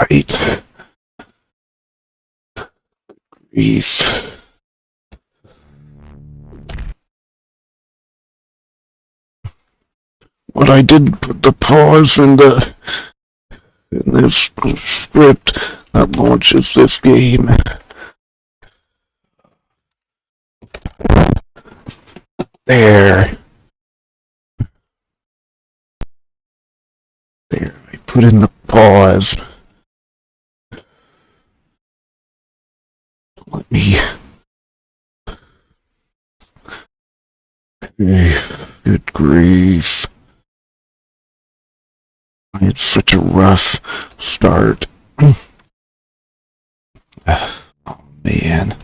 Right. Grief. But I did put the pause in this script that launches this game. There. There, I put in the pause. Let me... Good grief. I had such a rough start. Oh, man.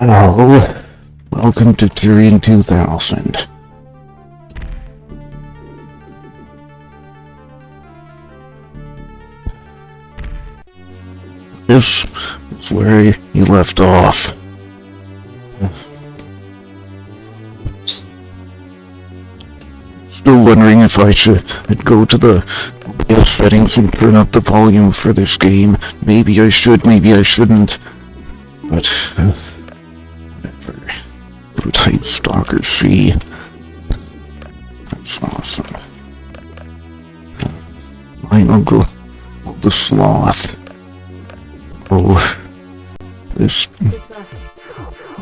Well, welcome to Tyrian 2000. This is where you left off. Still wondering if I should go to the settings and turn up the volume for this game. Maybe I should, maybe I shouldn't. But, whatever. Type Stalker C. That's awesome. My uncle, the sloth. Oh, this...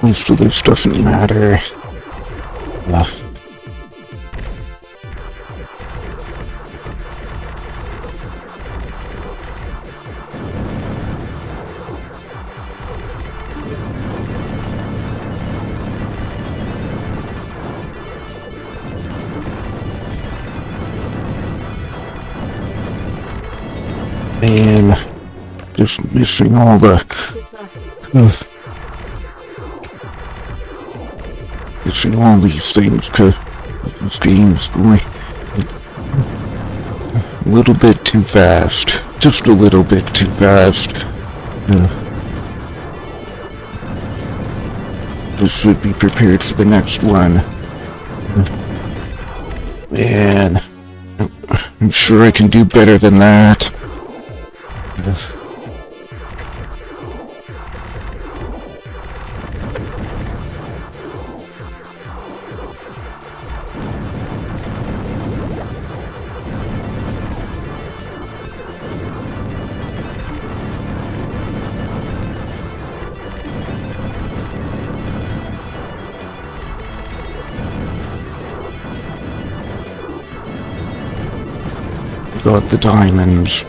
most of this doesn't matter. Man, just missing all the... missing all these things, because this game's going a little bit too fast. Just a little bit too fast. Just should be prepared for the next one. Man, I'm sure I can do better than that. Got the diamonds.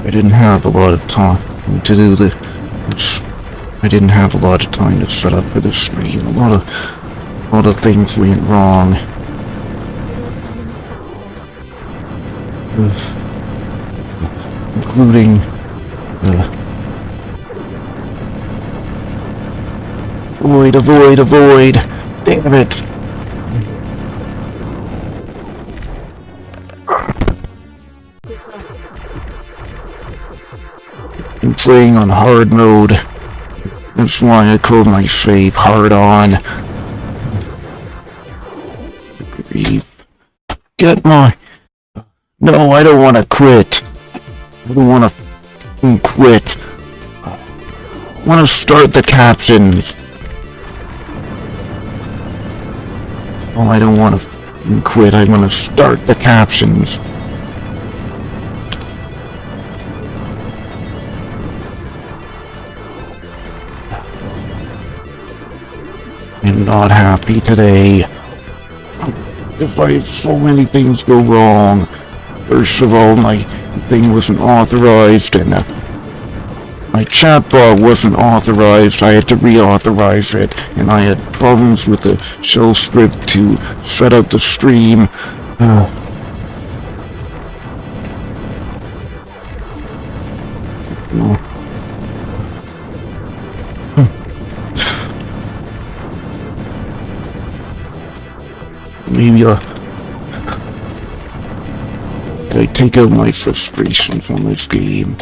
I didn't have a lot of time to do I didn't have a lot of time to set up for this stream. A lot of things went wrong. Including avoid. Damn it. I'm playing on hard mode. That's why I called my save hard on. Get my... No, I don't want to quit. I don't want to quit. I want to start the captions. Oh, I don't want to quit. I want to start the captions. I'm not happy today. If I had so many things go wrong. First of all, my thing wasn't authorized, and my chatbot wasn't authorized. I had to reauthorize it, and I had problems with the shell script to set up the stream. Maybe I take out my frustrations on this game.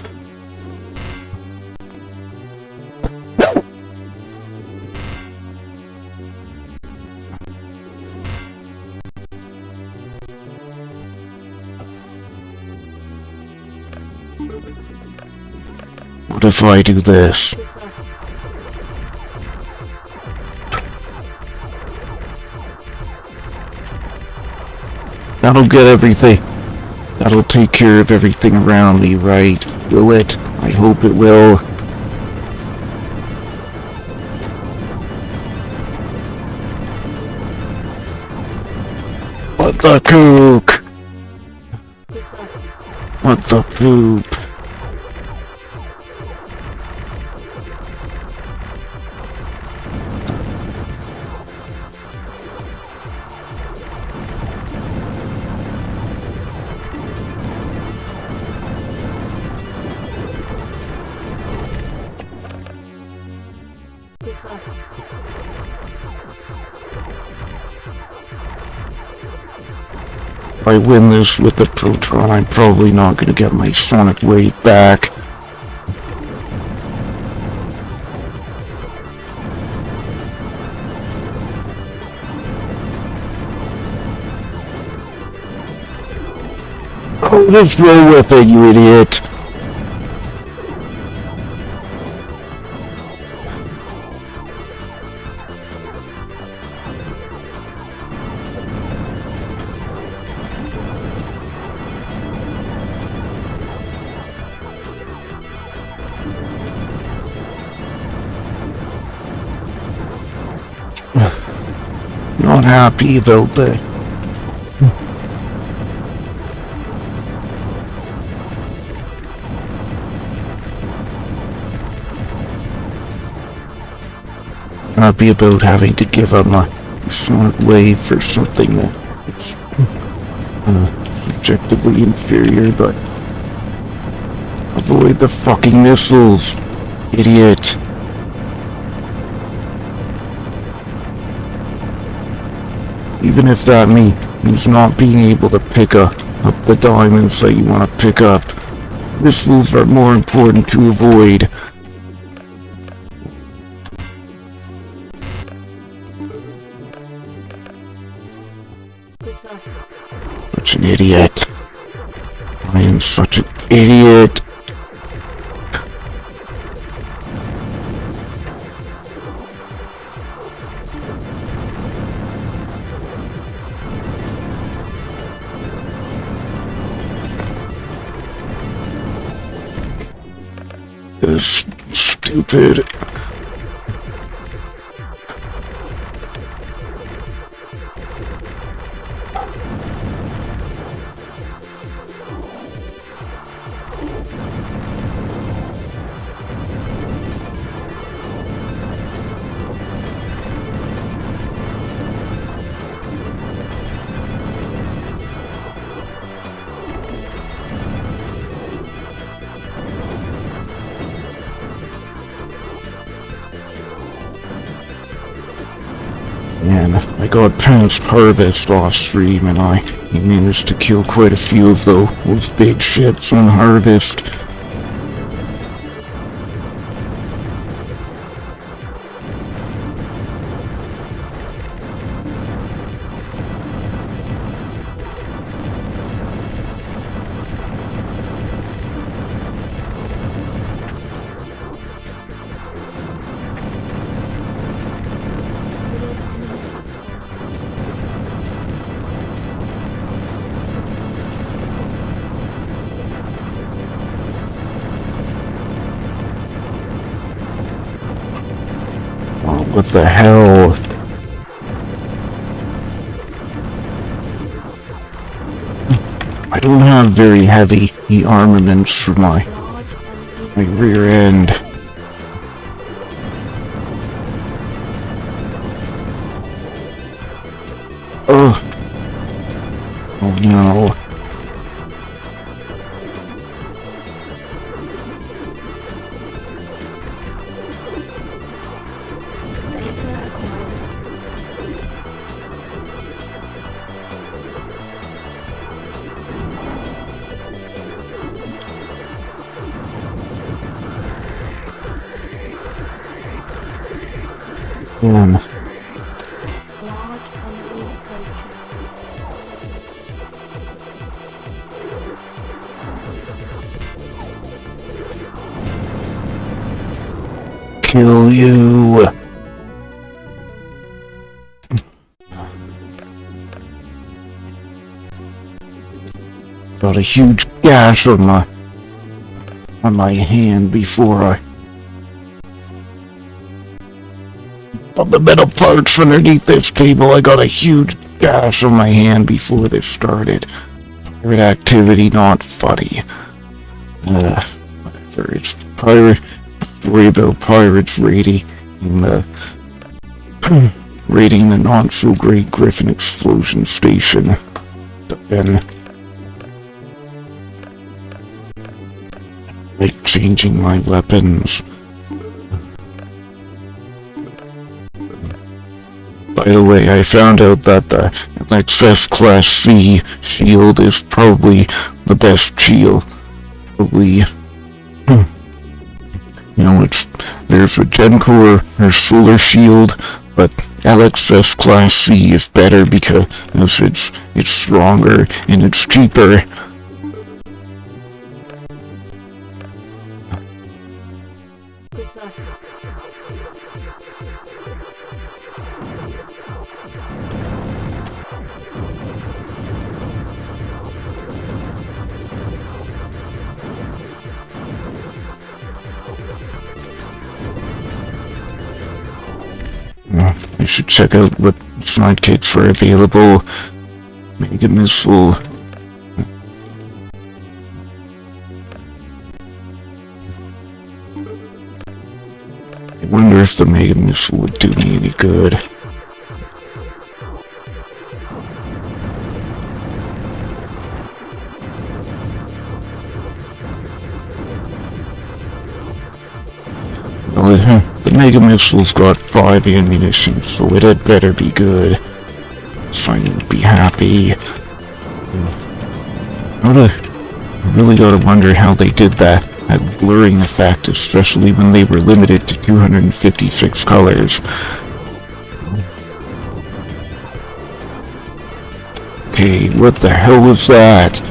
What if I do this? That'll get everything. That'll take care of everything around me, right? Will it? I hope it will. What the kook? What the poop? If I win this with the Proton, I'm probably not gonna get my Sonic Wave back. Oh, just roll with it, you idiot. Not happy about that. Happy about having to give up my Sonic Wave for something that's subjectively inferior, but avoid the fucking missiles, idiot. Even if that means not being able to pick up the diamonds that you want to pick up, missiles are more important to avoid. Such an idiot. I am such an idiot. This stupid. And I got past Harvest off stream, and I managed to kill quite a few of those big shits on Harvest. What the hell? I don't have very heavy armaments for my rear end. Ugh. Oh no. kill you. Got a huge gash on my hand before I... On the metal parts underneath this table, I got a huge gash on my hand before this started. Pirate activity, not funny. Whatever, it's pirate story about pirates raiding the raiding the not-so-great Griffin explosion station. Then like changing my weapons. By the way, I found out that the XS Class C shield is probably the best shield. Probably, there's a Gencore or Solar Shield, but LXS Class C is better because it's stronger and it's cheaper. You should check out what sidekicks are available. Mega Missile. I wonder if the Mega Missile would do me any good. Well, the Mega Missile's got 5 ammunition, so it had better be good. So I need to be happy. I really gotta wonder how they did that blurring effect, especially when they were limited to 256 colors. Okay, what the hell was that?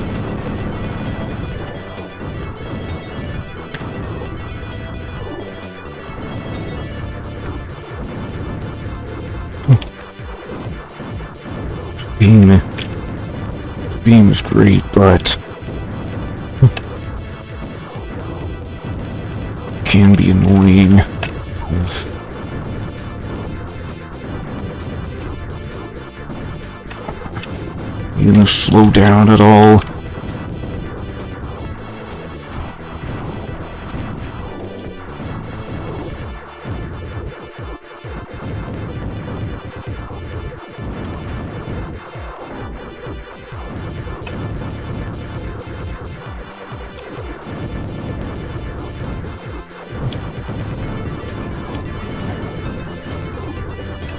Beam is great, but can be annoying. You gonna slow down at all?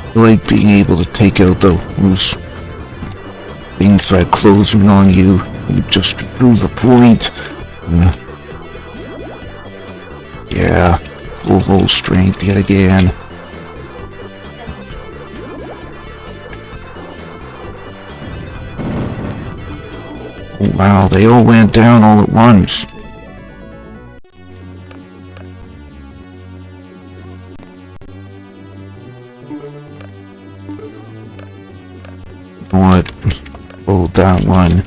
I like being able to take out those things that close in on you just to prove a point. Yeah, full strength yet again. Oh, wow, they all went down all at once. What? Oh, that one.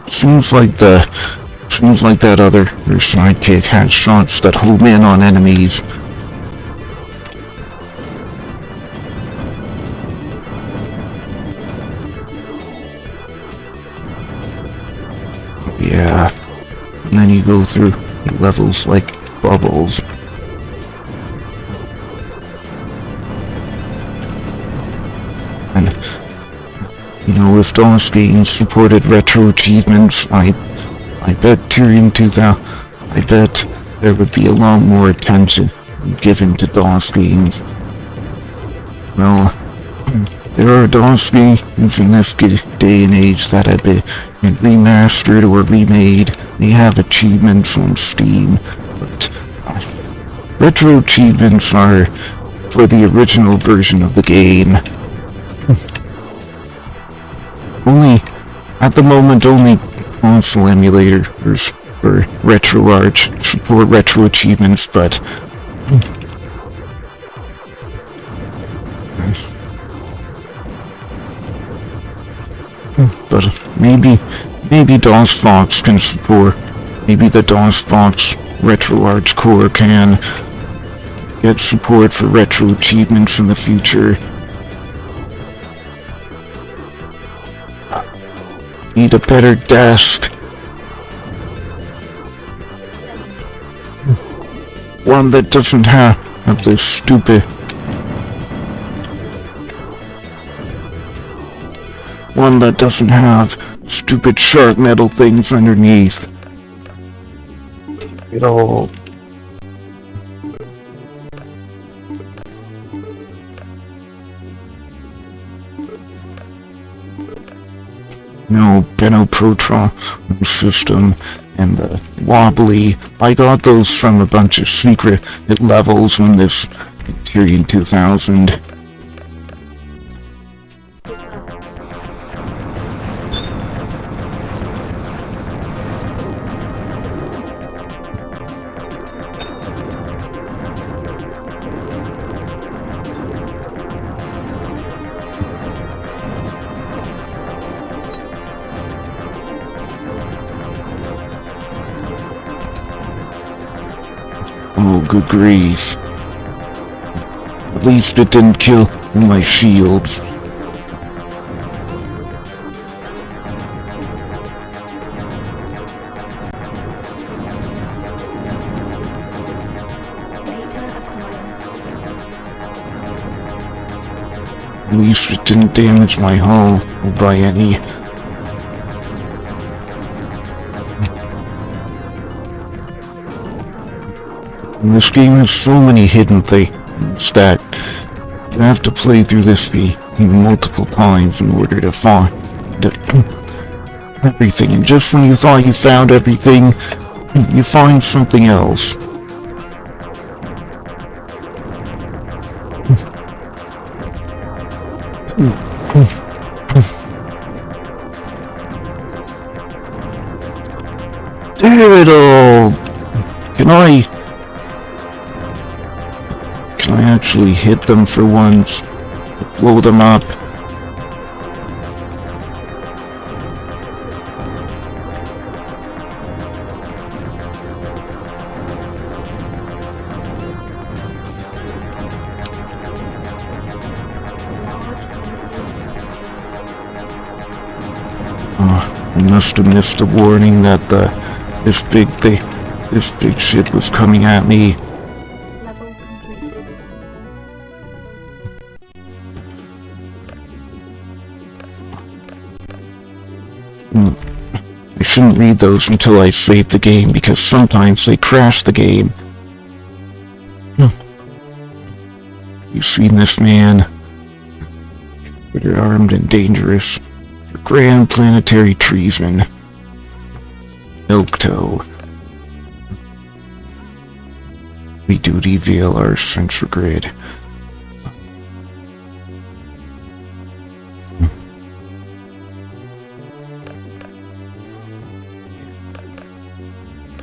Seems like that other sidekick had shots that home in on enemies. Yeah, and then you go through levels like bubbles. And, if DOS games supported retro achievements, I bet Tyrian 2000, I bet there would be a lot more attention given to DOS games. Well, there are DOS games in this day and age that have been remastered or remade. They have achievements on Steam, but retro achievements are for the original version of the game. Only, at the moment, only console emulators for RetroArch support retro achievements, but maybe DOSBox can support. Maybe the DOSBox RetroArch core can get support for retro achievements in the future. Need a better desk. One that doesn't have this stupid... One that doesn't have stupid sharp metal things underneath. It all... No, Benno Protron system and the wobbly. I got those from a bunch of secret levels in this Tyrian 2000. Oh, good grief. At least it didn't kill my shields. At least it didn't damage my hull by any. And this game has so many hidden things that you have to play through this game multiple times in order to find everything. And just when you thought you found everything, you find something else. Damn it all! Can I actually hit them for once? Blow them up? I must have missed the warning that this big shit was coming at me. I shouldn't read those until I save the game, because sometimes they crash the game. You've seen this man. They're armed and dangerous. For grand planetary treason. Milk Toe. We duty VLR Central Grid.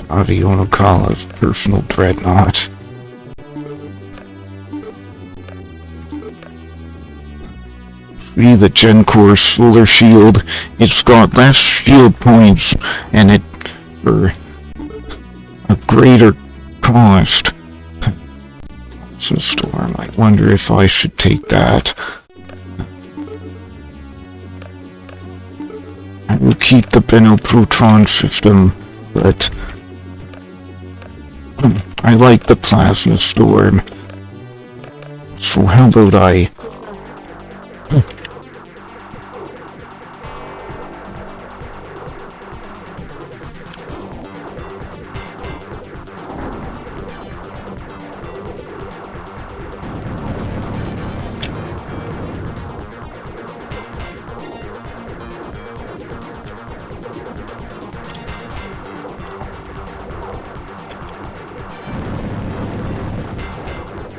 Avionokala's personal dreadnought. See the Gencore solar shield? It's got less shield points and it for a greater cost. It's a storm. I wonder if I should take that. I will keep the Benno Protron system, but I like the Plasma Storm. So how about I...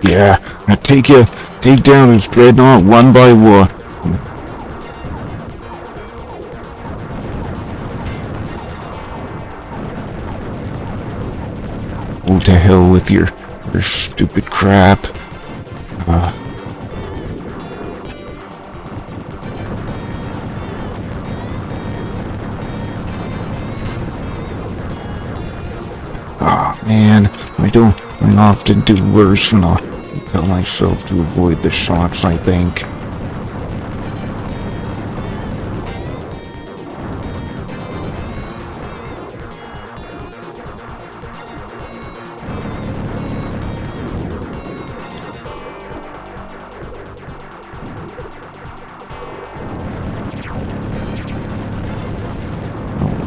Yeah, now take down his dreadnought one by one. Oh, to hell with your stupid crap. Man, I often do worse than I tell myself to avoid the shots, I think.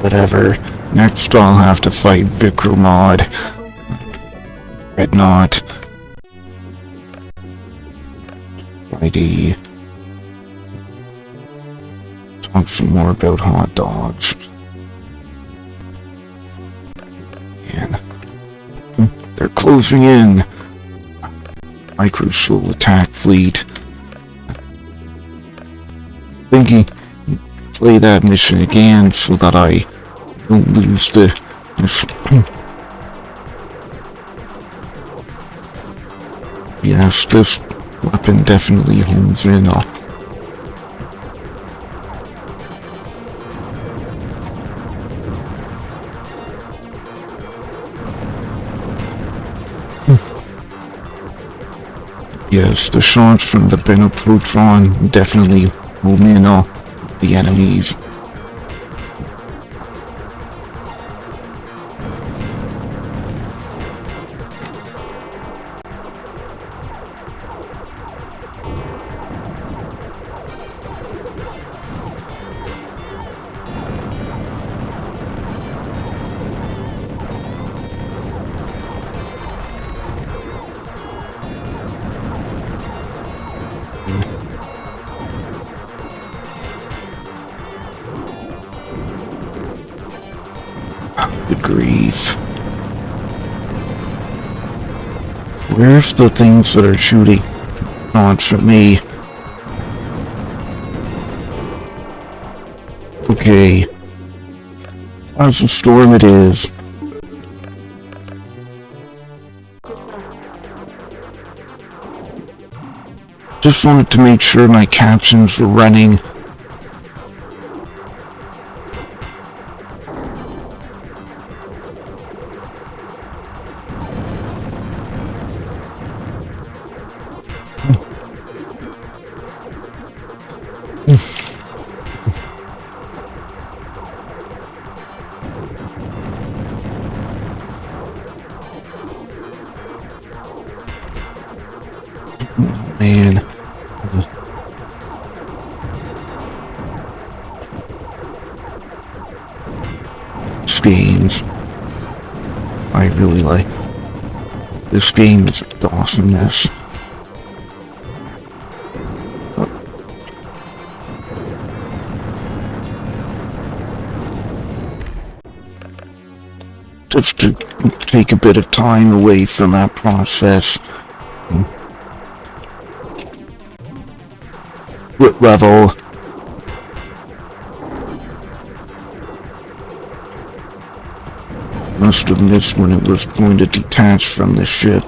Whatever. Next I'll have to fight Vikromod. Dreadnought. Righty. Talk some more about hot dogs. Man. They're closing in. Microsoul attack fleet. Thinking play that mission again so that I don't lose the yes, this weapon definitely hones in on. Yes, the shots from the Benopotron definitely home in on the enemies. Good grief. Where's the things that are shooting shots at me? Okay. How's the storm it is? Just wanted to make sure my captions were running. Man. This game's... I really like... This game is awesomeness. Just to take a bit of time away from that process. What level? Must have missed when it was going to detach from the ship.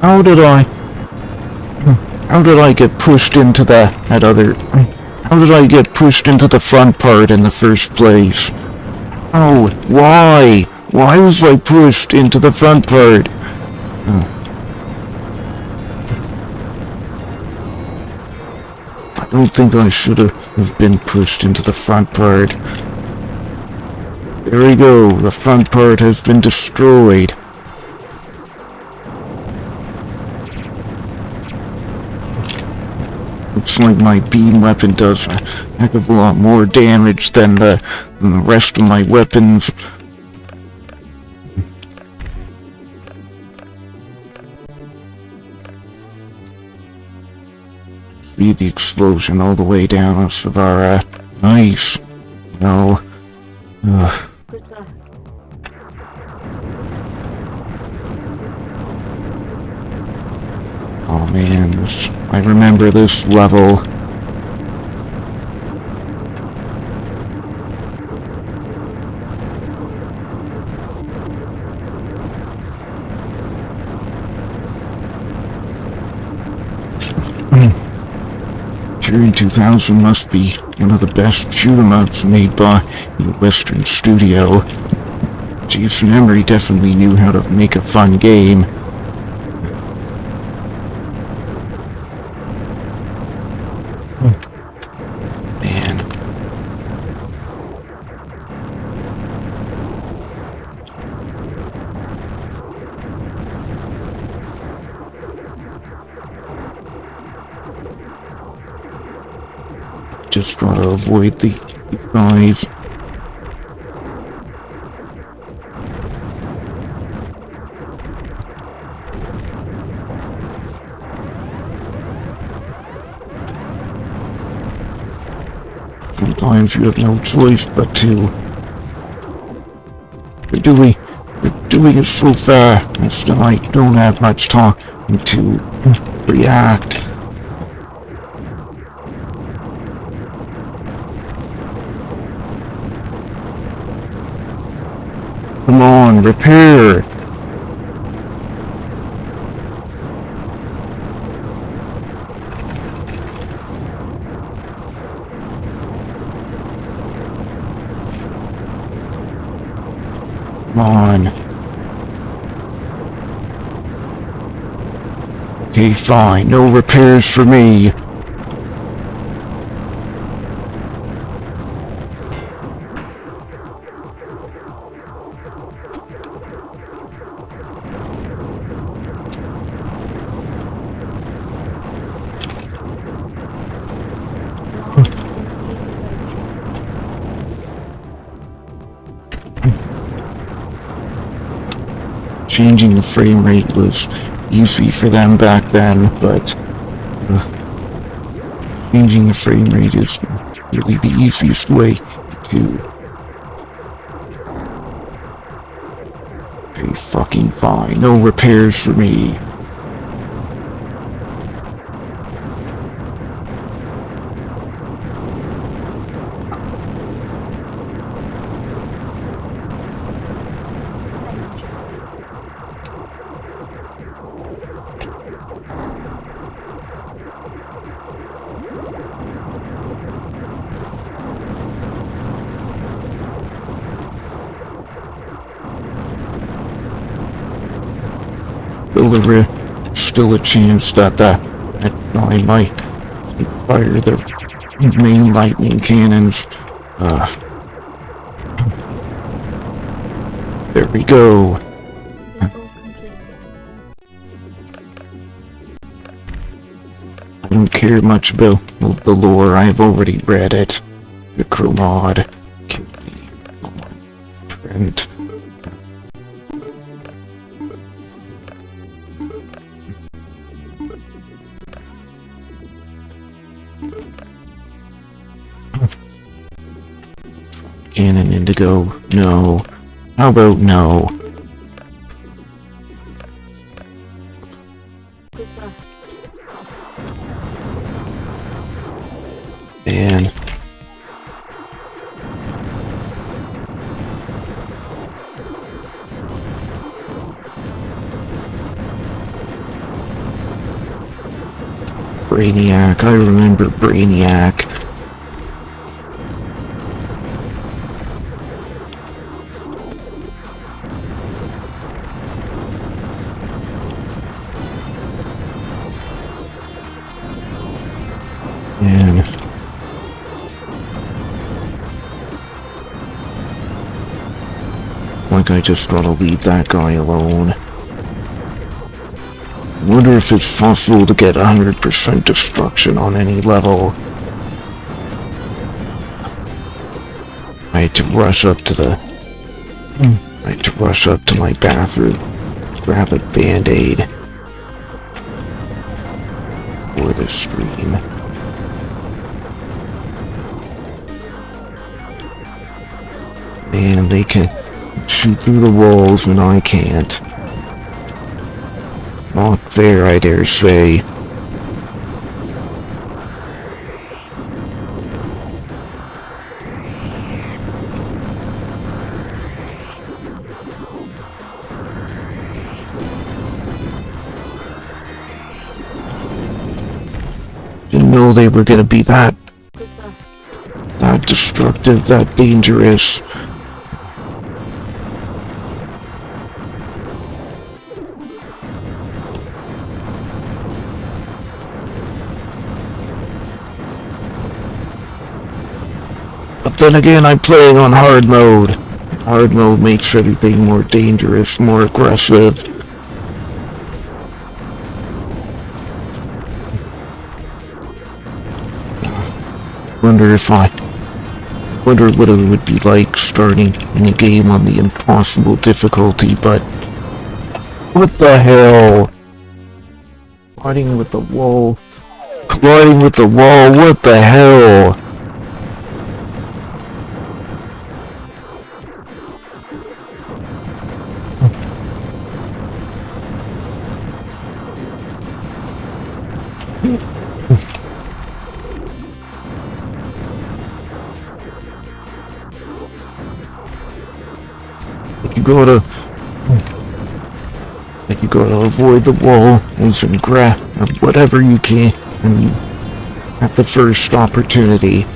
How did I get pushed into how did I get pushed into the front part in the first place? Oh, why? Why was I pushed into the front part? I don't think I should have been pushed into the front part. There we go. The front part has been destroyed. Looks like my beam weapon does a heck of a lot more damage than the rest of my weapons. See the explosion all the way down us of our ice. No. Oh man, I remember this level. Tyrian 2000 must be one of the best shoot-'em ups made by a Western studio. Jason Emery definitely knew how to make a fun game. Man. Just try to avoid the guys. Sometimes you have no choice but to. We're doing it so fast, and still I don't have much time to react. Come on, repair! Come on. Okay, fine. No repairs for me. Changing the frame rate was easy for them back then, but changing the frame rate is really the easiest way to. Okay, fucking fine. No repairs for me. Still a chance that I might fire the main lightning cannons. There we go. I don't care much about the lore. I've already read it. The Chromod. Trent. Cannon Indigo. No. How about no? And Brainiac. I remember Brainiac. like I just gotta leave that guy alone. I wonder if it's possible to get 100% destruction on any level. I had to rush up to my bathroom, grab a Band-Aid for the stream. Man, they can shoot through the walls and I can't. Not fair, I dare say. Didn't know they were gonna be that destructive, that dangerous. But then again, I'm playing on hard mode. Hard mode makes everything more dangerous, more aggressive. Wonder what it would be like starting in a game on the impossible difficulty, but what the hell? Colliding with the wall, what the hell? You gotta avoid the wall and grab whatever you can at the first opportunity.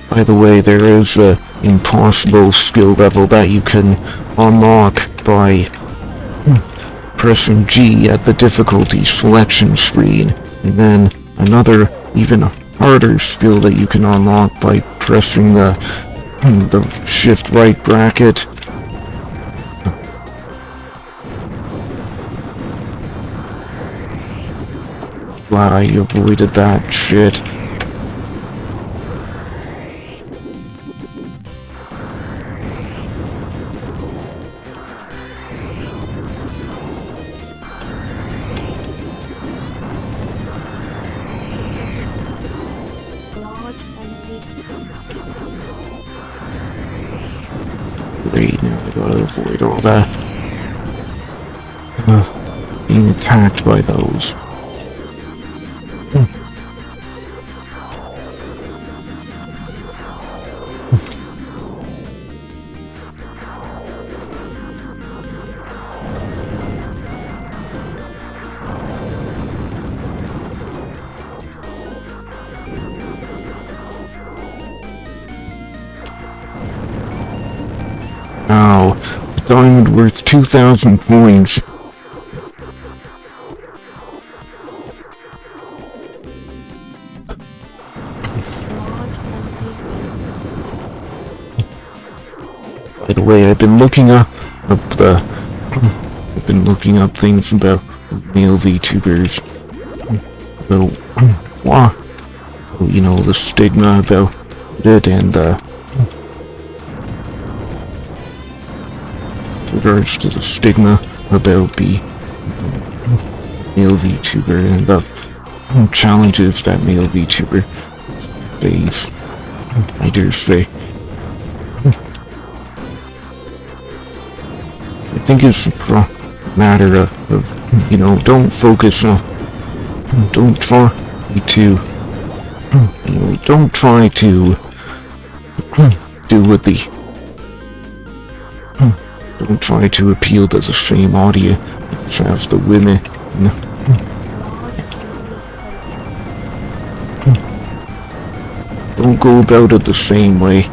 By the way, there is a impossible skill level that you can unlock by pressing G at the difficulty selection screen, and then another even harder skill that you can unlock by pressing the shift right bracket. Glad I avoided that shit. Great, now I gotta avoid all that. Being attacked by those. Ow, a diamond worth 2,000 points. By the way, I've been looking up things about male VTubers. About, you know, the stigma about it and, regards to the stigma about the male VTuber and the challenges that male VTuber face, I dare say. I think it's a matter of, you know, don't try to do what the don't try to appeal to the same audience as the women. Don't go about it the same way.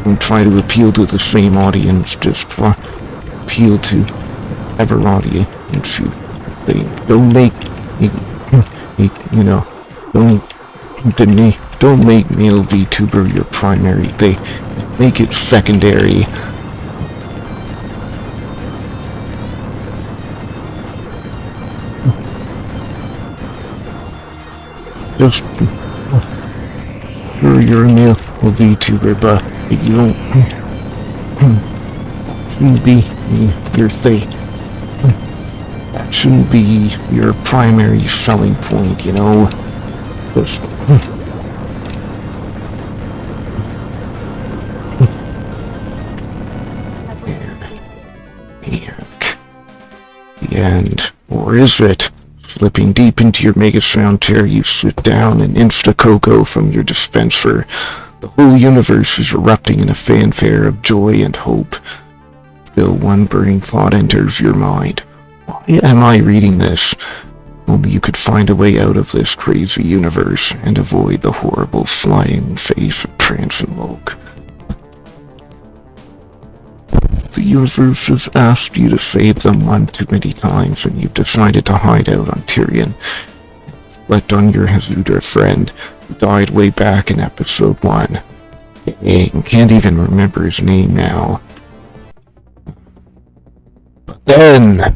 Don't try to appeal to the same audience, just try to appeal to whatever audience you think. Don't make don't make male VTuber your primary thing. Make it secondary. Just sure you're a male VTuber, but you don't shouldn't be your thing. That shouldn't be your primary selling point, Just the end. Or is it? Slipping deep into your Mega Sound chair, you sit down and insta-cocoa from your dispenser. The whole universe is erupting in a fanfare of joy and hope. Still, one burning thought enters your mind. Why am I reading this? Only you could find a way out of this crazy universe and avoid the horrible flying face of Trance and Loke. The universe has asked you to save them one too many times, and you've decided to hide out on Tyrian. Reflect on your Hazuda friend, who died way back in episode 1. Dang, can't even remember his name now. But then,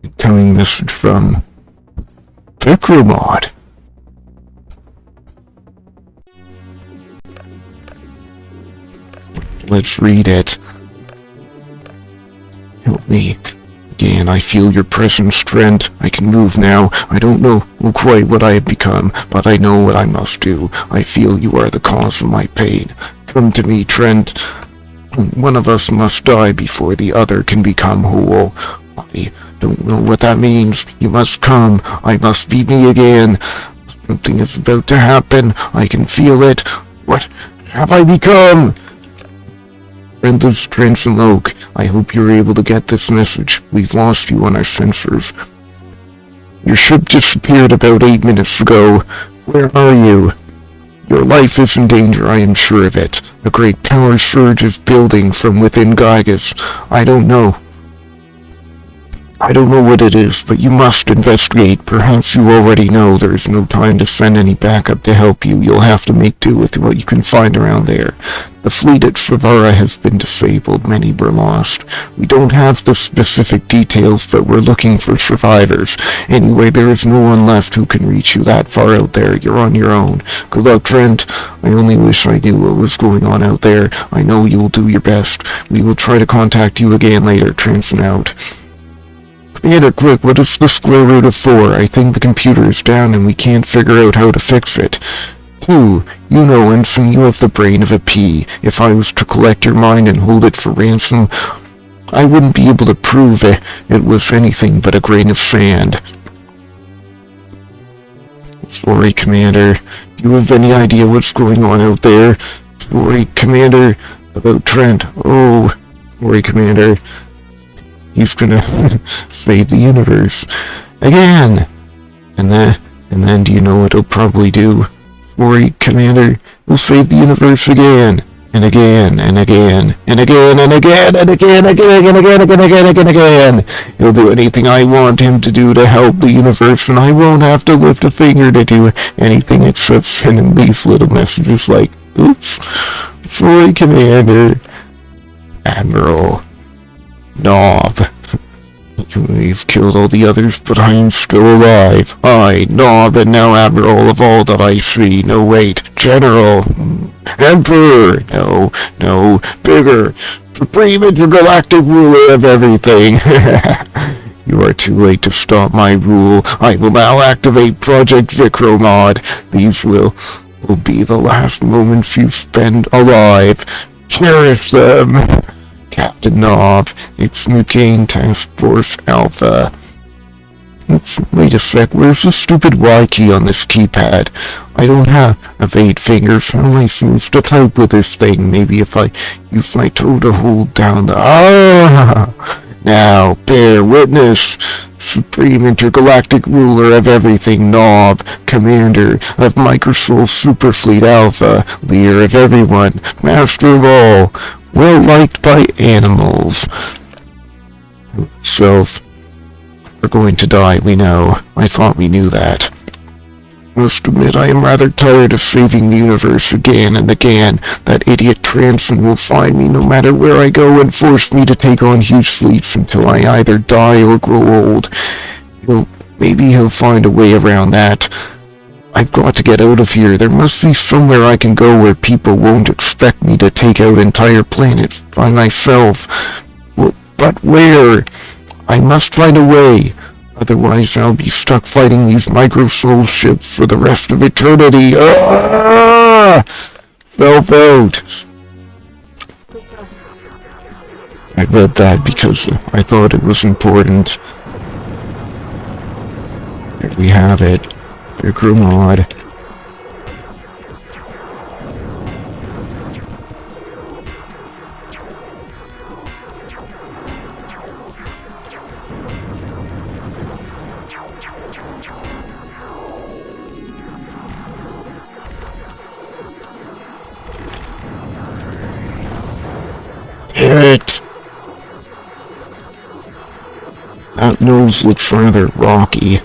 incoming message from Vikromod. Let's read it. Help me. Again, I feel your presence, Trent. I can move now. I don't know quite what I have become, but I know what I must do. I feel you are the cause of my pain. Come to me, Trent. One of us must die before the other can become whole. I don't know what that means. You must come. I must be me again. Something is about to happen. I can feel it. What have I become? Friendless Trance and Loke, I hope you're able to get this message. We've lost you on our sensors. Your ship disappeared about 8 minutes ago. Where are you? Your life is in danger, I am sure of it. A great power surge is building from within Gygas. I don't know what it is, but you must investigate. Perhaps you already know there is no time to send any backup to help you. You'll have to make do with what you can find around there. The fleet at Savara has been disabled. Many were lost. We don't have the specific details, but we're looking for survivors. Anyway, there is no one left who can reach you that far out there. You're on your own. Good luck, Trent. I only wish I knew what was going on out there. I know you will do your best. We will try to contact you again later. Transit out. Commander, quick, what is the square root of 4? I think the computer is down and we can't figure out how to fix it. 2. You know, Ensign, you have the brain of a pea. If I was to collect your mind and hold it for ransom, I wouldn't be able to prove it was anything but a grain of sand. Sorry, Commander. Do you have any idea what's going on out there? Sorry, Commander. About Trent. Oh, sorry, Commander. He's gonna save the universe. Again! And then do you know what he'll probably do? Sorry, Commander. He'll save the universe again. And again, and again, and again, and again, and again, and again, and again, and again, and again, and again. He'll do anything I want him to do to help the universe, and I won't have to lift a finger to do anything except sending these little messages like, oops, sorry, Commander. Admiral. Knob. You've killed all the others, but I am still alive. I, Knob, and now Admiral of all that I see. No, wait. General. Emperor. No. Bigger. Supreme intergalactic ruler of everything. You are too late to stop my rule. I will now activate Project Vikromod. These will be the last moments you spend alive. Cherish them. Captain Knob, it's Nucane Task Force Alpha. Wait a sec, where's the stupid Y key on this keypad? I don't have 8 fingers. How am I supposed to type with this thing? Maybe if I use my toe to hold down the... Ah! Now, bear witness. Supreme intergalactic ruler of everything, Nob, commander of Microsoul Superfleet Alpha, leader of everyone, master of all, well-liked by animals. Self, we're going to die, we know. I thought we knew that. Must admit I am rather tired of saving the universe again and again. That idiot Transon will find me no matter where I go and force me to take on huge fleets until I either die or grow old. Maybe he'll find a way around that. I've got to get out of here. There must be somewhere I can go where people won't expect me to take out entire planets by myself. But where? I must find a way. Otherwise, I'll be stuck fighting these microsoul ships for the rest of eternity. Ah! Help out. I read that because I thought it was important. Here we have it. Your crew mod. It. That nose looks rather rocky.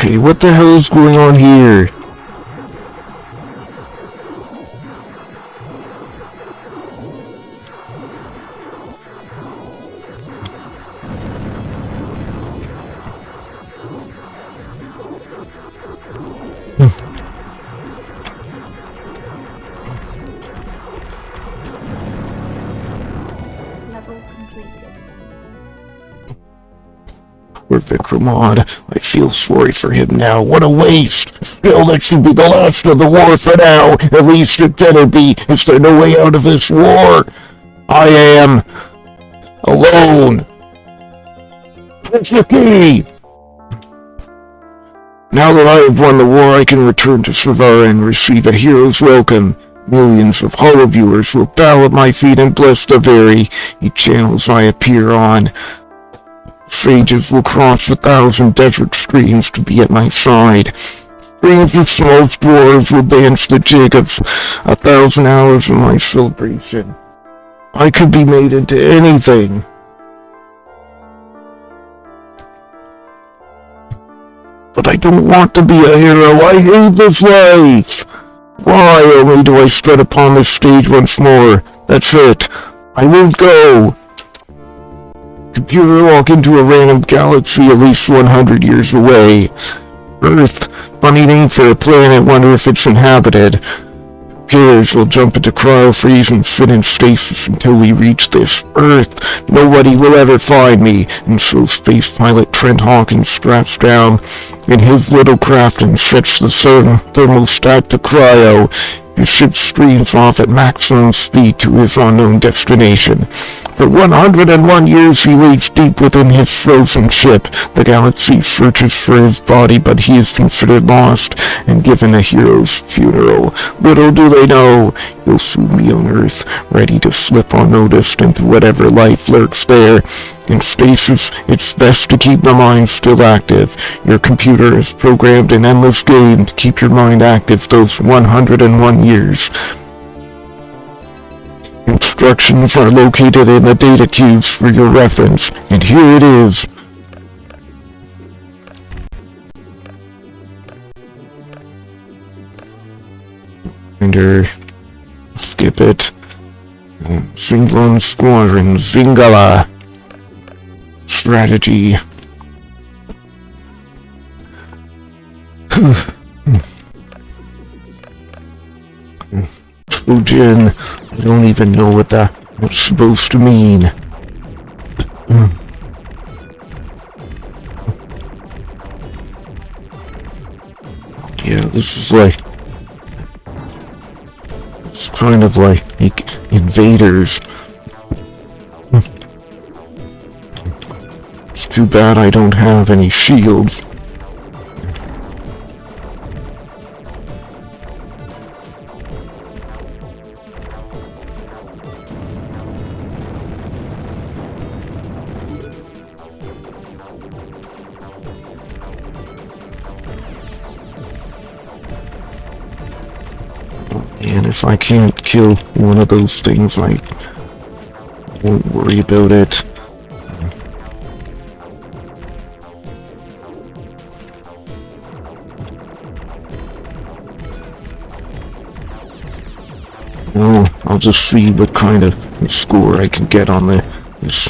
Okay, what the hell is going on here? Poor Vikramad. I feel sorry for him now. What a waste! Still, that should be the last of the war for now. At least it better be. Is there no way out of this war? I am alone. Push the key! Now that I have won the war, I can return to Savara and receive a hero's welcome. Millions of hollow viewers will bow at my feet and bless the very channels I appear on. Sages will cross 1,000 desert streams to be at my side. Streams of small dwarves will dance the jig of 1,000 hours of my celebration. I could be made into anything. But I don't want to be a hero. I hate this life. Why only do I strut upon this stage once more? That's it. I won't go. Computer, walk into a random galaxy at least 100 years away. Earth, funny name for a planet, wonder if it's inhabited. Killers will jump into cryo-freeze and sit in stasis until we reach this Earth. Nobody will ever find me. And so space pilot Trent Hawkins straps down in his little craft and sets the thermostat to cryo. His ship streams off at maximum speed to his unknown destination. For 101 years he waits deep within his frozen ship. The galaxy searches for his body, but he is considered lost and given a hero's funeral. Little do they know, he'll soon be on Earth, ready to slip unnoticed into whatever life lurks there. In stasis, it's best to keep the mind still active. Your computer is programmed an endless game to keep your mind active those 101 years. Instructions are located in the data cubes for your reference, and here it is. Skip it. Singlon Squadron, Zingala. Strategy. Fujin, I don't even know what that's supposed to mean. Yeah, this is like kind of like invaders. It's too bad I don't have any shields. And if I can't kill one of those things, I won't worry about it. Well, I'll just see what kind of score I can get on this.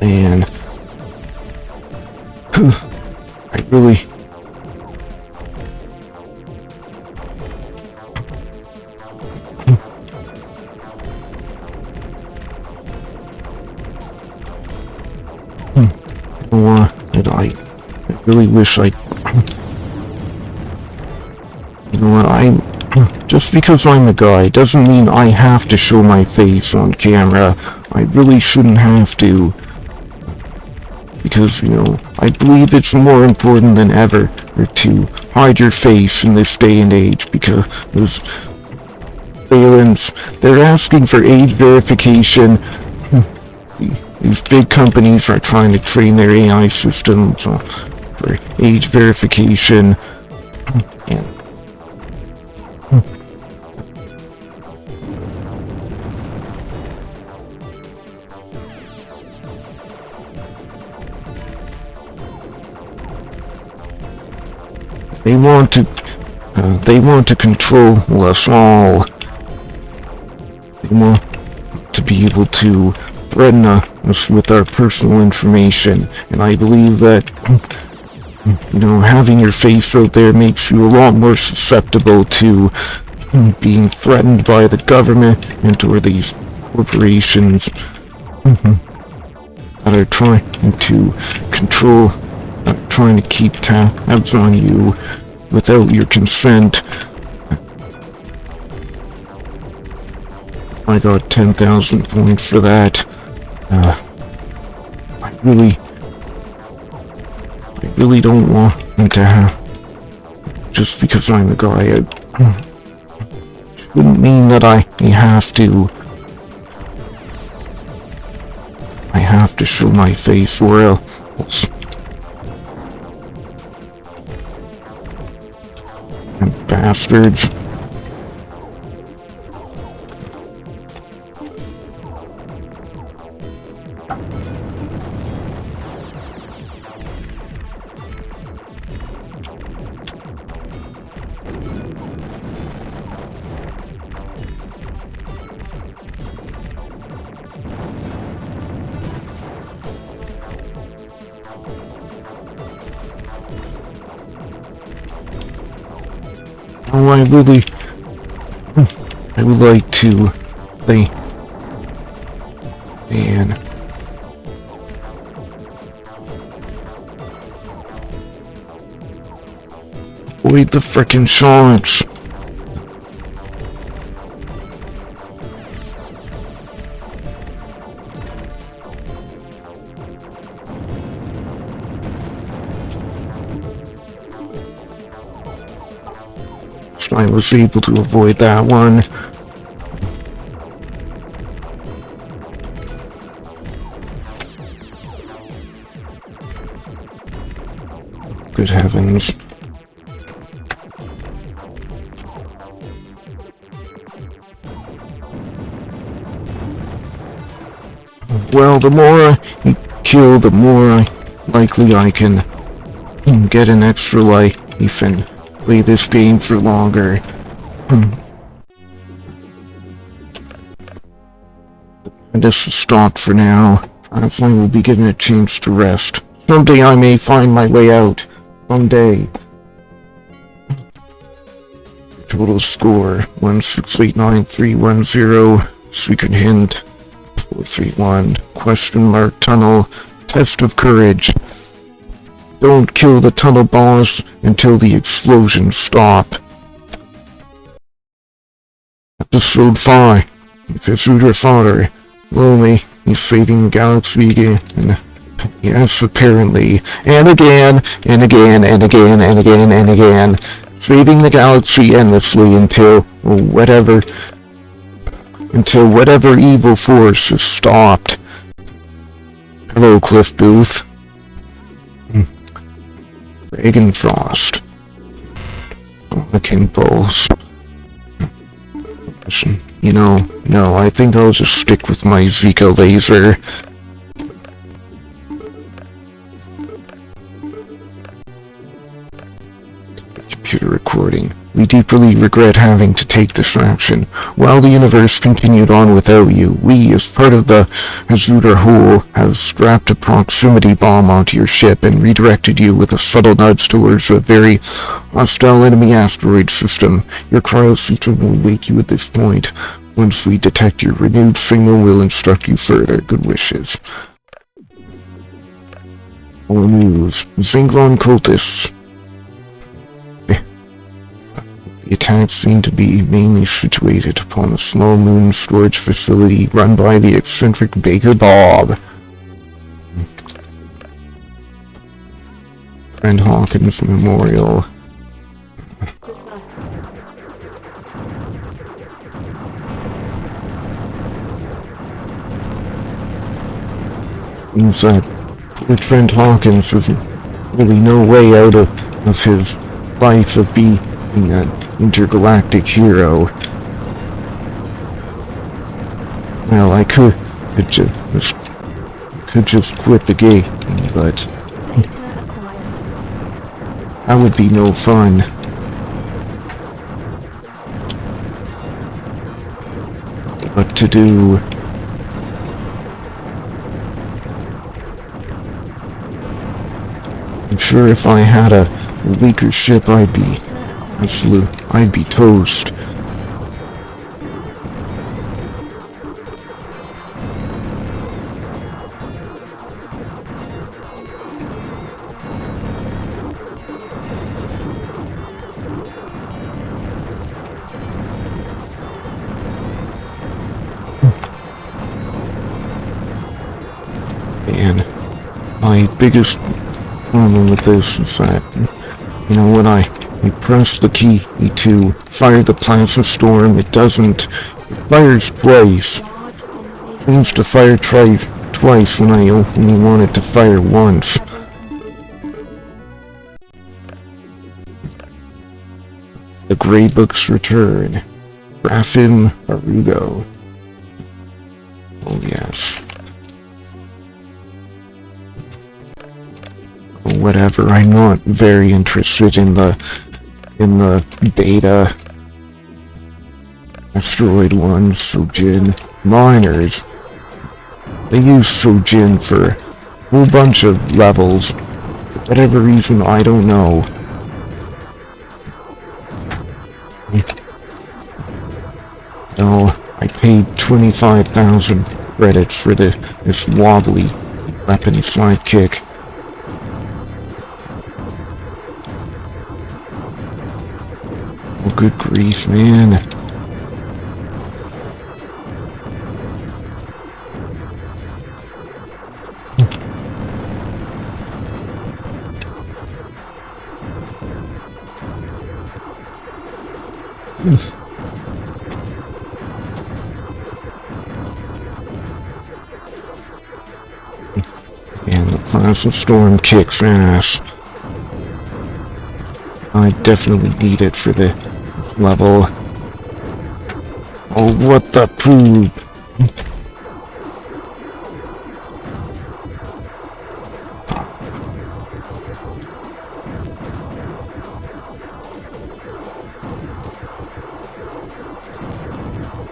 And I really I really wish I just because I'm a guy doesn't mean I have to show my face on camera. I really shouldn't have to. Because, I believe it's more important than ever to hide your face in this day and age, because those aliens, they're asking for age verification. These big companies are trying to train their AI systems for age verification. And they want to control us all. They want to be able to threaten us with our personal information, and I believe that having your face out there makes you a lot more susceptible to being threatened by the government and or these corporations that are trying to control, trying to keep tabs on you without your consent. I got 10,000 points for that. I really don't want to have, just because I'm a guy, it wouldn't mean that I have to show my face, or else bastards. Oh, I would like to thank and avoid the frickin' shots. I was able to avoid that one. Good heavens. Well, the more I kill, the more likely I can get an extra life and play this game for longer. This is stopped for now, as I will be given a chance to rest. Someday I may find my way out. Someday. Total score 1689310. Secret hint 431. Question mark tunnel. Test of courage. Don't kill the tunnel boss until the explosions stop. Episode 5. Visudra Fodder. Lonely. He's saving the galaxy again. Yes, apparently. And again, and again, and again, and again, and again. Saving the galaxy endlessly until whatever evil force is stopped. Hello, Cliff Booth. Dragon Frost. Sonic Impulse. You know, no, I think I'll just stick with my Zika laser. Computer recording. We deeply regret having to take this action. While the universe continued on without you, we, as part of the Hazudar Whole, have strapped a proximity bomb onto your ship and redirected you with a subtle nudge towards a very hostile enemy asteroid system. Your cryo system will wake you at this point. Once we detect your renewed signal, we'll instruct you further. Good wishes. More news. Zinglon cultists. The attacks seem to be mainly situated upon a small moon storage facility run by the eccentric Baker Bob. Friend Hawkins Memorial. Seems that poor Trent Hawkins has really no way out of his life of being an intergalactic hero. Well, I could just quit the game, but that would be no fun. What to do? I'm sure if I had a weaker ship, I'd be toast. And my biggest problem with this is that, you know, when I press the key to fire the plasma storm, it doesn't. It fires twice. It seems to fire twice when I only want it to fire once. The Grey Book's return. Raffin Arugo. Oh yes. Whatever, I'm not very interested in the beta asteroid one. Sojin miners, they use Sojin for a whole bunch of levels for whatever reason, I don't know. No, I paid 25,000 credits for this wobbly weapon sidekick. Oh, good grief, man. And the plasma storm kicks ass. I definitely need it for the level. Oh, what the poop!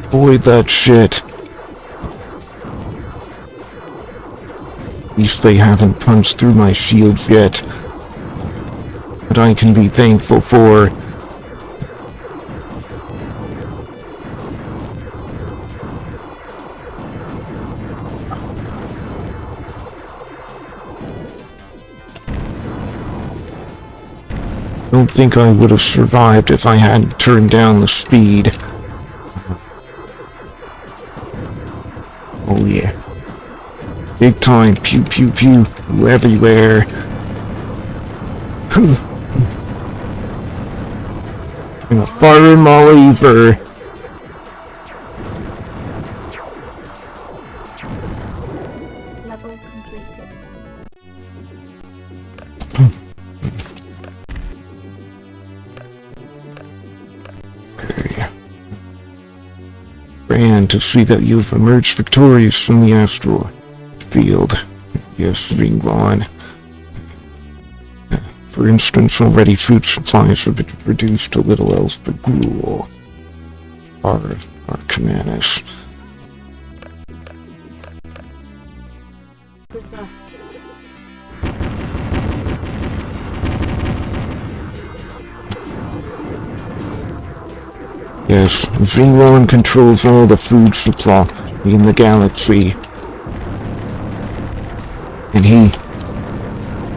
Avoid that shit. At least they haven't punched through my shields yet. But I can be thankful for. I don't think I would have survived if I hadn't turned down the speed. Oh yeah. Big time, pew pew pew, everywhere. I'm gonna fire him all over. Level completed. Okay. Grand to see that you've emerged victorious from the asteroid field. Yes, Vinglon. For instance, already food supplies have been reduced to little else but gruel. Our Comanus. Yes, Vinglon controls all the food supply in the galaxy. And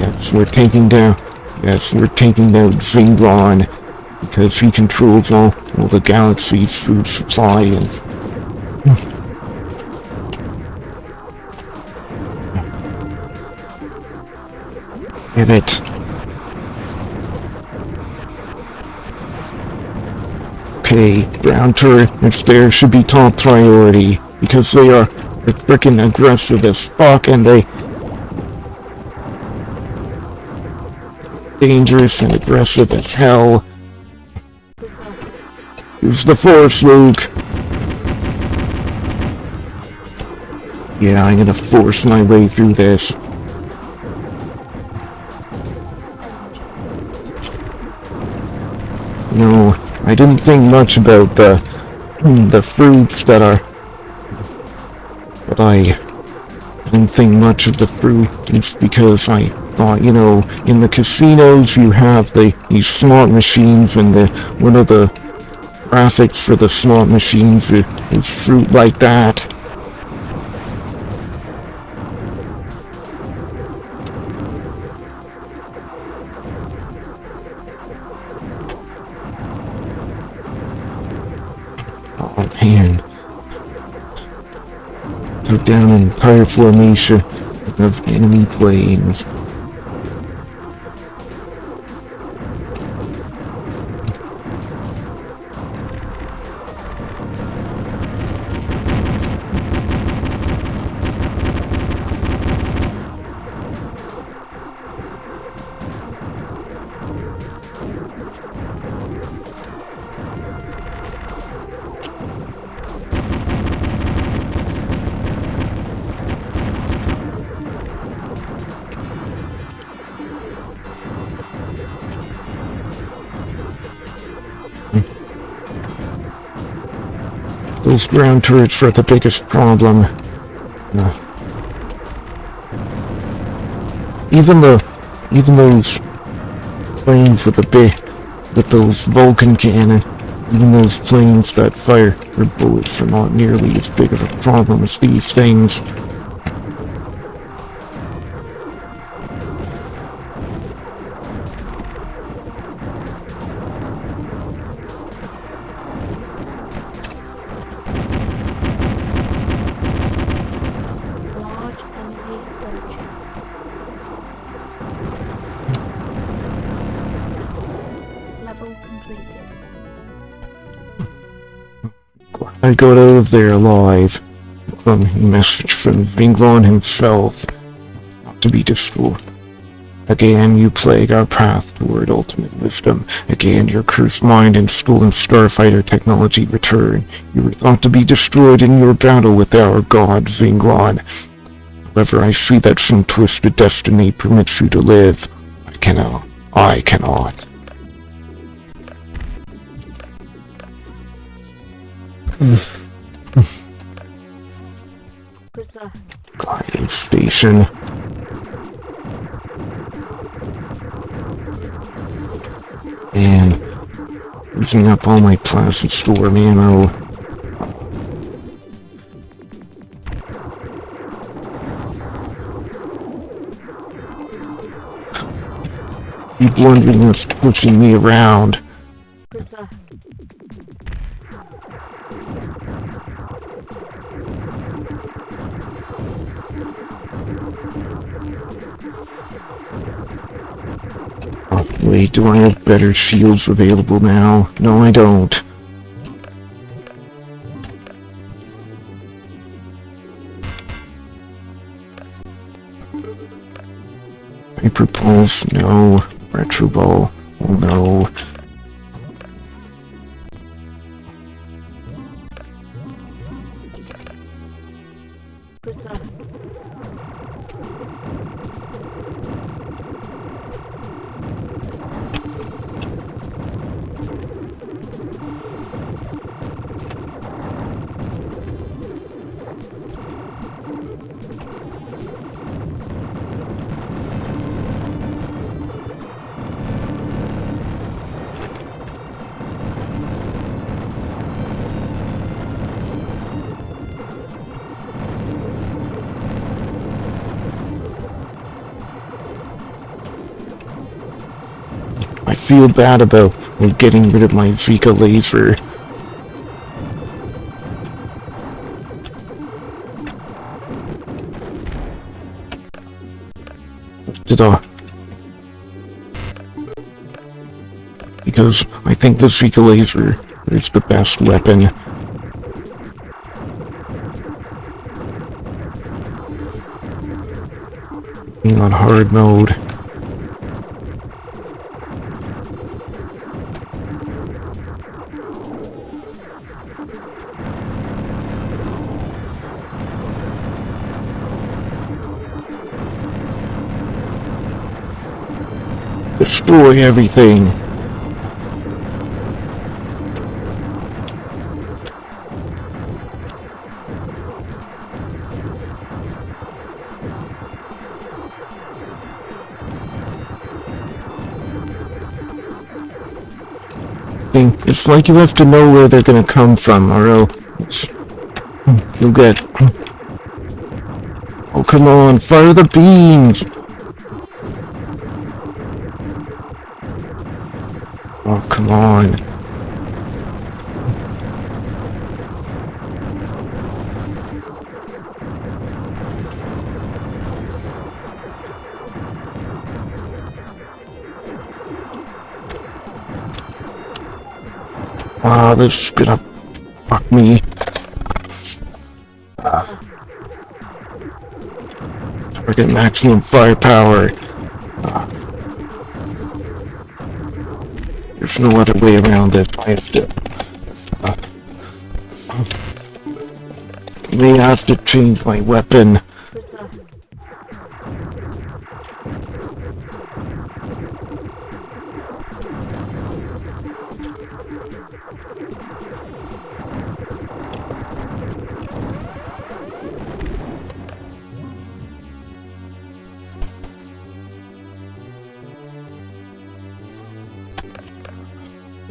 yes, we're taking down Vinglon because he controls all the galaxy's food supply and Damn it. Okay, ground turrets there should be top priority because they're freaking aggressive as fuck and they dangerous and aggressive as hell. Use the force, Luke. Yeah, I'm gonna force my way through this. No, I didn't think much about the fruits that are... But I didn't think much of the fruits because I thought, you know, in the casinos you have these slot machines and one of the graphics for the slot machines is fruit like that. Oh man. They're down in entire formation of enemy planes. Those ground turrets are the biggest problem. Even those planes with those Vulcan cannon, even those planes that fire their bullets are not nearly as big of a problem as these things. I got out of there alive. A message from Vinglon himself, not to be destroyed. Again, you plague our path toward ultimate wisdom. Again, your cursed mind and stolen starfighter technology return. You were thought to be destroyed in your battle with our god, Vinglon. However, I see that some twisted destiny permits you to live. I cannot. guiding station. And using up all my plasma storm ammo. Keep wondering what's pushing me around. Oh, wait, do I have better shields available now? No, I don't. Hyper Pulse, no. Retro Ball, oh no. I feel bad about getting rid of my Zika laser. Because I think the Zika laser is the best weapon. Being on hard mode. Destroy everything. It's like you have to know where they're gonna come from, or else you'll get... Oh, come on, fire the beams! Oh, come on. Ah, this is gonna fuck me. Target maximum firepower. There's no other way around it. I have to... may have to change my weapon.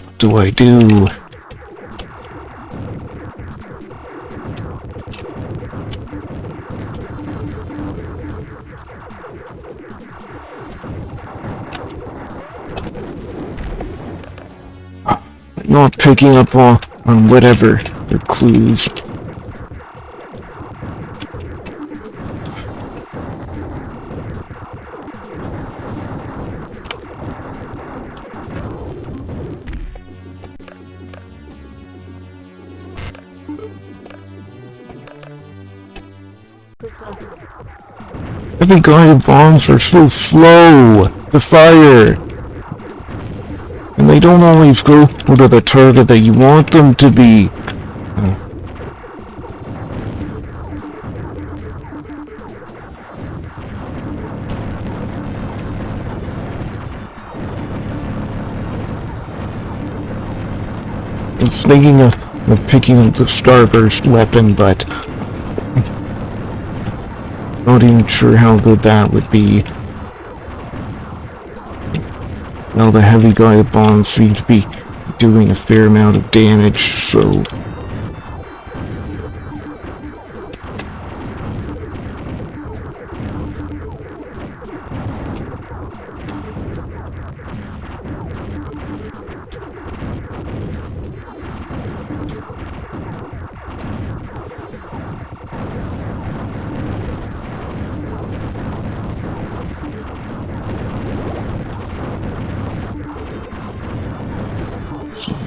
What do I do? Not picking up on whatever their clues. Heavy guided bombs are so slow to fire. And they don't always go to the target that you want them to be. I was thinking of picking up the Starburst weapon, but Not even sure how good that would be. Well, the heavy guided bombs seem to be doing a fair amount of damage, so...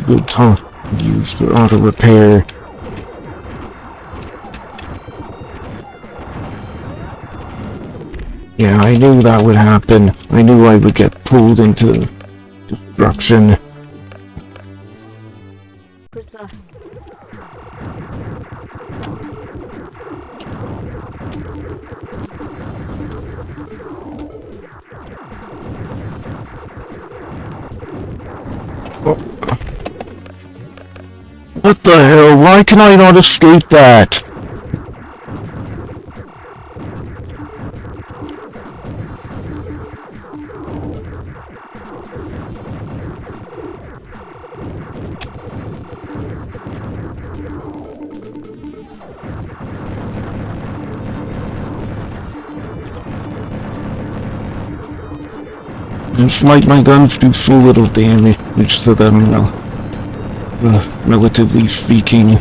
Good time to use the auto repair. Yeah, I knew that would happen. I knew I would get pulled into destruction. Good luck. What the hell? Why can I not escape that? It's like my guns do so little damage to them, relatively speaking.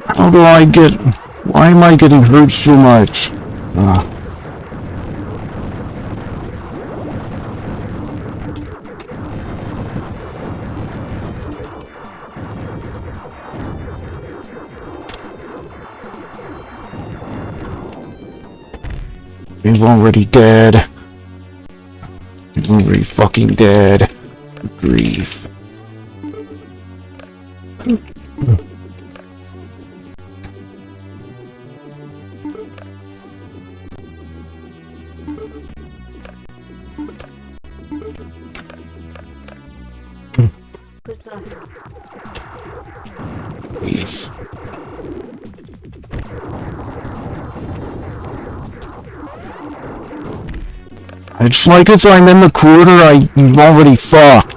How do I get... Why am I getting hurt so much? He's already dead. He's already fucking dead. Grief. Good luck. Grief. It's like if I'm in the corner, I'm already fucked.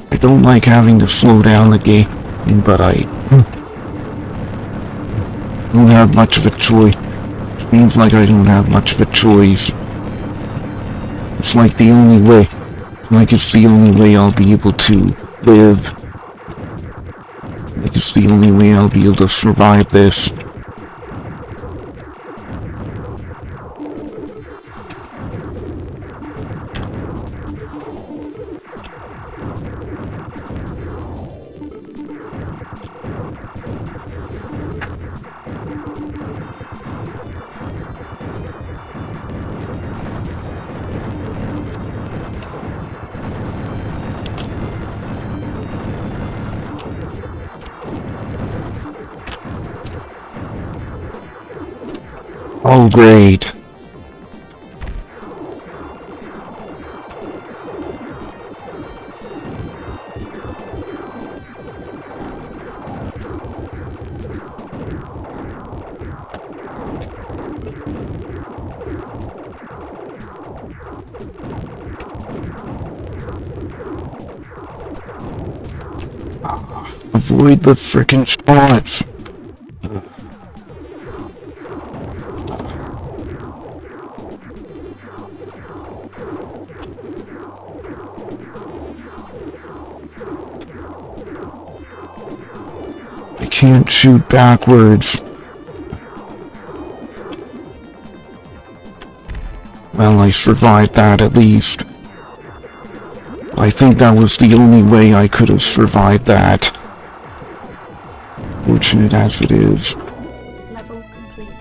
I don't like having to slow down the game, but I don't have much of a choice. Seems like I don't have much of a choice. It's like the only way. It's like it's the only way I'll be able to live. It's like it's the only way I'll be able to survive this. Oh, great. Avoid the frickin' spots. can't shoot backwards. Well, I survived that at least. I think that was the only way I could have survived that. Fortunate as it is. Level completed.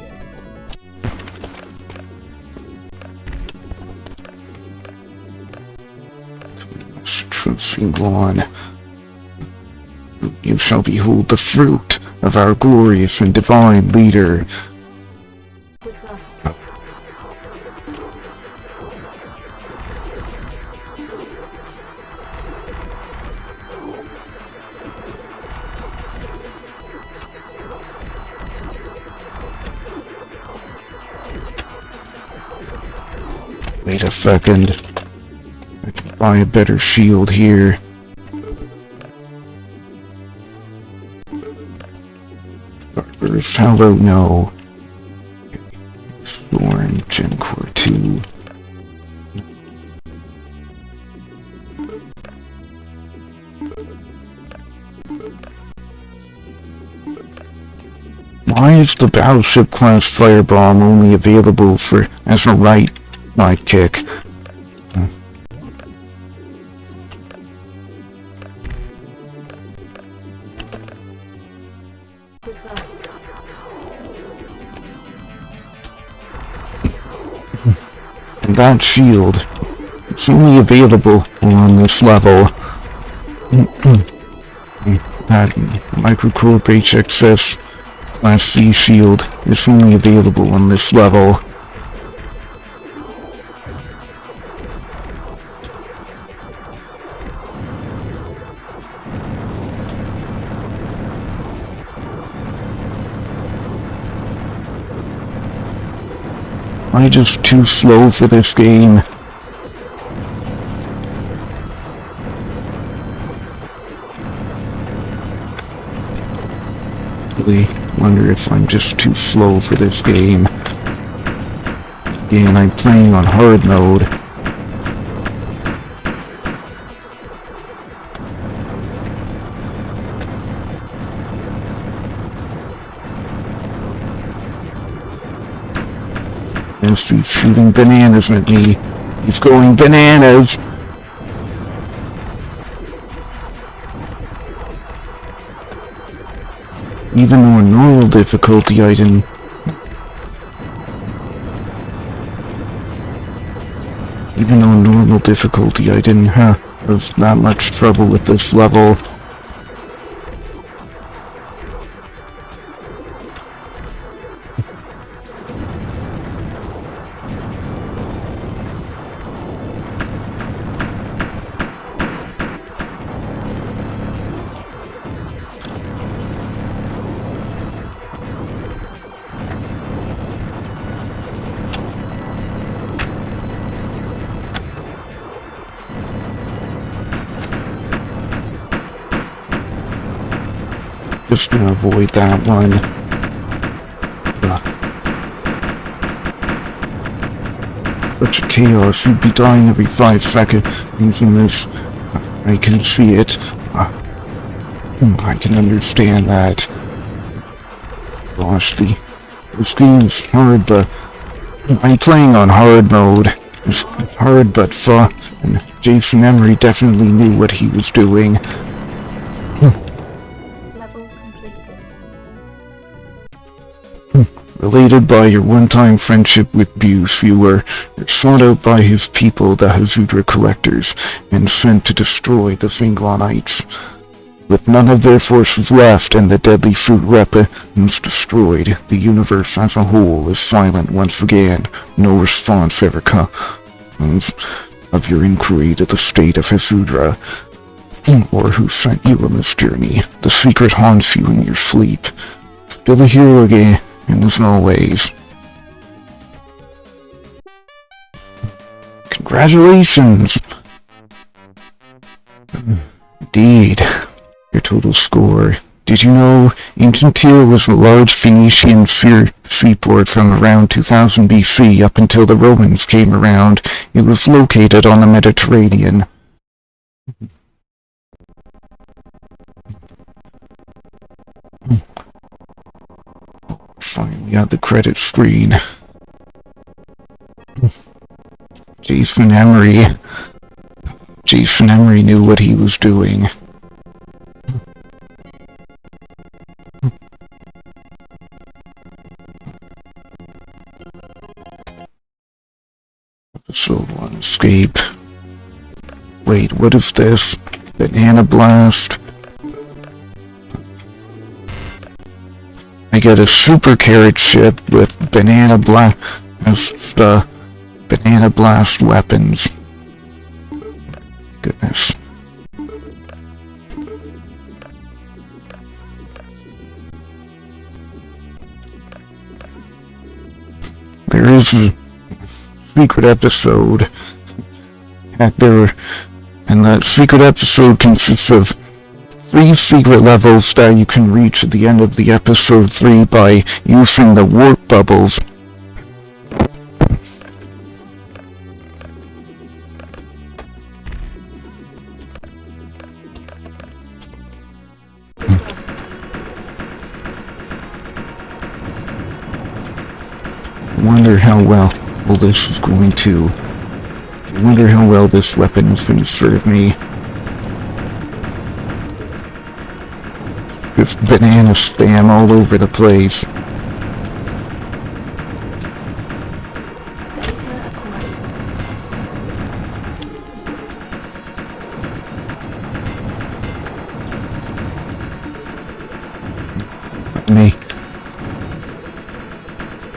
Singlon. You shall behold the fruit of our glorious and divine leader. Good luck. Wait a second. I can buy a better shield here. First, how about no? Storm, Gen Core 2. Why is the battleship class firebomb only available for as a right sidekick? Good luck. And that shield, it's only available on this level. That Microcorp HXS Class C shield is only available on this level. Am I just too slow for this game? Really wonder if I'm just too slow for this game. Again, I'm playing on hard mode. And he's shooting bananas at me. He's going bananas! Even on normal difficulty, I didn't... Even on normal difficulty, I didn't have that much trouble with this level. Just gonna avoid that one. Such a chaos, you'd be dying every 5 seconds using this. I can see it. I can understand that. Gosh, this game is hard, but I'm playing on hard mode. It's hard but fun, and Jason Emery definitely knew what he was doing. Level completed. Related by your one-time friendship with Buse, you were sought out by his people, the Hazudra Collectors, and sent to destroy the Zinglonites. With none of their forces left and the deadly fruit weapons destroyed, the universe as a whole is silent once again. No response ever comes of your inquiry to the state of Hazudra, or who sent you on this journey. The secret haunts you in your sleep. Still a hero again, and as always. Congratulations! Indeed. Your total score. Did you know ancient Tyr was a large Phoenician seaport from around 2000 BC up until the Romans came around? It was located on the Mediterranean. Finally at the credit screen. Jason Emery. Jason Emery knew what he was doing. Episode 1 escape. Wait, what is this? Banana Blast? I get a super carrot ship with Banana Blast weapons. Goodness. There is a secret episode. And that secret episode consists of 3 secret levels that you can reach at the end of the episode 3 by using the warp bubbles. I wonder how well this is going to... I wonder how well this weapon is going to serve me. Just banana spam all over the place.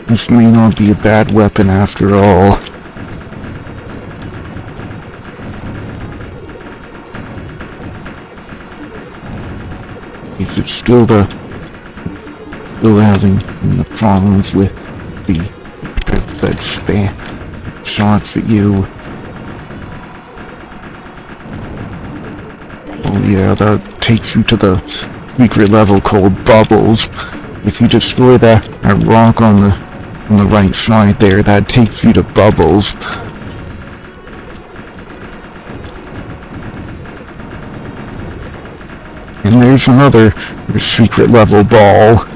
This may not be a bad weapon after all. If it's still having the problems with the that spam shots at you. Oh yeah, that takes you to the secret level called Bubbles. If you destroy that rock on the right side there, that takes you to Bubbles. And there's another secret level ball.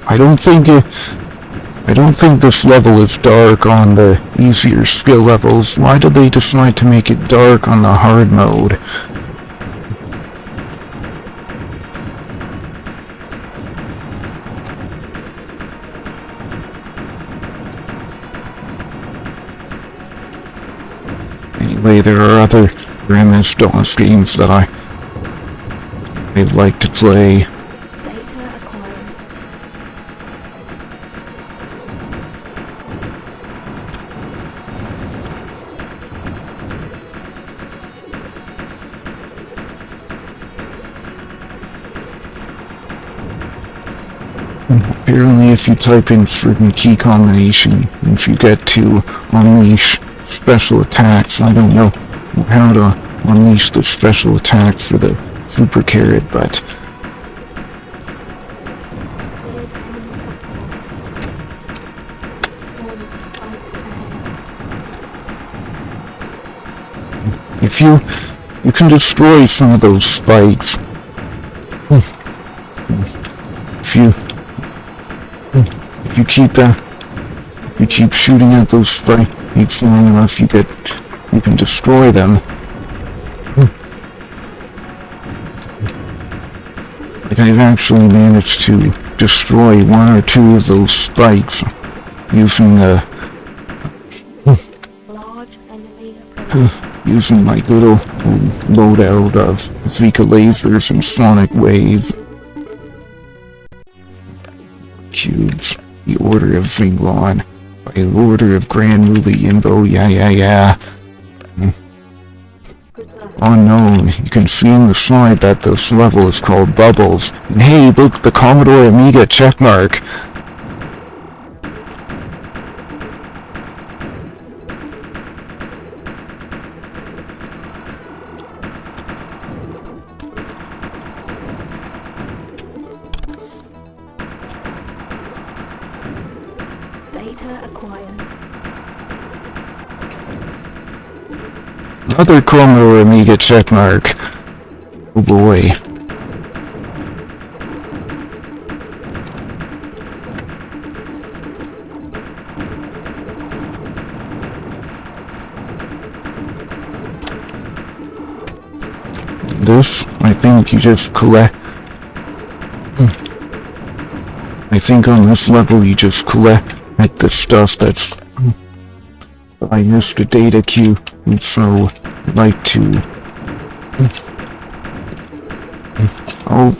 I don't think this level is dark on the easier skill levels. Why did they decide to make it dark on the hard mode? Anyway, there are other MS-DOS games that I'd like to play. Apparently, if you type in certain key combination, if you get to unleash special attacks, I don't know how to unleash the special attacks for the super carrot, but if you can destroy some of those spikes. If you keep shooting at those spikes long enough, you can destroy them. Like I've actually managed to destroy 1 or 2 of those spikes using using my good old loadout of Zika lasers and sonic waves. Cubes, the Order of Zinglon, by the Order of Grand Muli Yimbo, yeah. Unknown, you can see on the side that this level is called Bubbles. And hey, look, the Commodore Amiga checkmark. Another Como Amiga checkmark. Oh boy. This, I think you just collect... I think on this level you just collect the stuff that's... I missed a data queue, and so I'd like to... Oh...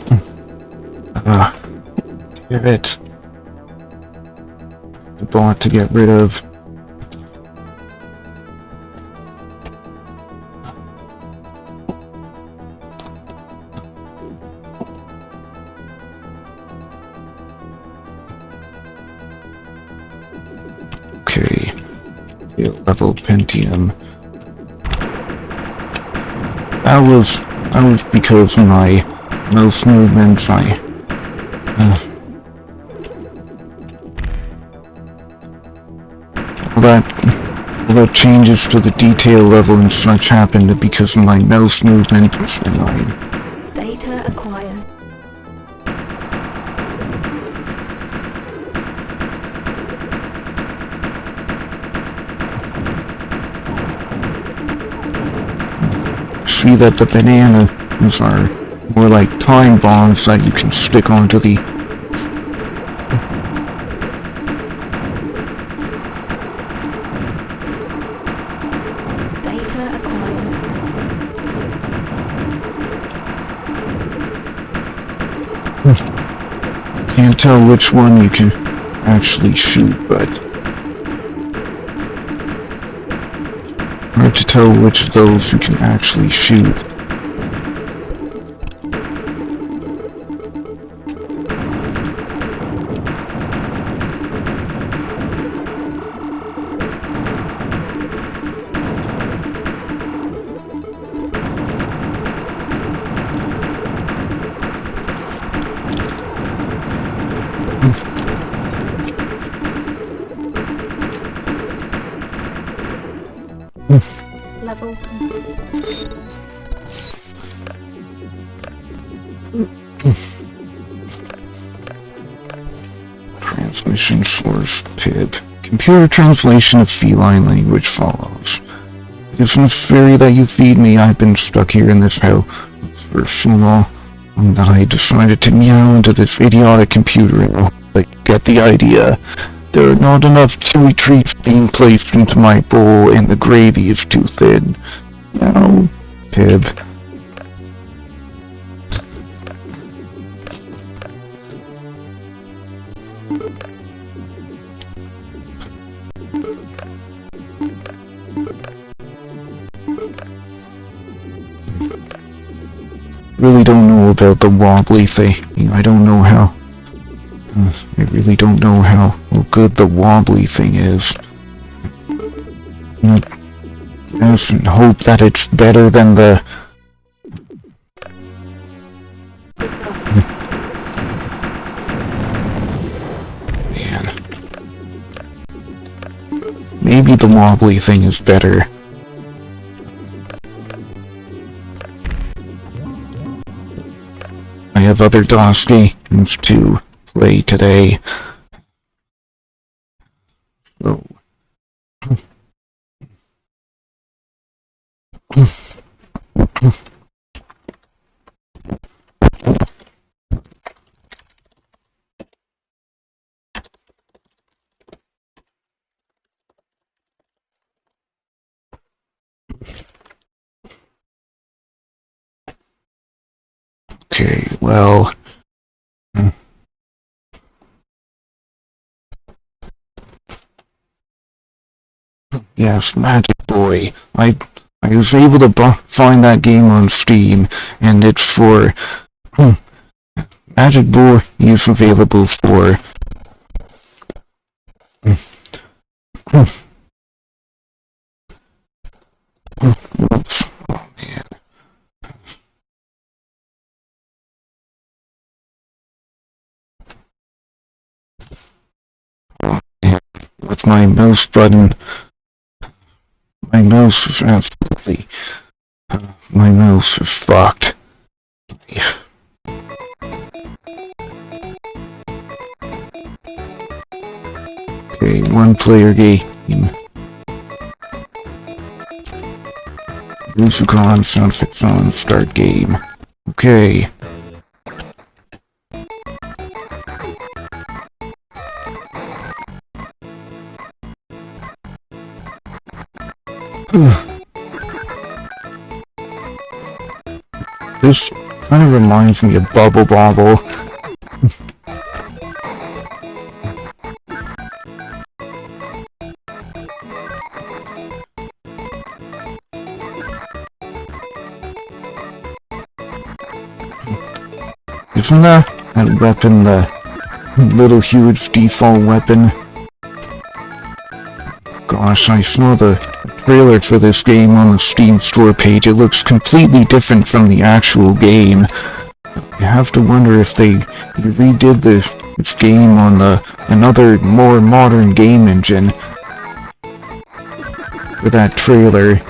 Damn it. The bot to get rid of. Okay. Level Pentium. That was because of my mouse movements, all that changes to the detail level and such happened because of my mouse movements and Data acquired. see that the bananas are more like time bombs that you can stick onto the... Data acquired. Can't tell which one you can actually shoot, but... hard to tell which of those you can actually shoot. Level Transmission source PIB. Computer translation of feline language follows. It is necessary that you feed me. I've been stuck here in this house for so long that I decided to meow into this idiotic computer and get the idea. There are not enough chewy treats being placed into my bowl and the gravy is too thin. Meow. Pib. Really don't know about the wobbly thing. I don't know how. I really don't know how good the wobbly thing is. Yes, and hope that it's better than the... Man. Maybe the wobbly thing is better. I have other DOS games to play today. So... Okay, well... Yes, Magic Boy. I was able to find that game on Steam, and it's for... Magic Boy is available for... Oops. Oh, man. Oh, man. With my mouse button My mouse is absolutely... my mouse is fucked. Okay, one-player game. Music on, sound effects on, start game. Okay. This kind of reminds me of Bubble Bobble. Isn't that weapon the little huge default weapon? Gosh, I saw the trailer for this game on the Steam store page. It looks completely different from the actual game. You have to wonder if they redid this game on another more modern game engine for that trailer.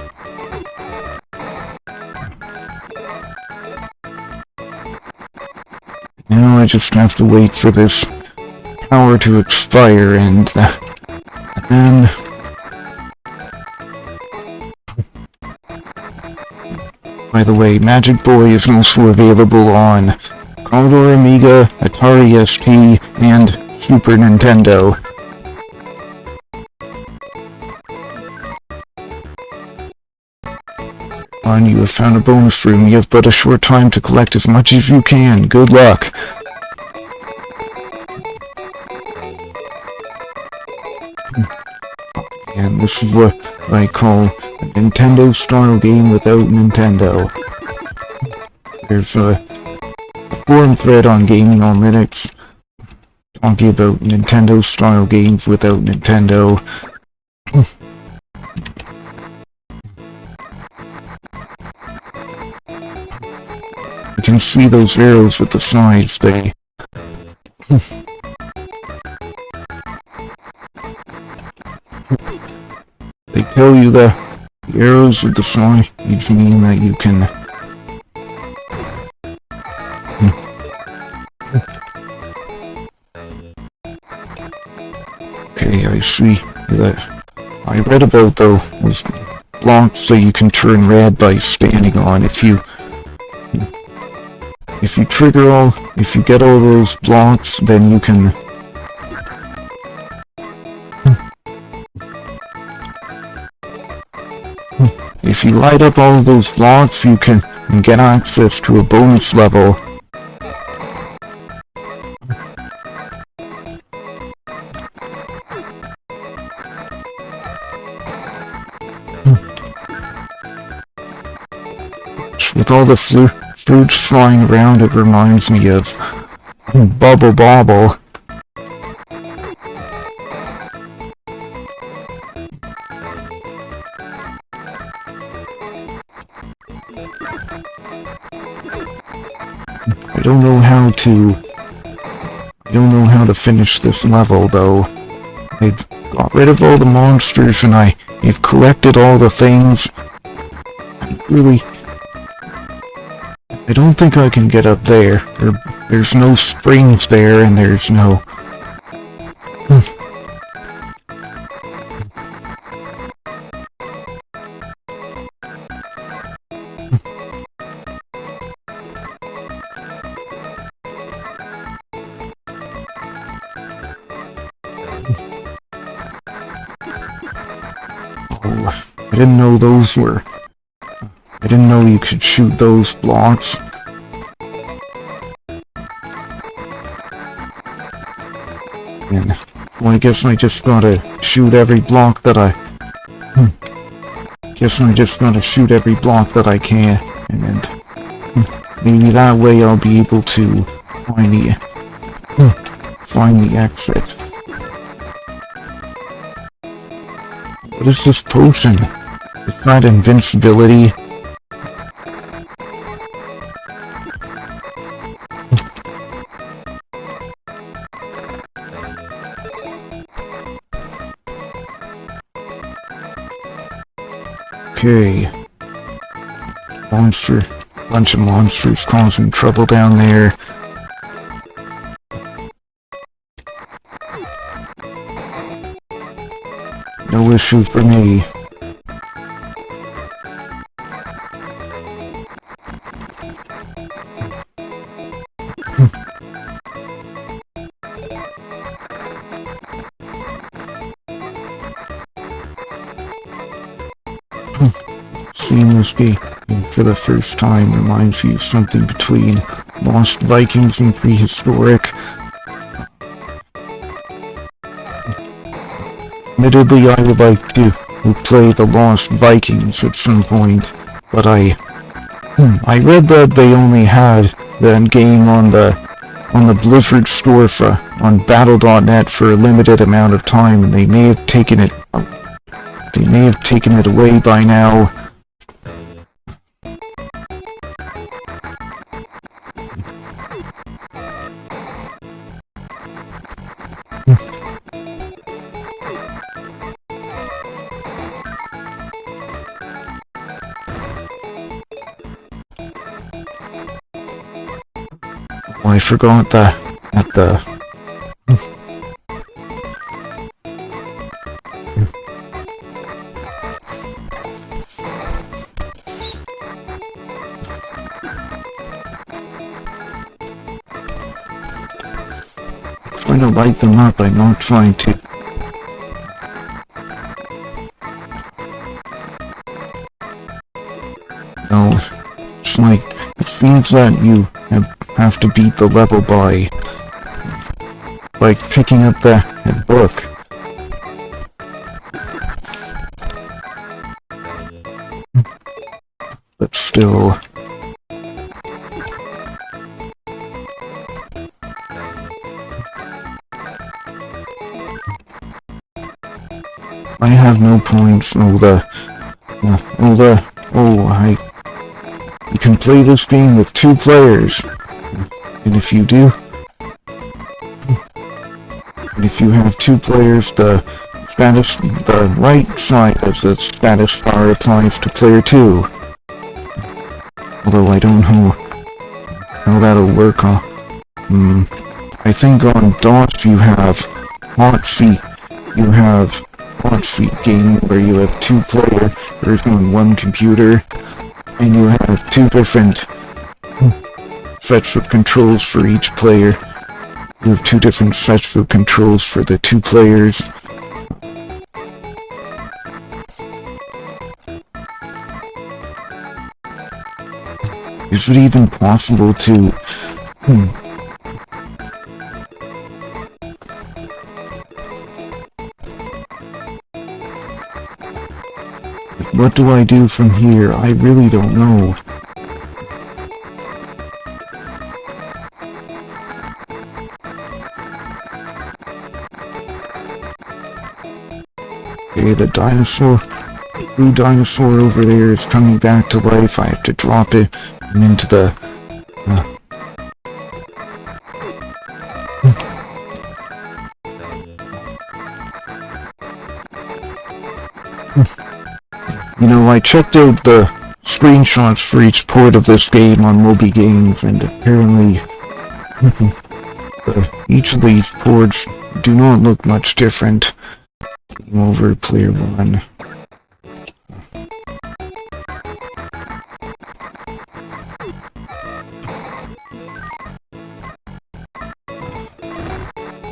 Now I just have to wait for this power to expire and then... By the way, Magic Boy is also available on Commodore Amiga, Atari ST, and Super Nintendo. You have found a bonus room. You have but a short time to collect as much as you can. Good luck. And this is what I call a Nintendo-style game without Nintendo. There's a forum thread on Gaming on Linux talking about Nintendo-style games without Nintendo. You can see those arrows at the sides, they tell you that the arrows at the sides mean that you can okay, I see that I read about those blocks that you can turn red by standing on. If you get all those blocks, then you can if you light up all of those blocks, you can get access to a bonus level. With all the fruits flying around, it reminds me of Bubble Bobble. I don't know how to finish this level though. I've got rid of all the monsters and I've collected all the things. I don't think I can get up there. There's no springs there and there's no... I didn't know those were... I didn't know you could shoot those blocks. And, well, I guess I just gotta shoot every block that I... Guess I just gotta shoot every block that I can. And maybe that way I'll be able to find the exit. What is this potion? It's not invincibility. Okay. Monster. Bunch of monsters causing trouble down there. No issue for me. Seeing this game for the first time reminds me of something between Lost Vikings and Prehistoric. Admittedly, I would like to play the Lost Vikings at some point, but I read that they only had that game on the Blizzard store on Battle.net for a limited amount of time, and they may have taken it away by now. Oh, I forgot that at the trying to light them up, I'm not trying to. No, it's like, it seems that you have to beat the level by picking up the book. But still. I have no points. You can play this game with 2 players. And if you have 2 players, the right side of the status bar applies to player 2. Although I don't know how that'll work on. I think on DOS you have hot seat gaming where you have 2-player version on one computer, and you have 2 different sets of controls for each player. You have 2 different sets of controls for the 2 players. Is it even possible to... What do I do from here? I really don't know. Okay, the blue dinosaur over there is coming back to life. I have to drop it into the... You know, I checked out the screenshots for each port of this game on Moby Games, and apparently each of these ports do not look much different. Game over, player 1. I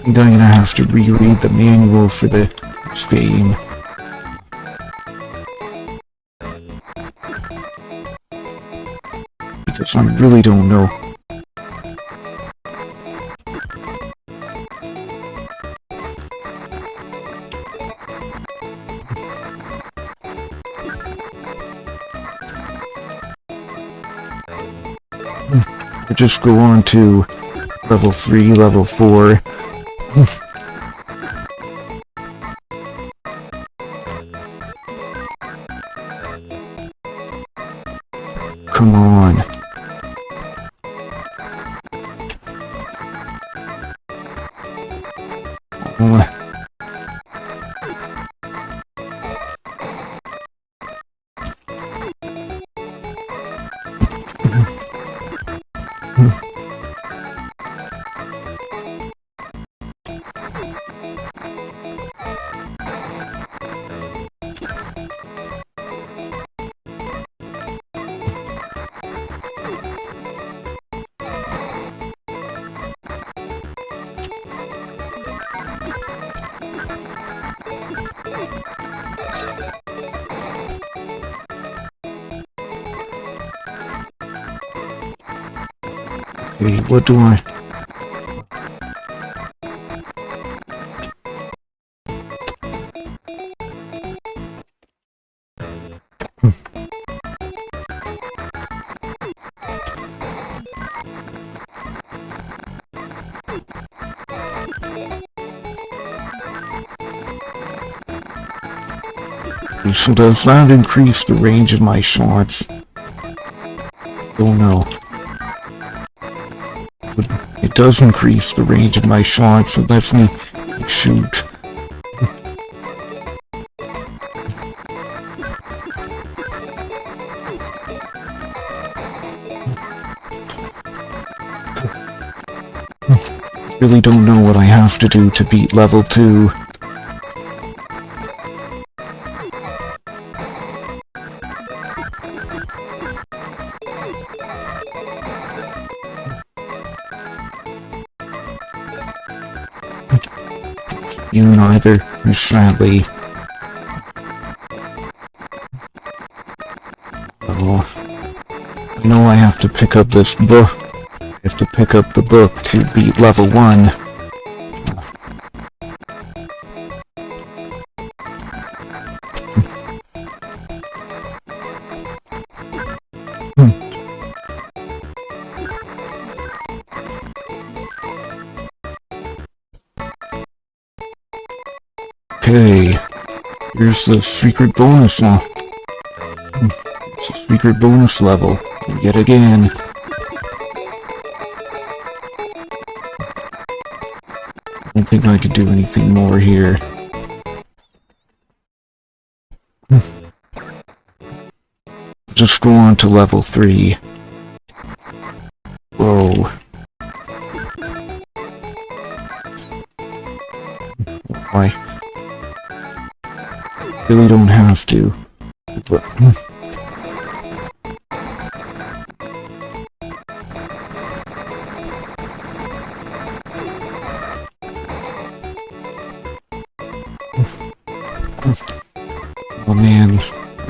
think I'm gonna have to reread the manual for this game. Because I really don't know. We'll just go on to level 3, level 4. Come on. Okay, what do I... So does that increase the range of my shots? Oh no. But it does increase the range of my shots, so lets me shoot. Really don't know what I have to do to beat level 2. You neither, sadly. Oh, I know I have to pick up this book. I have to pick up the book to beat level 1. Okay, here's the secret bonus now. It's a secret bonus level, yet again. I don't think I could do anything more here. Just go on to level 3. Whoa. Why? Really don't have to. But, oh man,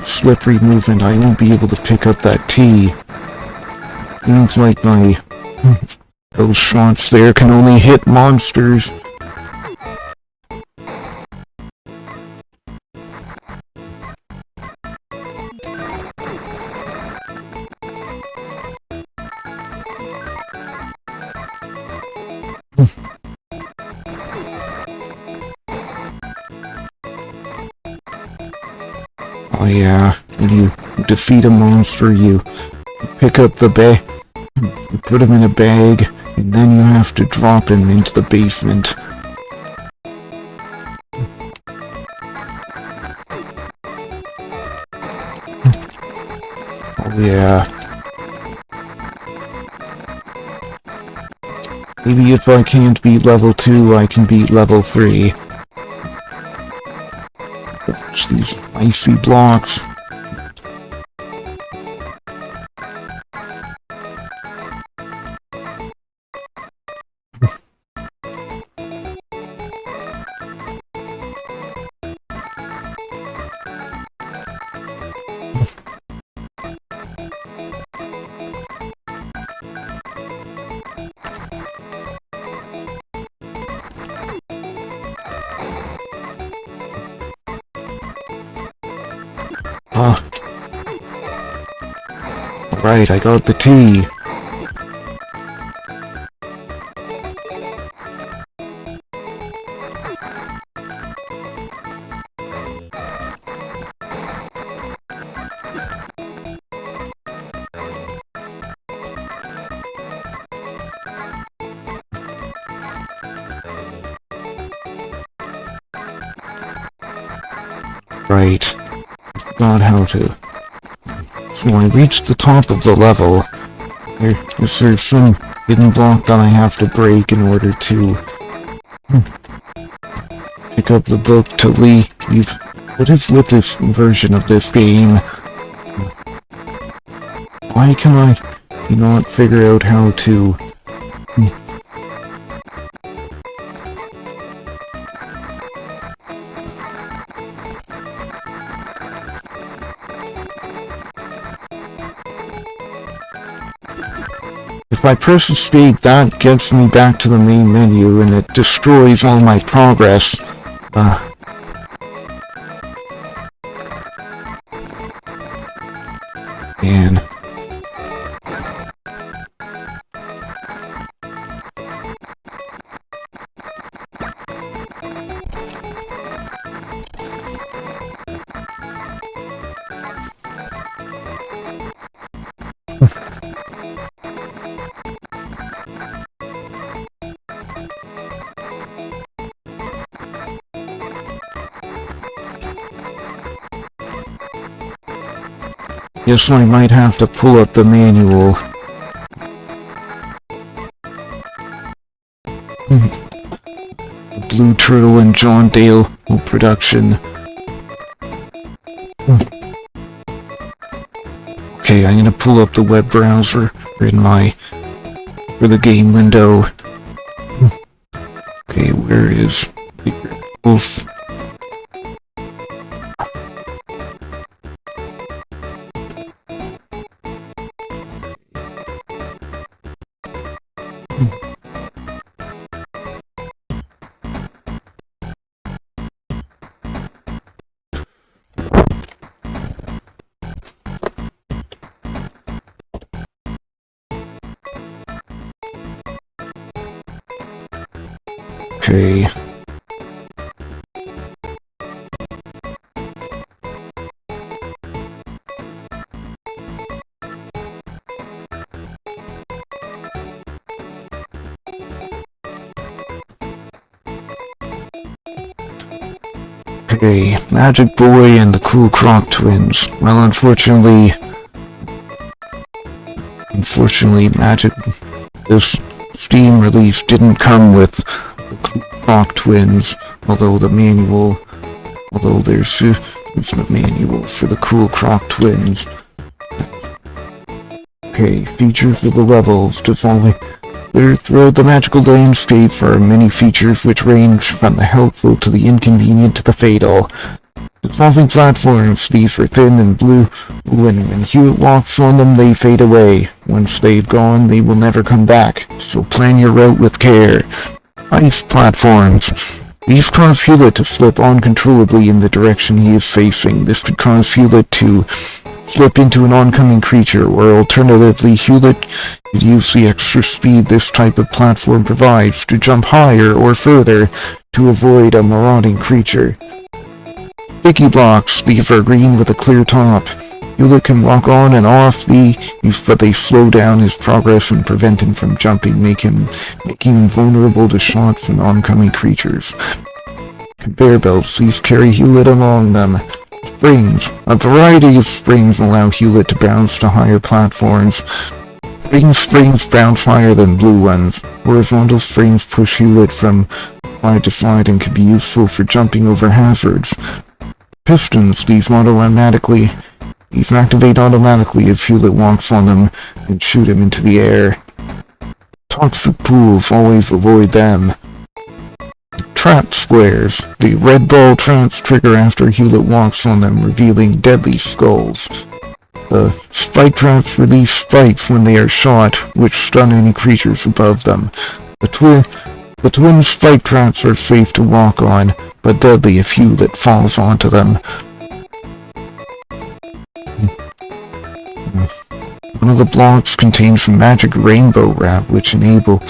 slippery movement, I won't be able to pick up that T. Seems like those shots there can only hit monsters. Oh yeah, when you defeat a monster, you pick up the bag, you put him in a bag, and then you have to drop him into the basement. Oh yeah. Maybe if I can't beat level 2, I can beat level 3. Gosh, these icy blocks. Right, I got the T. Right. Forgot how to. So when I reach the top of the level, there's some hidden block that I have to break in order to pick up the book to leave. What is with this version of this game? Why can I not figure out how to... if I press escape, that gets me back to the main menu and it destroys all my progress. And yes, I might have to pull up the manual. Blue Turtle and John Dale production. Okay, I'm gonna pull up the web browser for the game window. Okay, where is the wolf? Okay. Okay, Magic Boy and the Cool Croc Twins. Well, unfortunately, this Steam release didn't come with the Cool Croc Twins, although there's the manual for the Cool Croc Twins. Okay, features of the levels. Dissolving. Throughout the magical landscape are many features which range from the helpful to the inconvenient to the fatal. Dissolving platforms, these are thin and blue. When Hewitt walks on them, they fade away. Once they've gone, they will never come back, so plan your route with care. Ice platforms. These cause Hewlett to slip uncontrollably in the direction he is facing. This could cause Hewlett to slip into an oncoming creature, or alternatively, Hewlett could use the extra speed this type of platform provides to jump higher or further to avoid a marauding creature. Sticky blocks. These are green with a clear top. Hewlett can walk on and off but they slow down his progress and prevent him from jumping, making him vulnerable to shots from oncoming creatures. Conveyor belts. These carry Hewlett along them. Springs. A variety of springs allow Hewlett to bounce to higher platforms. Green springs bounce higher than blue ones. Horizontal springs push Hewlett from side to side and can be useful for jumping over hazards. Pistons. These activate automatically if Hewlett walks on them and shoot him into the air. Toxic pools. Always avoid them. Trap squares. The red ball traps trigger after Hewlett walks on them, revealing deadly skulls. The spike traps release spikes when they are shot, which stun any creatures above them. The twin spike traps are safe to walk on, but deadly if Hewlett falls onto them. One of the blocks contains a magic rainbow wrap, which enables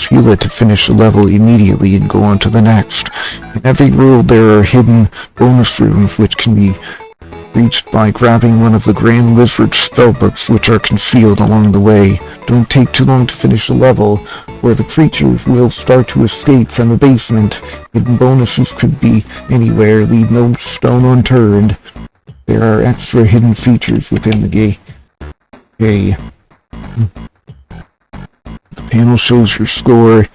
Hewlett to finish a level immediately and go on to the next. In every world there are hidden bonus rooms which can be reached by grabbing one of the Grand Lizard's spellbooks, which are concealed along the way. Don't take too long to finish a level, where the creatures will start to escape from the basement. Hidden bonuses could be anywhere, leave no stone unturned. There are extra hidden features within the game. Okay. The panel shows your score.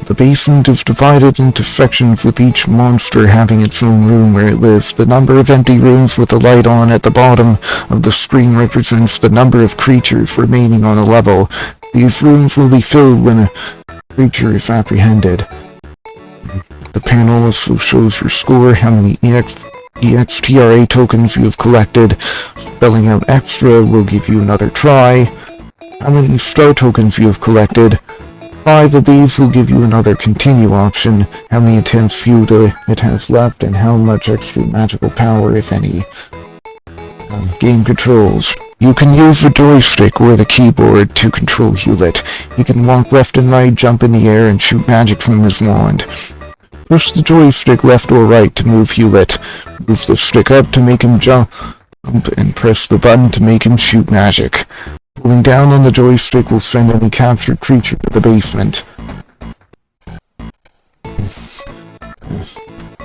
The basement is divided into sections with each monster having its own room where it lives. The number of empty rooms with a light on at the bottom of the screen represents the number of creatures remaining on a level. These rooms will be filled when a creature is apprehended. The panel also shows your score, how many EXTRA tokens you have collected. Spelling out extra will give you another try. how many star tokens you have collected. 5 of these will give you another continue option, how many intense fuel it has left, and how much extra magical power, if any. Game controls. You can use the joystick or the keyboard to control Hewlett. He can walk left and right, jump in the air, and shoot magic from his wand. Push the joystick left or right to move Hewlett. Move the stick up to make him jump, and press the button to make him shoot magic. Pulling down on the joystick will send any captured creature to the basement.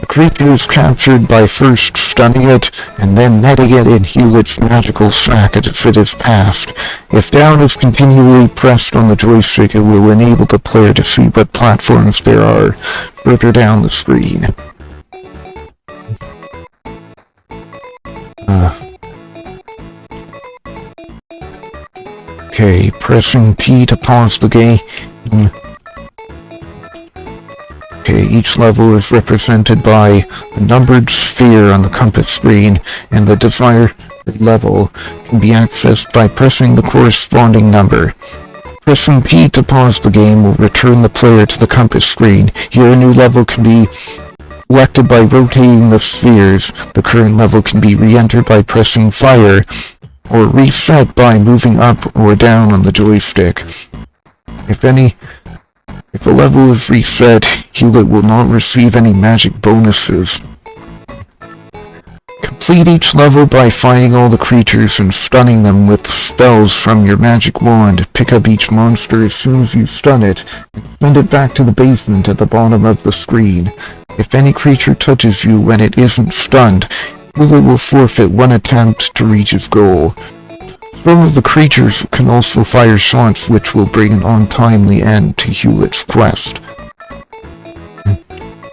The creature is captured by first stunning it, and then netting it in Hewlett's magical sack as it is passed. If down is continually pressed on the joystick, it will enable the player to see what platforms there are further down the screen. Okay, pressing P to pause the game. Okay, each level is represented by a numbered sphere on the compass screen, and the desired level can be accessed by pressing the corresponding number. Pressing P to pause the game will return the player to the compass screen. Here a new level can be selected by rotating the spheres. The current level can be re-entered by pressing fire, or reset by moving up or down on the joystick. If a level is reset, Hewlett will not receive any magic bonuses. Complete each level by finding all the creatures and stunning them with spells from your magic wand. Pick up each monster as soon as you stun it, and send it back to the basement at the bottom of the screen. If any creature touches you when it isn't stunned, Hewlett will forfeit 1 attempt to reach his goal. Some of the creatures can also fire shots which will bring an untimely end to Hewlett's quest.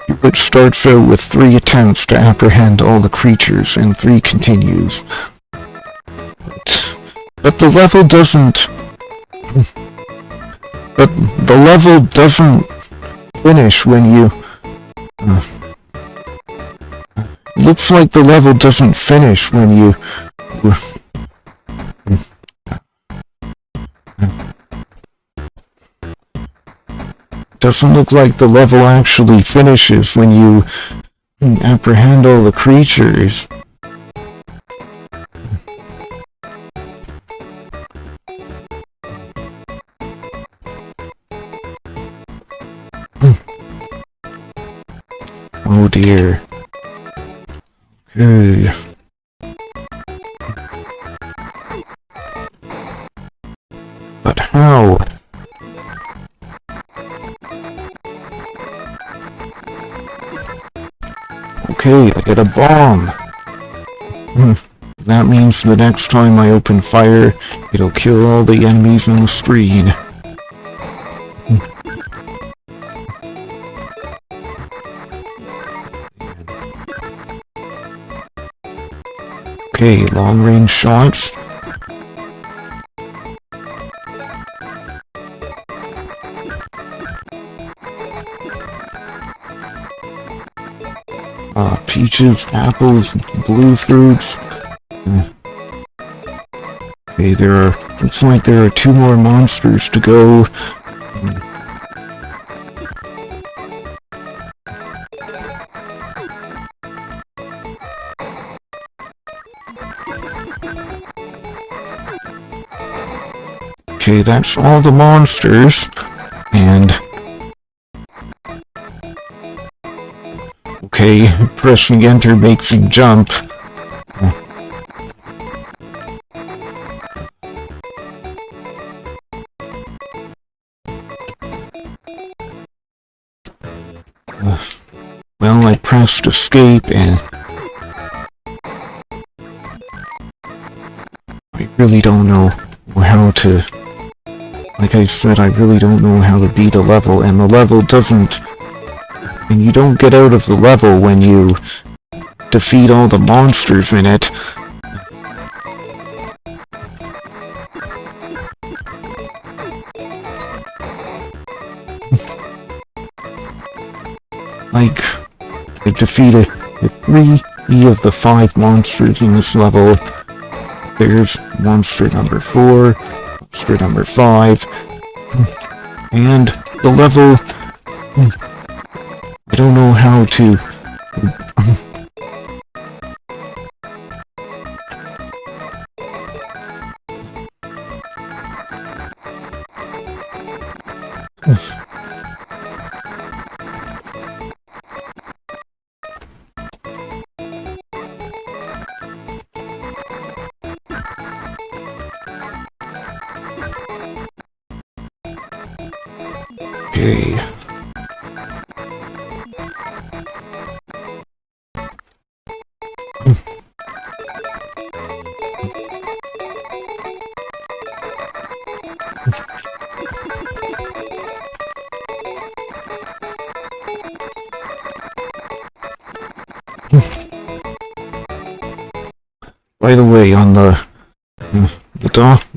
Hewlett starts out with 3 attempts to apprehend all the creatures and 3 continues. But the level doesn't... But the level doesn't finish when you... Looks like the level doesn't finish when you... Doesn't look like the level actually finishes when you apprehend all the creatures. Oh dear. Okay. But how? Okay, I get a bomb. That means the next time I open fire, it'll kill all the enemies on the screen. Okay, long-range shots. Peaches, apples, blue fruits. Okay, looks like there are 2 more monsters to go. Okay, that's all the monsters, and... Okay, pressing enter makes him jump. Well, I pressed escape and... I really don't know how to... Like I said, I really don't know how to beat a level, and the level doesn't... And you don't get out of the level when you defeat all the monsters in it. Like, I defeated 3 of the 5 monsters in this level. There's monster number 4, monster number 5. And the level... I don't know how to... Okay. By the way, on the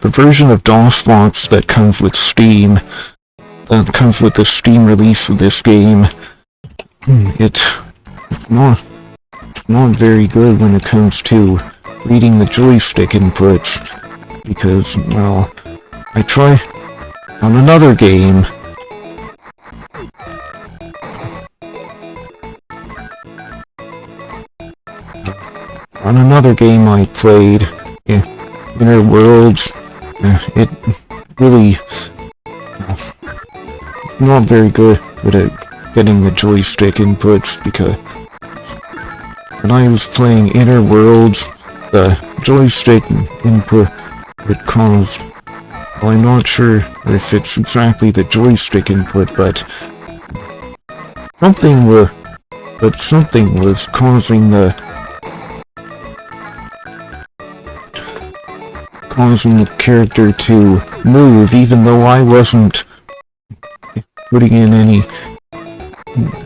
version of DOSBox that comes with Steam, that comes with the Steam release of this game, it's not very good when it comes to reading the joystick inputs, because, well, I try on another game. On another game I played, Inner Worlds, it really not very good at getting the joystick inputs, because when I was playing Inner Worlds, the joystick input it caused, well, I'm not sure if it's exactly the joystick input, but something was causing the character to move, even though I wasn't putting in any...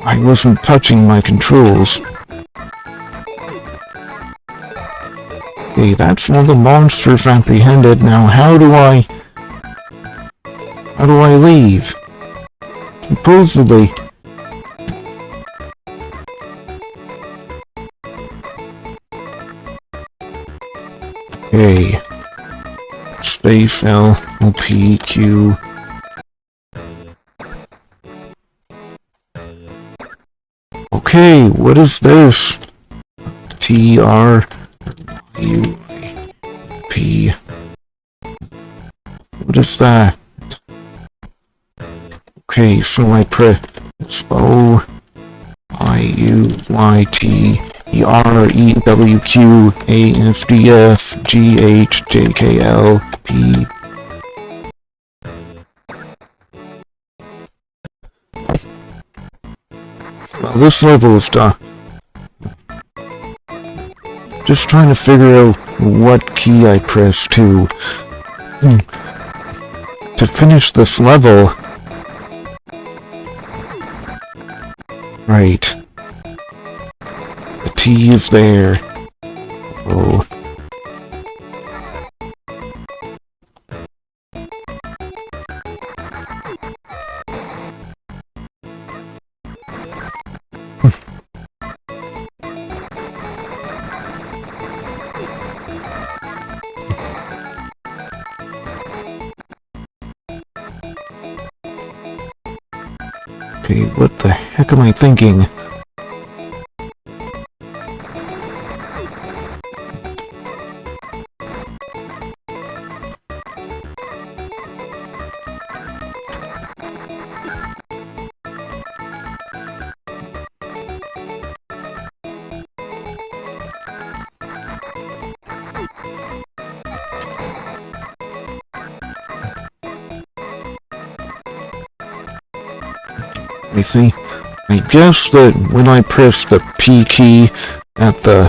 I wasn't touching my controls. Okay, that's all the monsters apprehended. Now, how do I leave? Supposedly... Okay. Space L, P, Q. Okay, what is this? T, R, U, P. What is that? Okay, so I press O, I, U, Y, T, E, R, E, W, Q, A, S, D, F, G, H, J, K, L, P. Well, this level is done. Just trying to figure out what key I press to finish this level. Right. The T is there. Oh. Okay, what the heck am I thinking? I see. I guess that when I press the P key at the...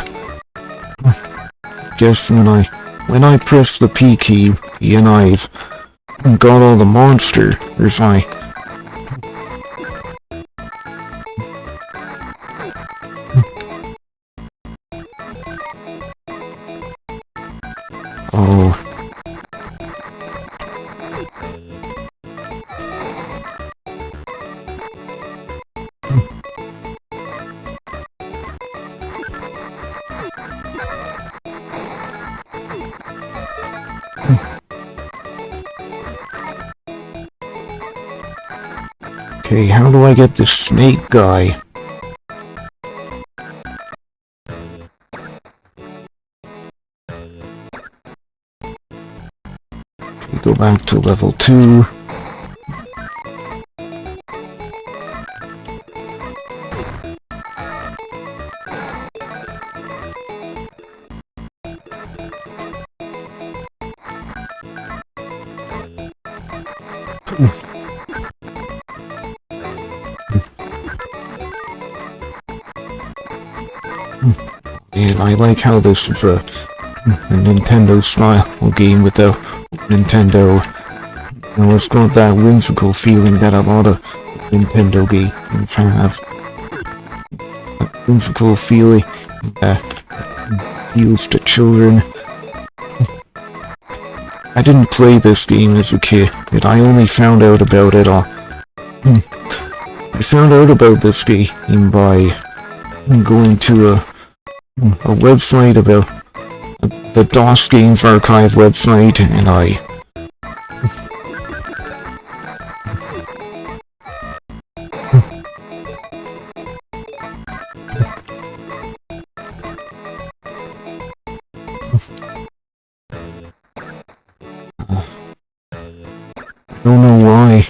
when I press the P key and I've got all the monsters, Oh. Okay, how do I get this snake guy? Okay, go back to level 2. And I like how this is a Nintendo style game with the Nintendo. You know, it's got that whimsical feeling that a lot of Nintendo games have. That whimsical feeling that appeals to children. I didn't play this game as a kid, but I only found out about it I found out about this game by going to a website about the DOS Games Archive website, and I don't know why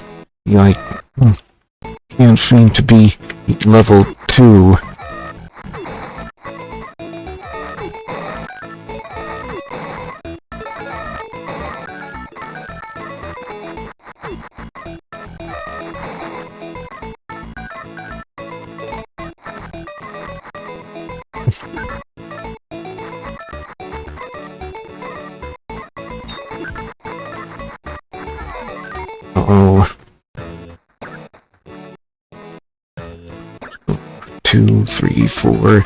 I can't seem to be level 2. Uh-oh. 2, 3, 4.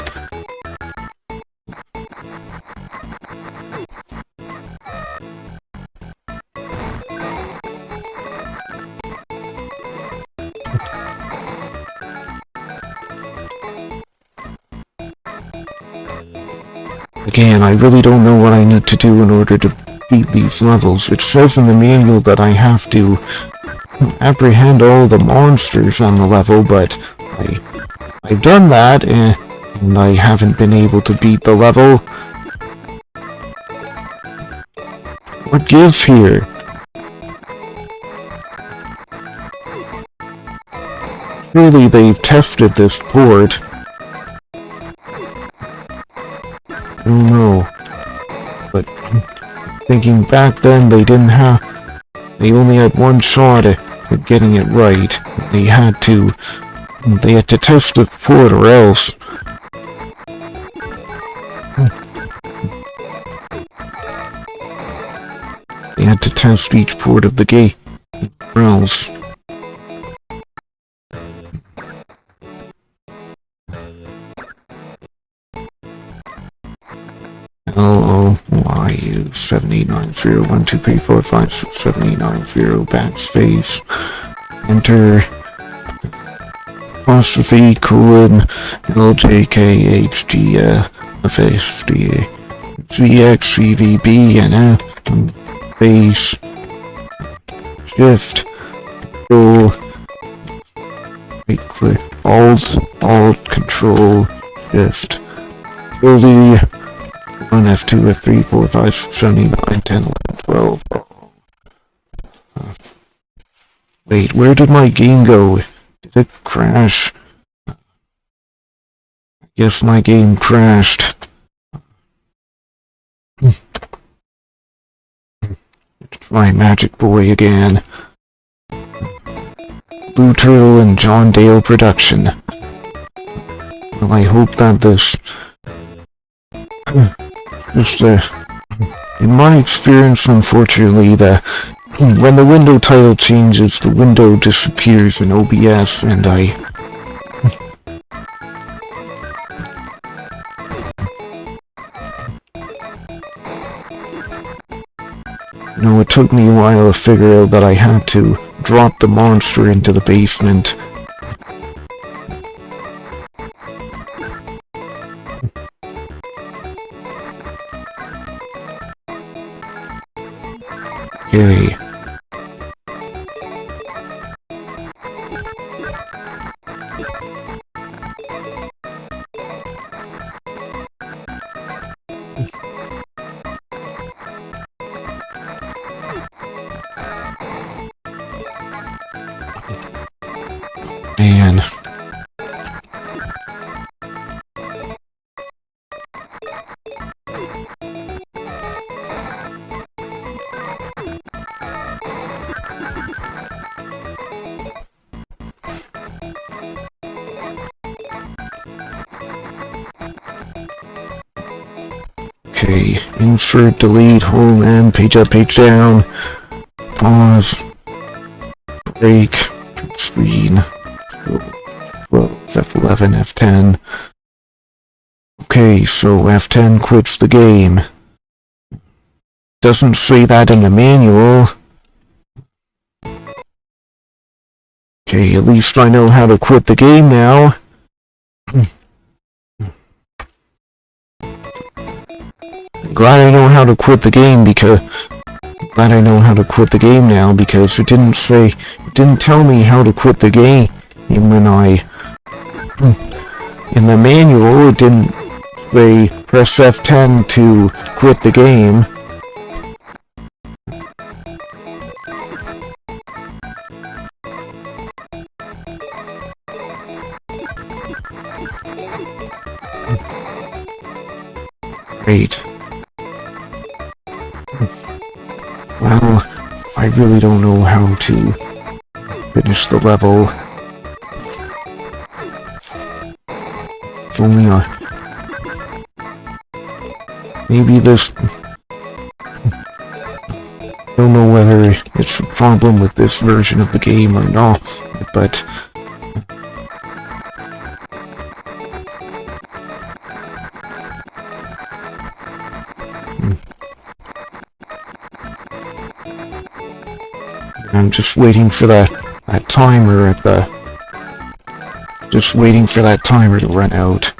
Again, I really don't know what I need to do in order to beat these levels. It says in the manual that I have to apprehend all the monsters on the level, but I've done that, and I haven't been able to beat the level. What gives here? Surely they've tested this port. I don't know. But thinking back then, they only had one shot at getting it right. They had to test the port or else. They had to test each port of the game or else. LOYU 7890123456790 backspace. Enter apostrophe colon LJKHGFSDA ZXCVB and F base shift control right click alt control shift slowly 1 F2 F3 4 5 6 7 8 9 10 11 12. Wait, where did my game go? Did it crash? I guess my game crashed. My Magic Boy again. Blue Turtle and John Dale production. Well, I hope that this... in my experience, unfortunately, when the window title changes, the window disappears in OBS, and you know, it took me a while to figure out that I had to drop the monster into the basement. Okay. Man. Okay, insert, delete, home, end, page up, page down, pause, break, screen, F11, F10. Okay, so F10 quits the game. Doesn't say that in the manual. Okay, at least I know how to quit the game now. Glad I know how to quit the game because it didn't tell me how to quit the game when in the manual it didn't say press F10 to quit the game. Great. Well, I really don't know how to finish the level. If only maybe this... I don't know whether it's a problem with this version of the game or not, but... I'm just waiting for that timer at the... Just waiting for that timer to run out.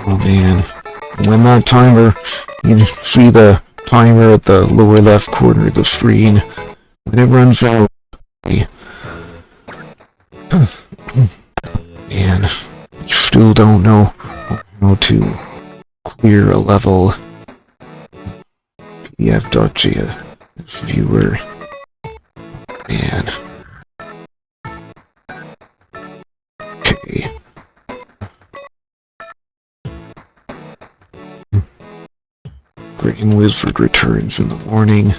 Oh man. When that timer... You see the timer at the lower left corner of the screen. When it runs out... Man, you still don't know how to clear a level. PDF.js viewer. Man. Okay. Green Wizard returns in the morning.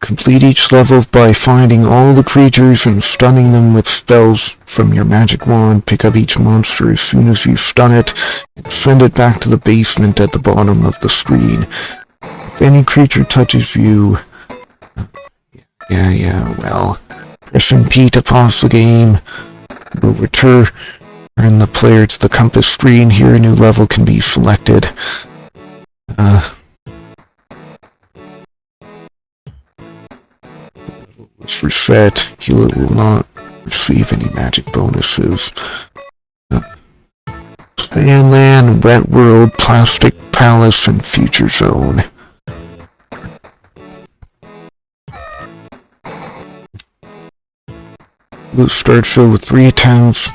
Complete each level by finding all the creatures and stunning them with spells from your magic wand. Pick up each monster as soon as you stun it, and send it back to the basement at the bottom of the screen. If any creature touches you... well... Pressing P to pause the game will return the player to the compass screen. Here a new level can be selected. Let's reset. Healer will not receive any magic bonuses. Sandland, Wet World, Plastic Palace, and Future Zone. The start show with 3 attempts.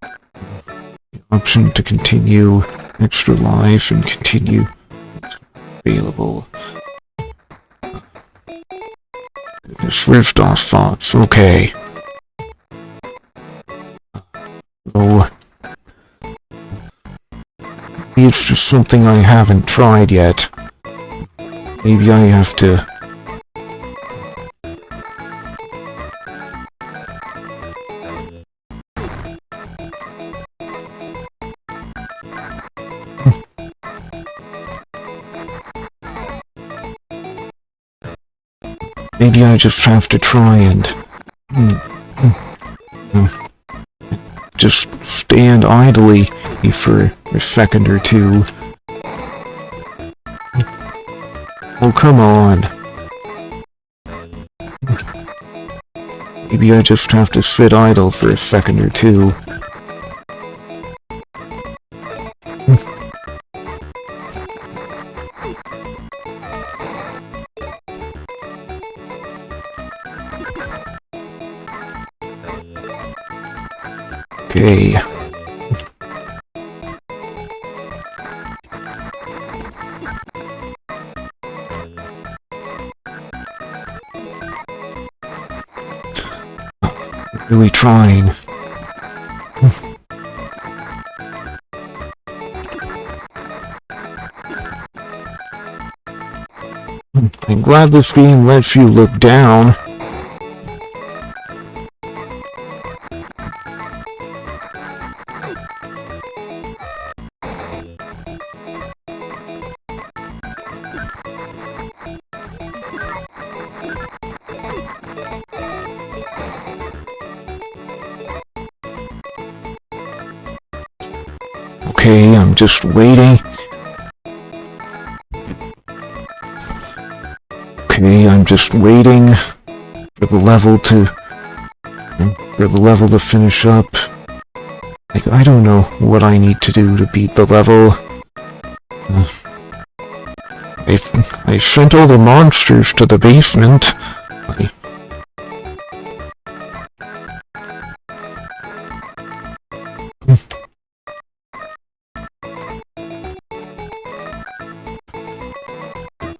The option to continue, extra lives, and continue available. Swift off thoughts, okay. So, maybe it's just something I haven't tried yet. Maybe I have to... Maybe I just have to try and... just stand idly for a second or two. Oh, come on. Maybe I just have to sit idle for a second or two. Okay. Really trying. I'm glad this game lets you look down. Okay, I'm just waiting. Okay, I'm just waiting for the level to finish up. Like, I don't know what I need to do to beat the level. I sent all the monsters to the basement.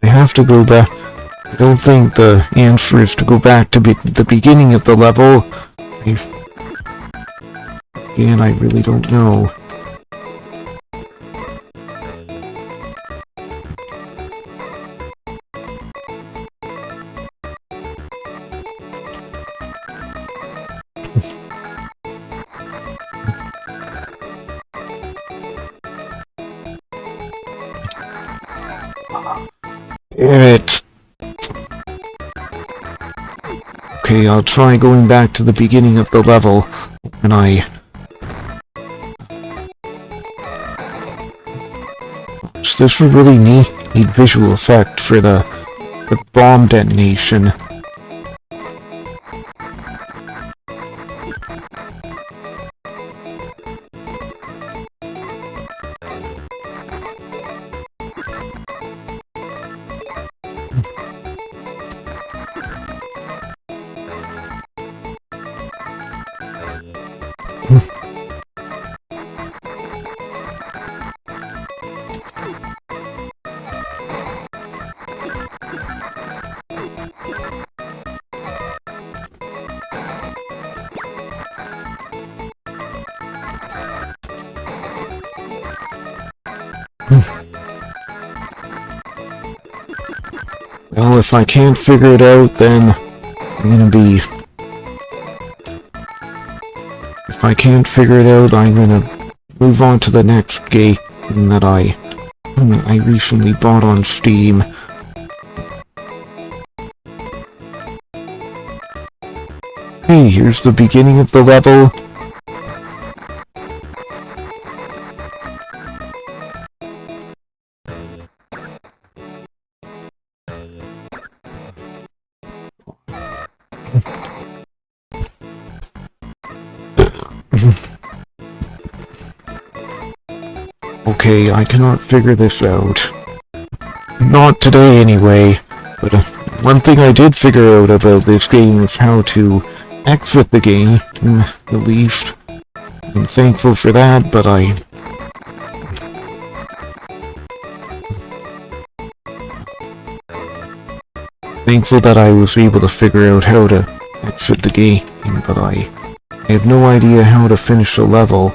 I have to go back. I don't think the answer is to go back to the beginning of the level. Again, I really don't know. Damn it. Okay, I'll try going back to the beginning of the level when this was really neat visual effect for the bomb detonation. Well, if I can't figure it out, then I'm gonna be... If I can't figure it out, I'm gonna move on to the next game that I recently bought on Steam. Hey, here's the beginning of the level. Okay, I cannot figure this out. Not today, anyway. But one thing I did figure out about this game is how to exit the game, at least. I'm thankful for that, but thankful that I was able to figure out how to exit the game, but I have no idea how to finish the level.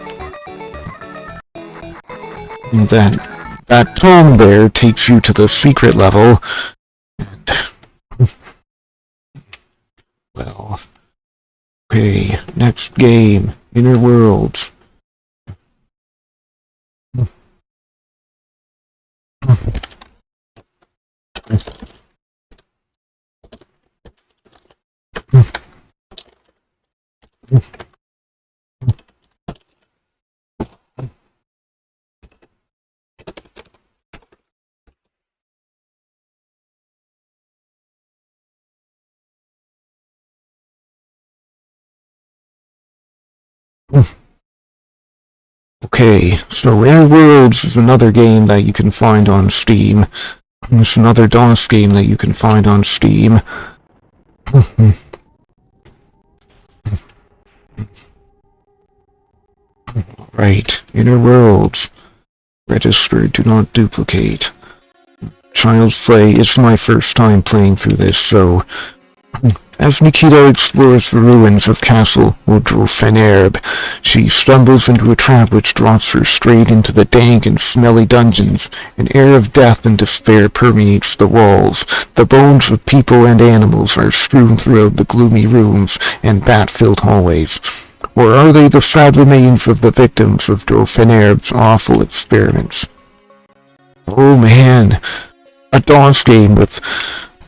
And that tome there takes you to the secret level, and well, okay, next game, Inner Worlds. Okay, so Inner Worlds is another game that you can find on Steam. It's another DOS game that you can find on Steam. Right. Inner worlds. Registered. Do not duplicate. Child's play. It's my first time playing through this, so... As Nikita explores the ruins of Castle Fenerb, she stumbles into a trap which drops her straight into the dank and smelly dungeons. An air of death and despair permeates the walls. The bones of people and animals are strewn throughout the gloomy rooms and bat-filled hallways. Or are they the sad remains of the victims of Fenerb's awful experiments? Oh man, a DOS game with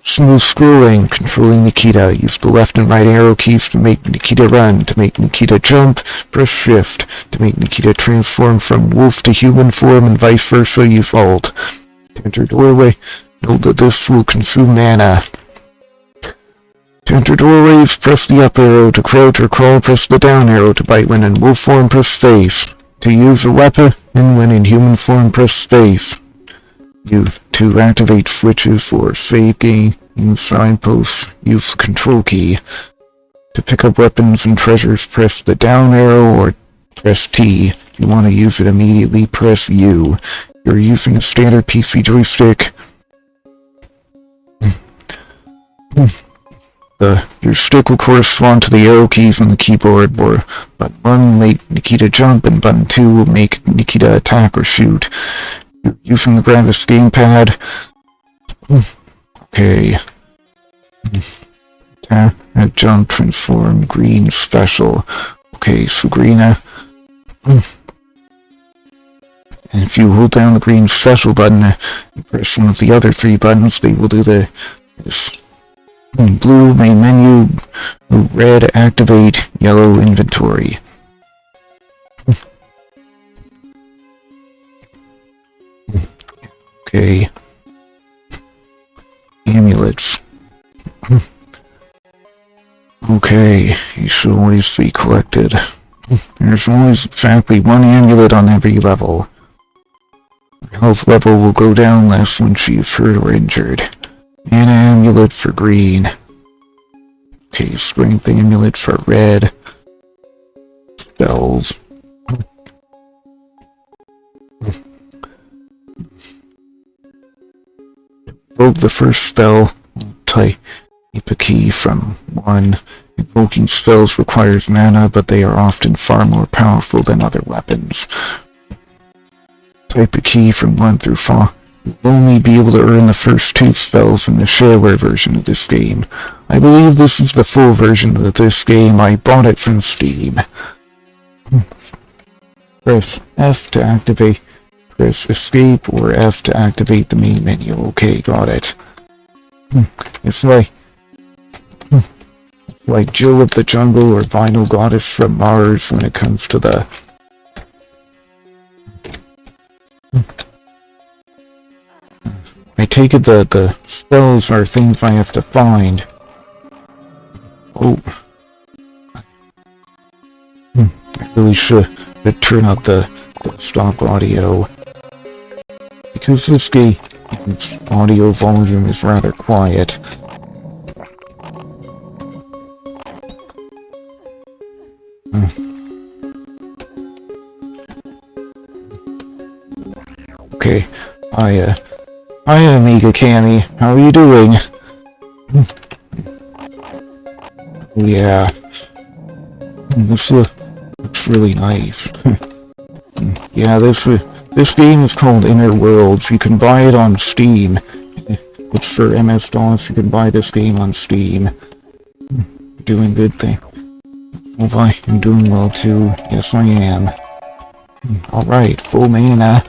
smooth scrolling, controlling Nikita. Use the left and right arrow keys to make Nikita run. To make Nikita jump, press shift. To make Nikita transform from wolf to human form and vice versa, use alt. To enter doorway, note that this will consume mana. To enter doorways, press the up arrow. To crouch or crawl, press the down arrow. To bite when in wolf form, press space. To use a weapon, and when in human form, press space. To activate switches or save game signposts, use the control key. To pick up weapons and treasures, press the down arrow or press T. If you want to use it immediately, press U. You're using a standard PC joystick. Your stick will correspond to the arrow keys on the keyboard, where button 1 will make Nikita jump and button 2 will make Nikita attack or shoot. You're using the Gravis gamepad. Okay. Attack, jump, transform, green, special. Okay, so green. And if you hold down the green special button and press one of the other 3 buttons, they will do this. Blue, main menu. Red, activate. Yellow, inventory. Okay. Amulets. Okay, you should always be collected. There's always exactly 1 amulet on every level. Health level will go down less when she is hurt or injured. An amulet for green. Okay, strength amulet for red. Spells. Invoke the first spell. Type a key from 1. Invoking spells requires mana, but they are often far more powerful than other weapons. Type a key from 1 through 4. You'll only be able to earn the first 2 spells in the shareware version of this game. I believe this is the full version of this game. I bought it from Steam. Press F to activate. Press escape or F to activate the main menu. Okay, got it. It's like Jill of the Jungle or Vinyl Goddess from Mars when it comes to the... I take it that the spells are things I have to find. Oh. I really should turn up the stock audio. Because this game's audio volume is rather quiet. Okay, hi Amiga Cammy, how are you doing? Yeah, this looks really nice. Yeah, this game is called Inner Worlds. You can buy it on Steam. It's for MS-DOS. You can buy this game on Steam. Doing good thing. Hope I am doing well too. Yes, I am. Alright, full mana.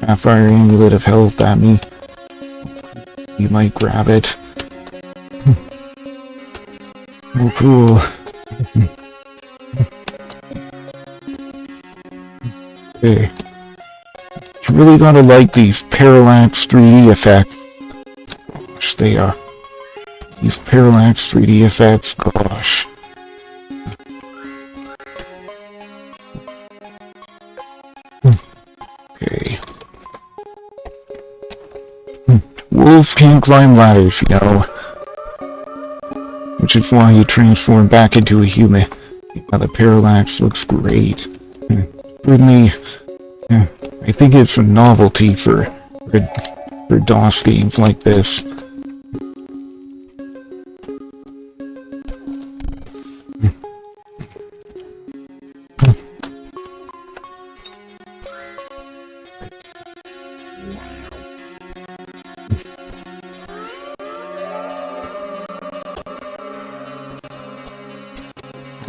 Sapphire Amulet of Health, that means you might grab it. Oh, cool. Okay. You really gotta like these parallax 3D effects. Gosh, they are. These parallax 3D effects, gosh. Okay. Wolves can't climb ladders, you know. which is why you transform back into a human. The parallax looks great. Certainly, I think it's a novelty for DOS games like this.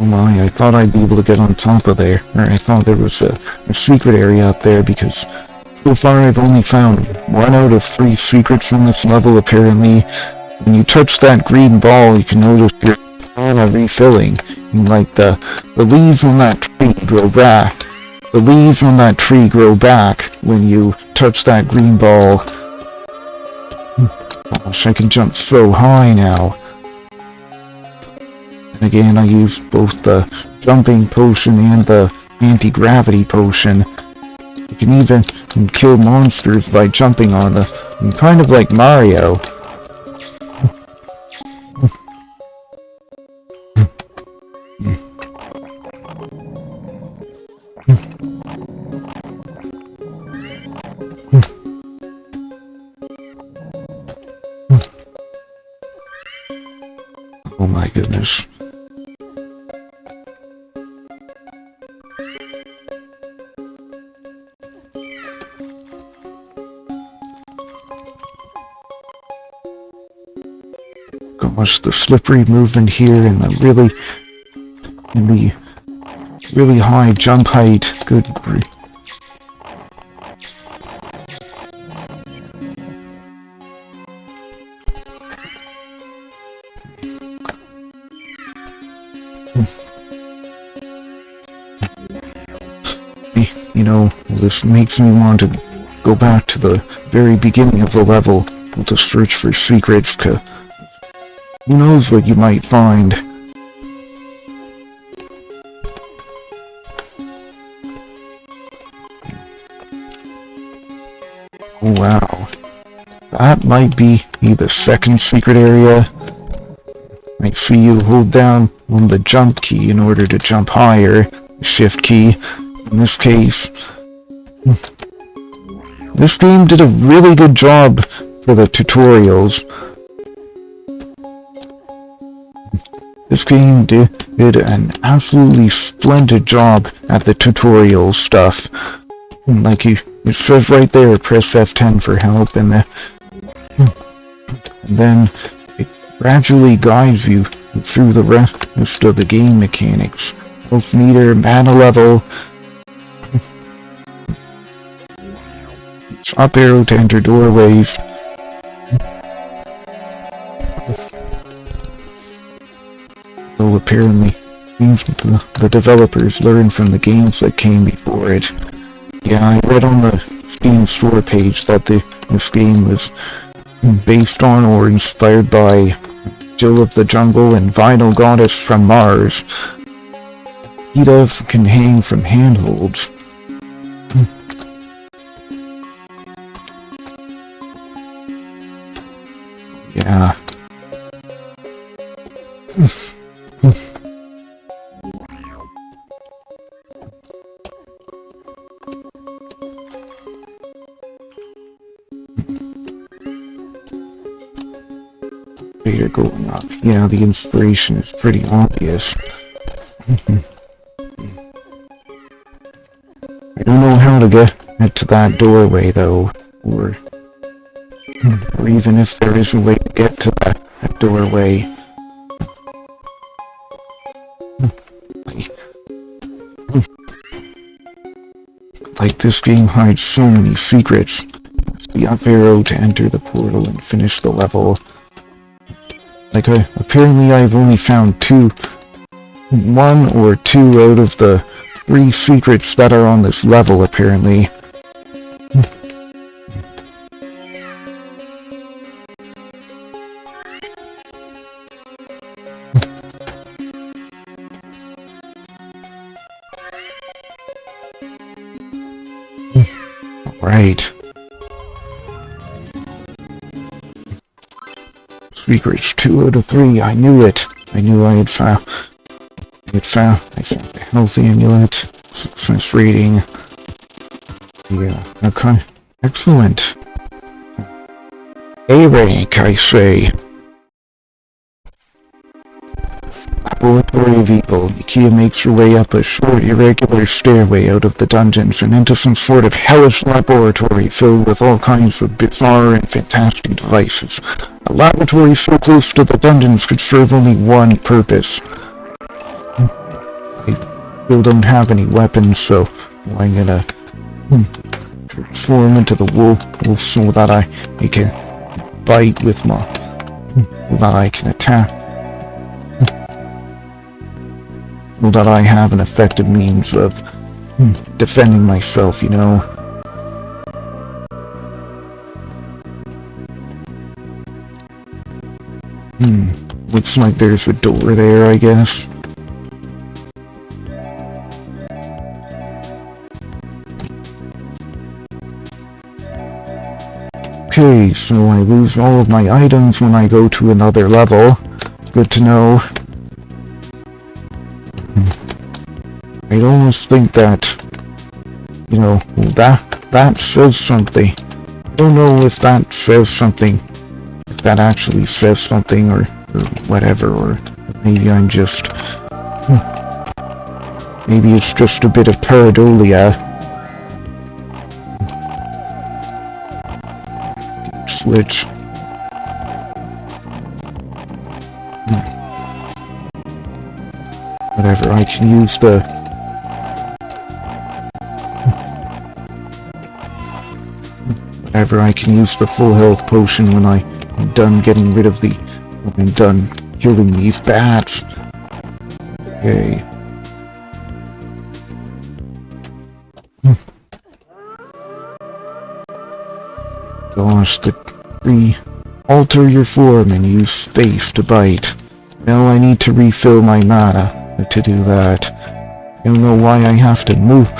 Oh my, I thought I'd be able to get on top of there. Or I thought there was a secret area up there, because so far I've only found 1 out of 3 secrets in this level, apparently. When you touch that green ball, you can notice your mana refilling. And like the leaves on that tree grow back. The leaves on that tree grow back when you touch that green ball. Gosh, I can jump so high now. And again, I use both the jumping potion and the anti-gravity potion. You can even kill monsters by jumping on them, kind of like Mario. Oh my goodness. Gosh, the slippery movement here and the really high jump height. Good grief. You know, this makes me want to go back to the very beginning of the level to search for secrets, 'cause who knows what you might find. Oh wow. That might be the second secret area. I see you hold down on the jump key in order to jump higher. Shift key. In this case, this game did a really good job for the tutorials. This game did an absolutely splendid job at the tutorial stuff. Like it says right there, press F10 for help, and then it gradually guides you through the rest of the game mechanics. Health meter, mana level. Up arrow to enter doorways. Though apparently seems the developers learned from the games that came before it. Yeah, I read on the Steam store page that this game was based on or inspired by Jill of the Jungle and Vinyl Goddess from Mars. Heat can hang from handholds. Yeah. You're going up. Yeah, the inspiration is pretty obvious. I don't know how to get to that doorway though, or even if there is a way to get to that doorway. Like, this game hides so many secrets. It's the up arrow to enter the portal and finish the level. Like, apparently I've only found 1 or 2 out of the 3 secrets that are on this level, apparently. Right. Secrets 2 out of 3, I knew it. I knew I found a health amulet, success rating. Yeah, okay. Excellent. A rank, I say. Laboratory of Evil. Ikia makes her way up a short, irregular stairway out of the dungeons and into some sort of hellish laboratory filled with all kinds of bizarre and fantastic devices. A laboratory so close to the dungeons could serve only one purpose. I still don't have any weapons, so I'm gonna transform into the wolf so that I can bite with my... so that I can attack. So that I have an effective means of defending myself, you know. Looks like there's a door there, I guess. Okay, so I lose all of my items when I go to another level. Good to know. I'd almost think that, you know, that says something. I don't know if that says something, if that actually says something, or whatever, or maybe I'm just, maybe it's just a bit of pareidolia. Switch. Whatever, I can use the... Whatever, I can use the full health potion when I'm done getting rid of the... when I'm done killing these bats. Okay. Gosh, alter your form and use space to bite. Now I need to refill my mana to do that. I don't know why I have to move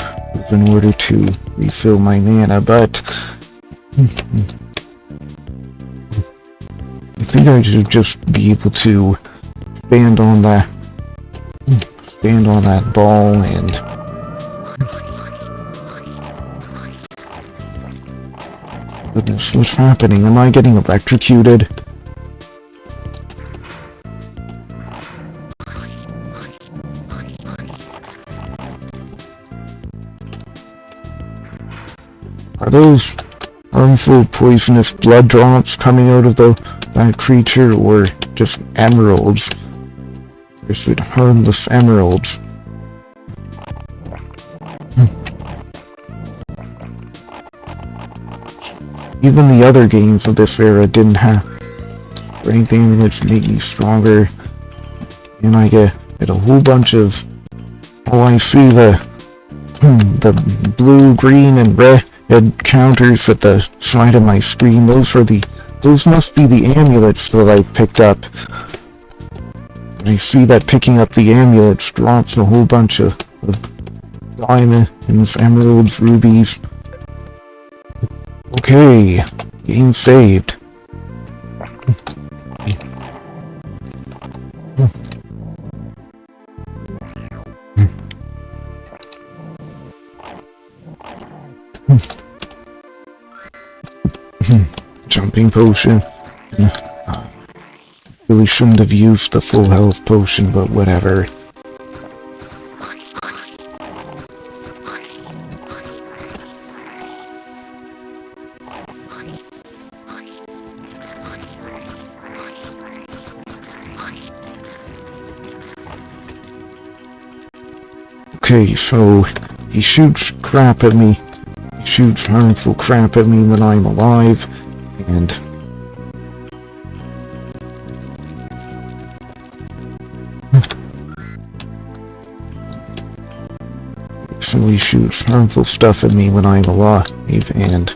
in order to refill my mana, but... I think I should just be able to stand on that ball and... Goodness, what's happening? Am I getting electrocuted? Are those harmful, poisonous blood drops coming out of that creature, or just emeralds? There's harmless emeralds. Even the other games of this era didn't have anything that's made me stronger. And I get a whole bunch of... Oh, I see the blue, green, and red counters at the side of my screen. Those must be the amulets that I picked up. And I see that picking up the amulets drops a whole bunch of diamonds, emeralds, rubies. Okay, game saved. Jumping potion. Really shouldn't have used the full health potion, but whatever. Okay, so he shoots crap at me. He shoots harmful crap at me when I'm alive, and so he shoots harmful stuff at me when I'm alive, and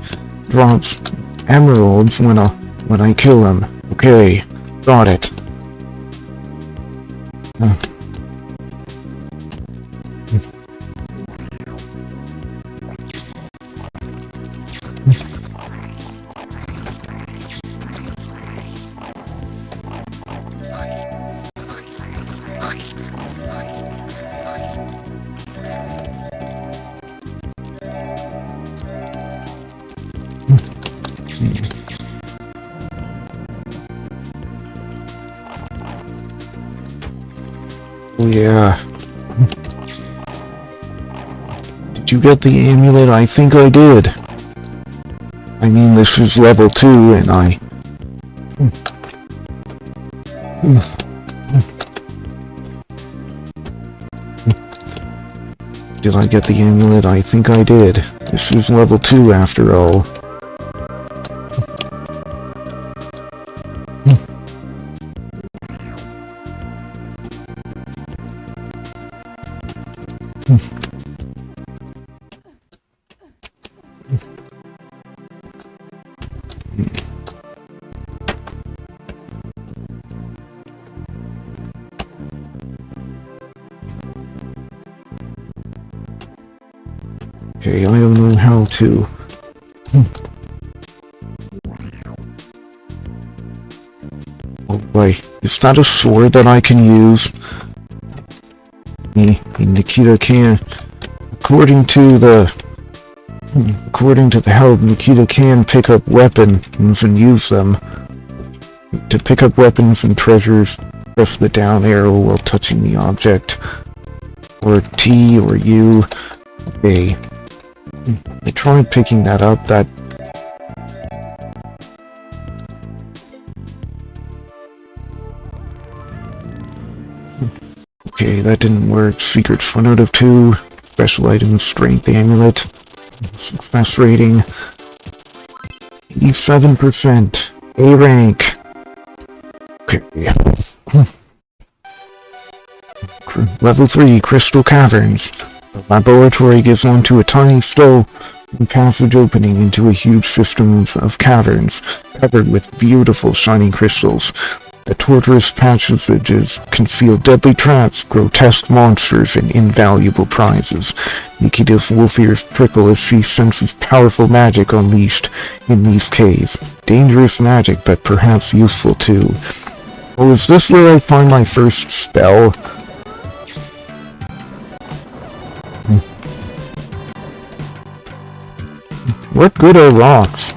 drops emeralds when I kill him. Okay, got it. Oh yeah. Did you get the amulet? I think I did. I mean, this is level 2 and I... Did I get the amulet? I think I did. This is level 2 after all. Okay, I don't know how to... Oh boy, is that a sword that I can use? Nikita can... According to the help, Nikita can pick up weapons and use them. To pick up weapons and treasures, press the down arrow while touching the object. Or T or U. Okay. I tried picking that up, Okay, that didn't work. Secrets 1 out of 2. Special items, strength amulet. Success rating. 87%. A rank. Okay. Level 3, Crystal Caverns. The laboratory gives onto a tiny stone passage opening into a huge system of caverns, covered with beautiful shiny crystals. The tortuous passages conceal deadly traps, grotesque monsters, and invaluable prizes. Nikita's wolf ears prickle as she senses powerful magic unleashed in these caves. Dangerous magic, but perhaps useful too. Oh, is this where I find my first spell? What good are rocks?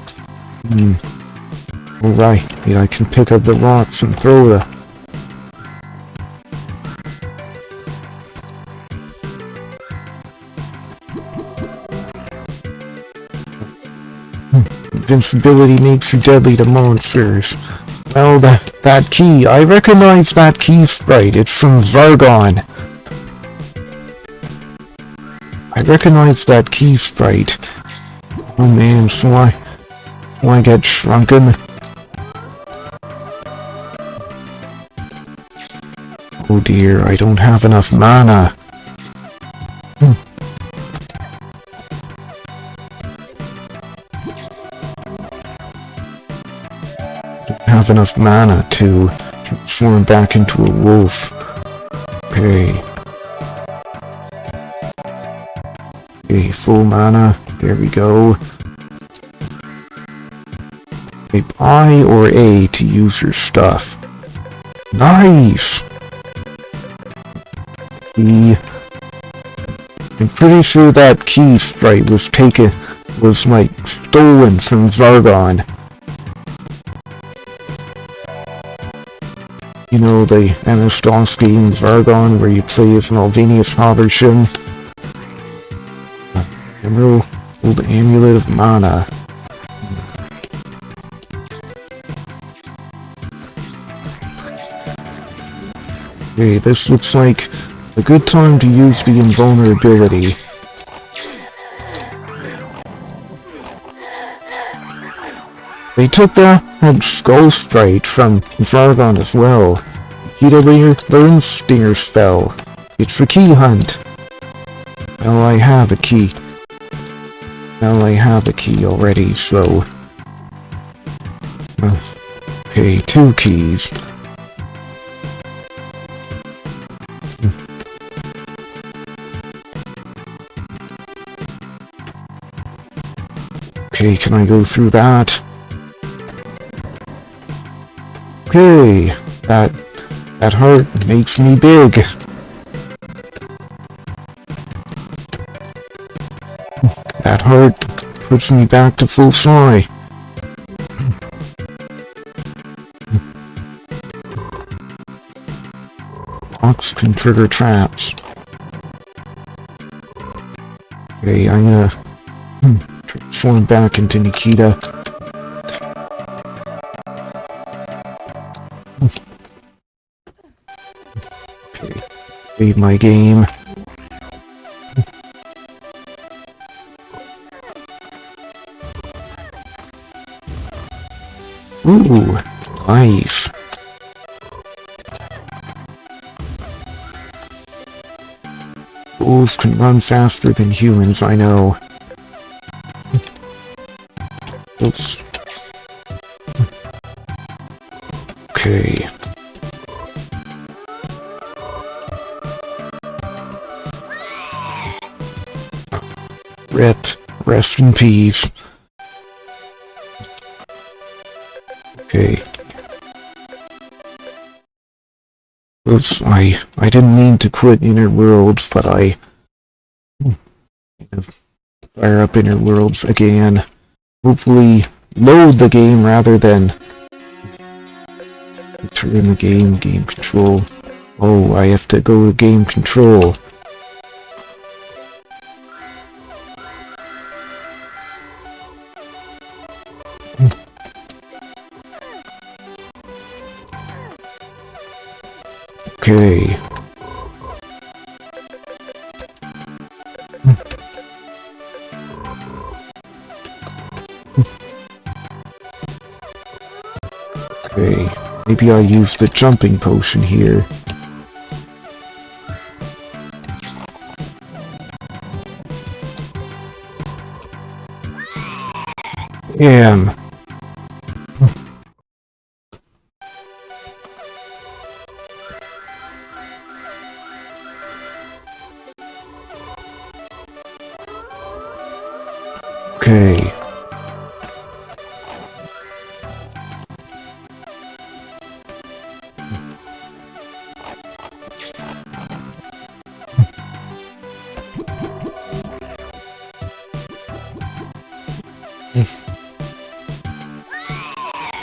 Alright, I can pick up the rocks and throw the... Invincibility makes you deadly to monsters. Well, that key, I recognize that key sprite. It's from Zargon. I recognize that key sprite. Oh man, so I get shrunken. Oh dear, I don't have enough mana. Don't have enough mana to transform back into a wolf. Okay. Okay, full mana. There we go. Type I or A to use your stuff. Nice! I'm pretty sure that key sprite was like stolen from Zargon. You know, the MS-DOS game Zargon where you play as an Alvinius Habersham. Emerald Amulet of Mana. Okay, this looks like a good time to use the invulnerability. They took that skull sprite from Zargon as well. Nikita learns Stinger spell. It's for key hunt. Well, I have a key. Well, I have a key already, so... Okay, 2 keys. Okay, can I go through that? Okay, that heart makes me big. That heart puts me back to full size. Box rocks can trigger traps. Okay, I'm gonna transform back into Nikita. Okay, save my game. Ooh, nice. Wolves can run faster than humans, I know. Oops. Okay. Rip. Rest in peace. Okay. Oops, I didn't mean to quit Inner Worlds, but I fire up Inner Worlds again. Hopefully load the game rather than turn the game control. Oh, I have to go to game control. Okay. Okay. Maybe I'll use the jumping potion here. Damn. Okay.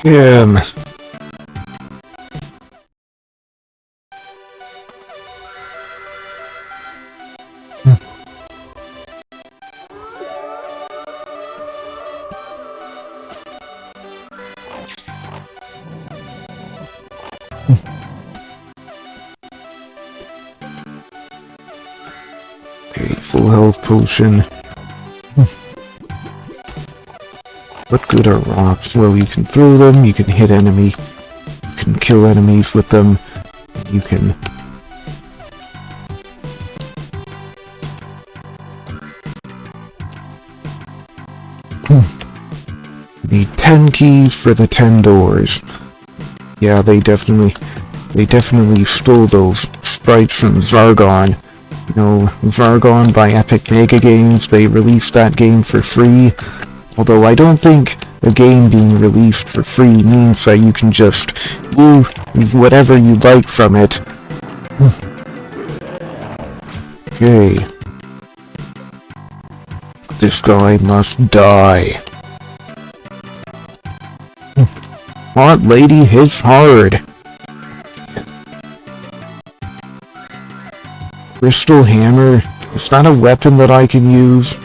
Damn. Okay, full health potion. What good are rocks? Well, you can throw them, you can hit enemies, you can kill enemies with them, you can... Need 10 keys for the 10 doors. Yeah, they definitely stole those sprites from Zargon. You know, Zargon by Epic Mega Games, they released that game for free. Although I don't think a game being released for free means that you can just use whatever you like from it. Okay. This guy must die. Hot lady hits hard. Crystal hammer? Is that a weapon that I can use?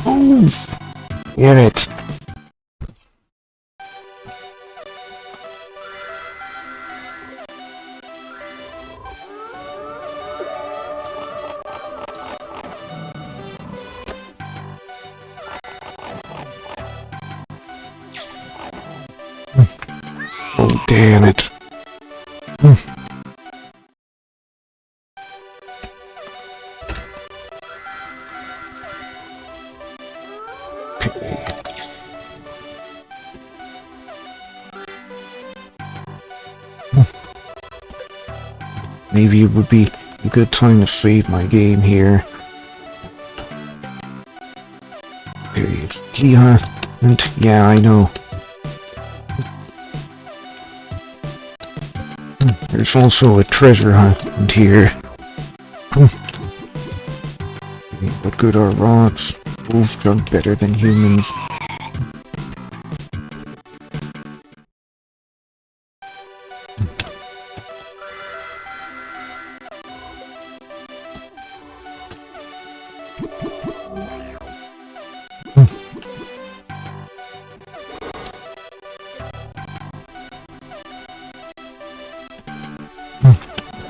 Oh! Damn it. Oh, damn it. Okay. Maybe it would be a good time to save my game here. Okay, key hunt. Yeah, I know. There's also a treasure hunt here. What good are rocks? Wolves jump better than humans.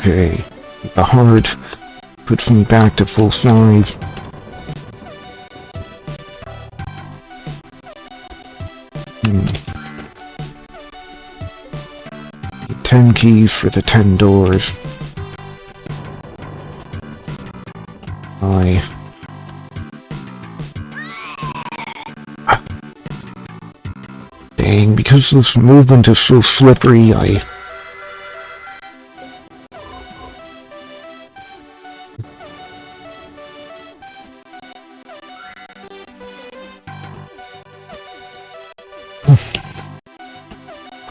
Okay. The heart puts me back to full size. Hmm. 10 keys for the 10 doors. Dang, because this movement is so slippery,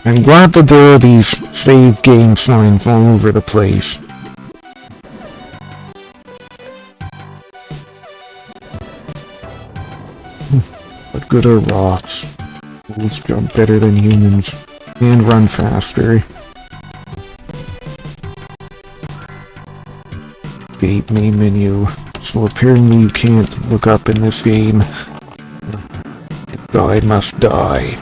I'm glad that there are these save game signs all over the place. What good are rocks? Fools jump better than humans and run faster. Escape main menu. So apparently you can't look up in this game. I must die.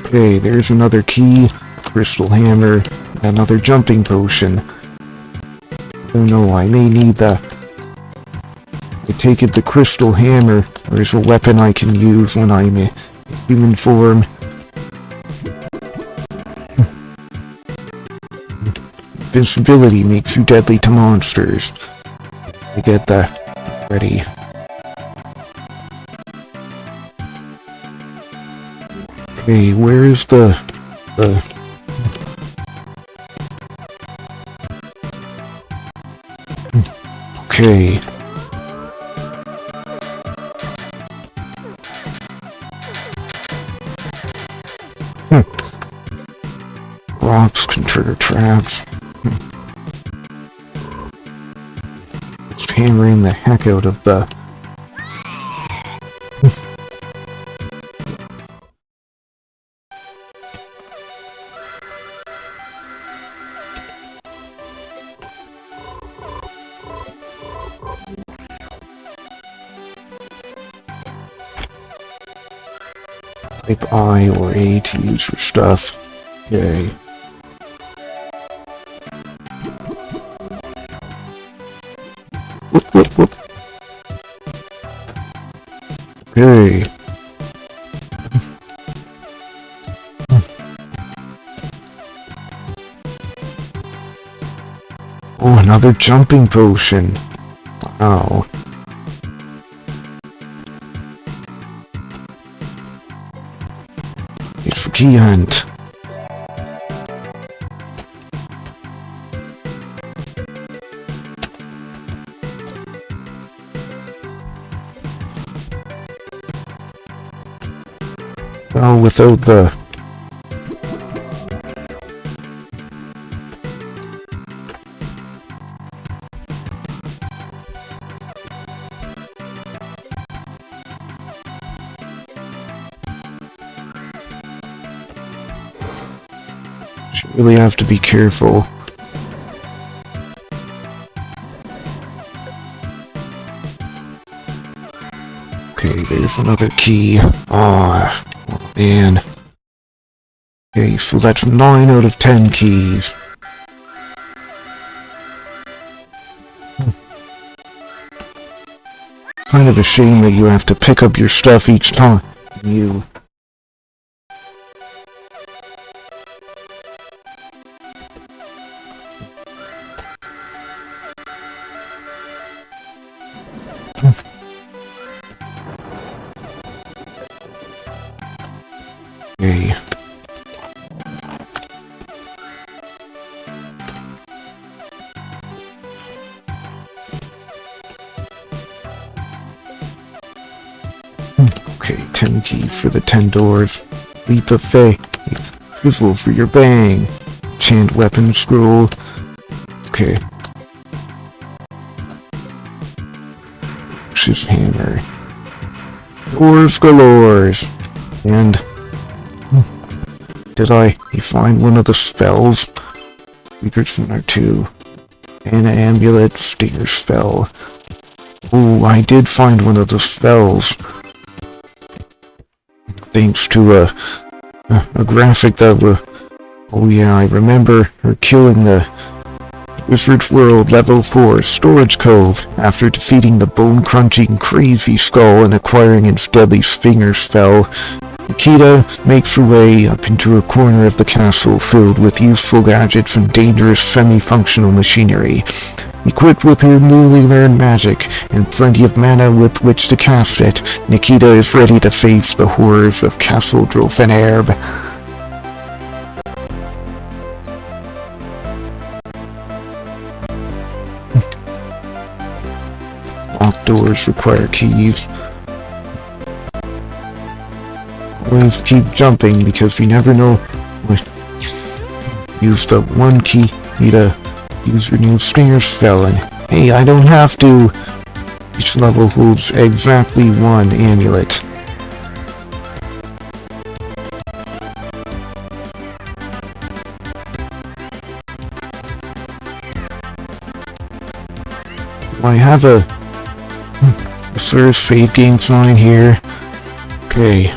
Okay, there's another key, crystal hammer, another jumping potion. Oh no, I may need the... I take it the crystal hammer is a weapon I can use when I'm in human form. Invincibility makes you deadly to monsters. I get that ready. Okay, where is the... Okay. Rocks can trigger traps. It's hammering the heck out of the... Type I or A to use your stuff. Yay. Whoop, whoop, whoop. Okay. Oh, another jumping potion. Wow. It's for key hunt. Well, without the... You really have to be careful. Okay, there's another key. Ah, oh, man. Okay, so that's 9 out of 10 keys. Kind of a shame that you have to pick up your stuff each time you... Okay. Okay, 10 keys for the 10 doors. Leap of faith. Fizzle for your bang. Chant weapon scroll. Okay. His hammer. Doors galores. And... Did I find one of the spells? Secrets 1 or 2. An amulet, stinger spell. Oh, I did find one of the spells. Thanks to a graphic that Oh yeah, I remember her killing the Wizard's World Level 4 Storage Cove after defeating the bone-crunching Crazy Skull and acquiring its deadly Stinger spell. Nikita makes her way up into a corner of the castle filled with useful gadgets and dangerous semi-functional machinery. Equipped with her newly learned magic and plenty of mana with which to cast it, Nikita is ready to face the horrors of Castle Drofenherb. Locked doors require keys. Always keep jumping because you never know what. Use the one key to use your new Stinger spell, and hey, I don't have to. Each level holds exactly one amulet. I have a first save game sign here. Okay.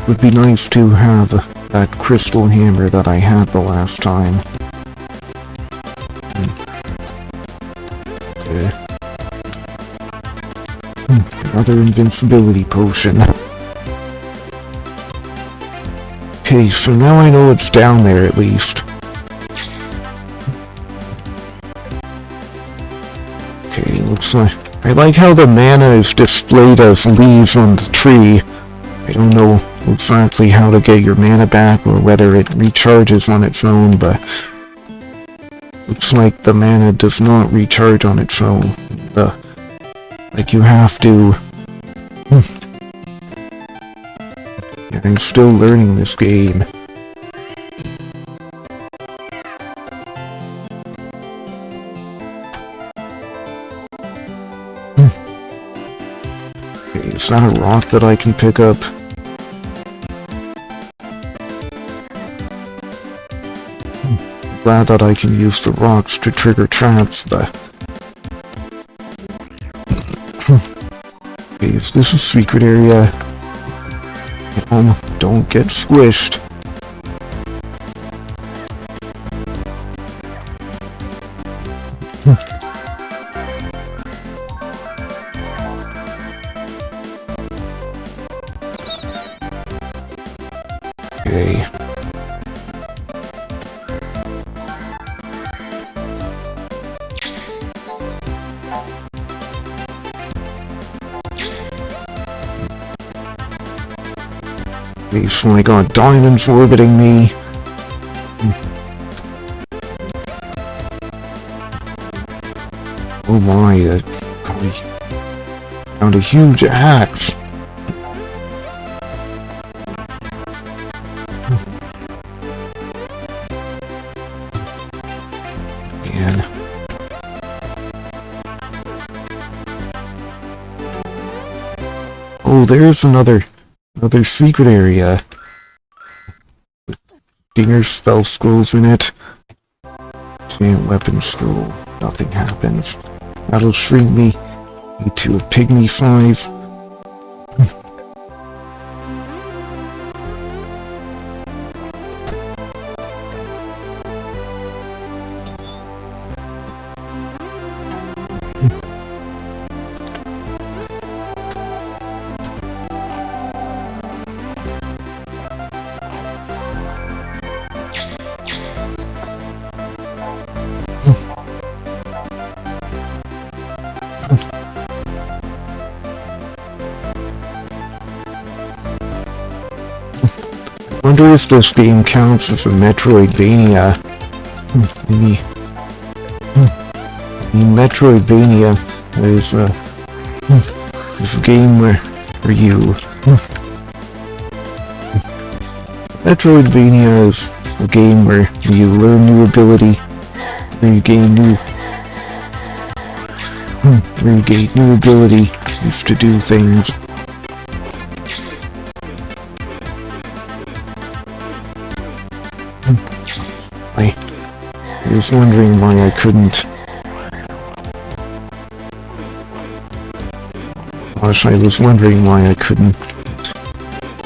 Would be nice to have that crystal hammer that I had the last time. Another invincibility potion. Okay, so now I know it's down there at least. Okay, looks like... I like how the mana is displayed as leaves on the tree. I don't know exactly how to get your mana back or whether it recharges on its own, but... looks like the mana does not recharge on its own. Like you have to... Yeah, I'm still learning this game. Okay, is that a rock that I can pick up? Glad that I can use the rocks to trigger traps, but... Okay, is this a secret area? Don't get squished. Okay. Okay, so I got diamonds orbiting me. Oh my, that probably found a huge axe. Man. Oh, there's another secret area. Stinger spell scrolls in it. Giant weapon scroll. Nothing happens. That'll shrink me to a pygmy size. I wonder if this game counts as a Metroidvania. Maybe. Metroidvania is a game where you... Metroidvania is a game where you learn new ability, where you gain new abilities to do things. I was wondering why I couldn't Gosh, I was wondering why I couldn't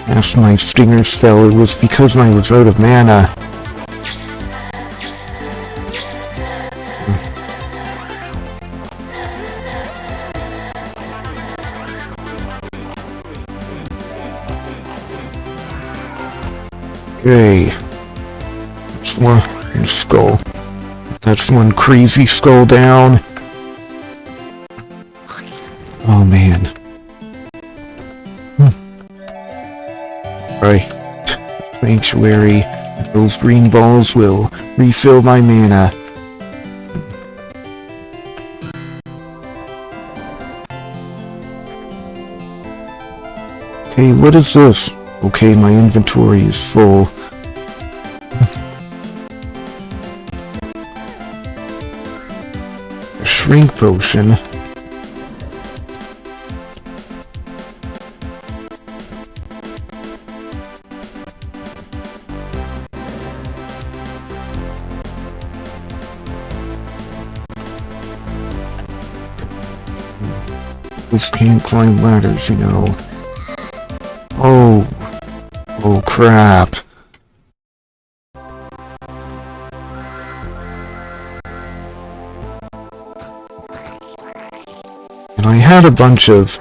cast my stinger spell. It was because I was out of mana. Okay. That's one skull. That's one crazy skull down. Oh man. Right. Sanctuary. Those green balls will refill my mana. Okay, what is this? Okay, my inventory is full. A shrink potion. This can't climb ladders, you know. Oh crap. And I had a bunch of...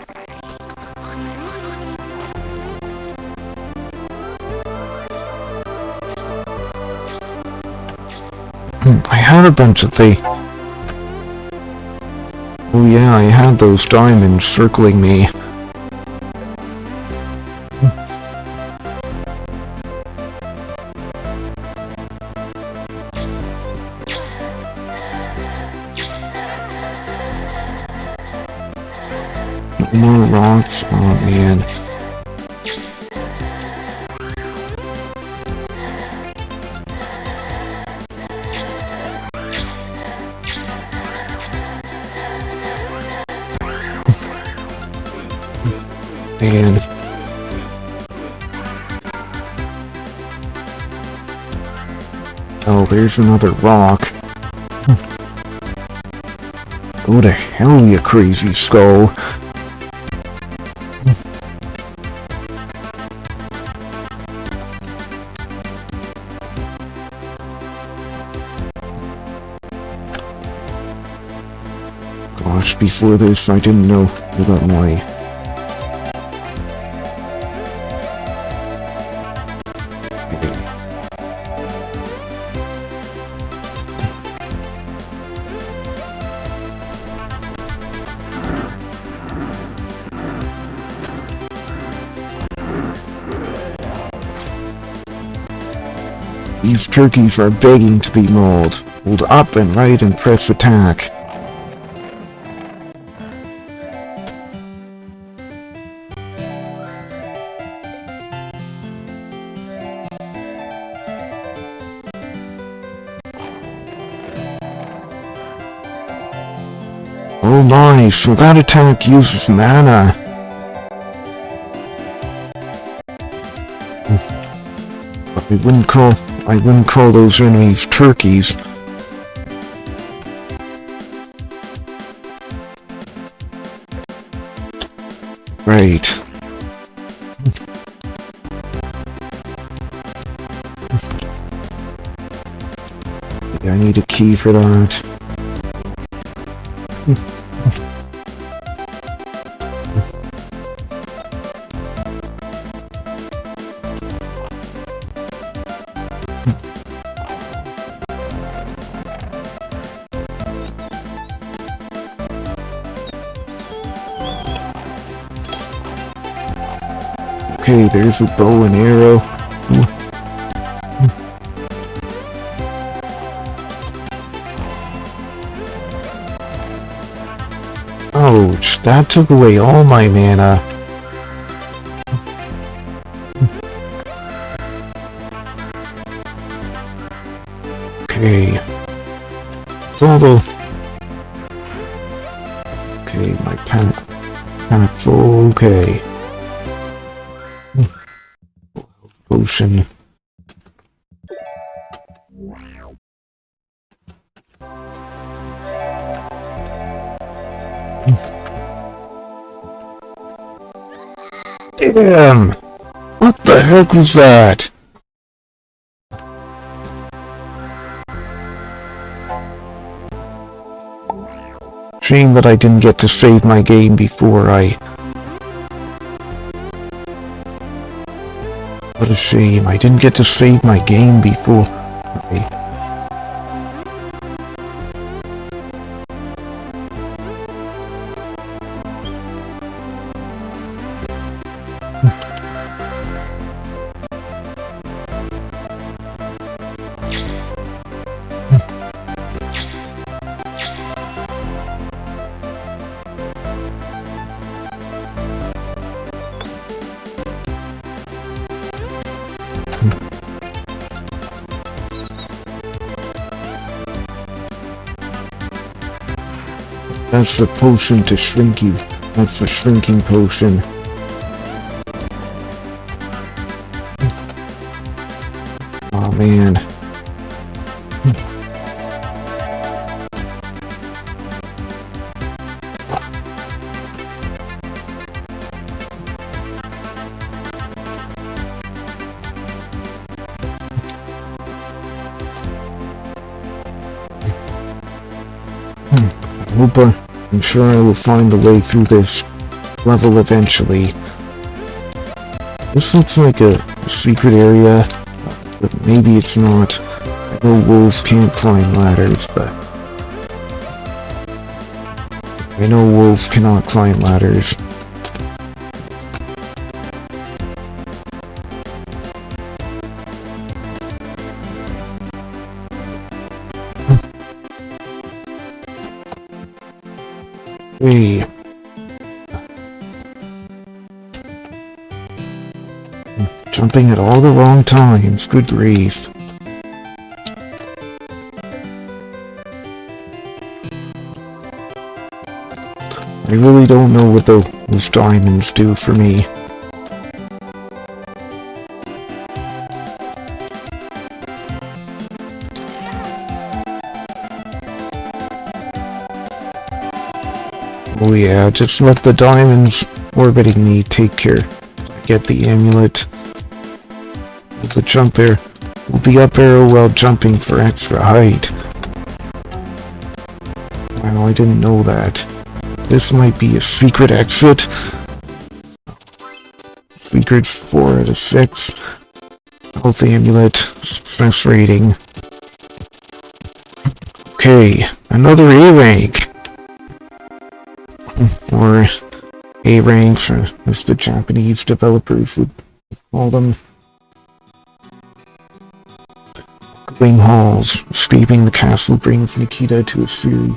I had a bunch of the... Oh yeah, I had those diamonds circling me. More rocks, oh man. And oh, there's another rock. Go to hell, you crazy skull. Gosh, before this I didn't know about my... These turkeys are begging to be mauled. Hold up and right and press attack. Oh nice, so that attack uses mana. I wouldn't call those enemies turkeys. Right. Yeah, I need a key for that. Okay, there's a bow and arrow. Ouch, that took away all my mana. Okay. Although... Okay, my pack full, okay. Potion. Damn! What the heck was that? Shame that I didn't get to save my game before I... What a shame. I didn't get to save my game before I... That's the potion to shrink you. That's the shrinking potion. Oh man. I'm sure I will find a way through this level eventually. This looks like a secret area, but maybe it's not. I know wolves can't climb ladders, but... I know wolves cannot climb ladders. Hey. Jumping at all the wrong times, good grief. I really don't know what those diamonds do for me. Oh yeah, just let the diamonds orbiting me take care. Get the amulet. Hold the jump air. Hold the up arrow while jumping for extra height. Wow, I didn't know that. This might be a secret exit. Secret 4 out of 6. Health amulet. Success rating. Okay, another A rank. Or A ranks, as the Japanese developers would call them. Green halls. Escaping the castle brings Nikita to a series.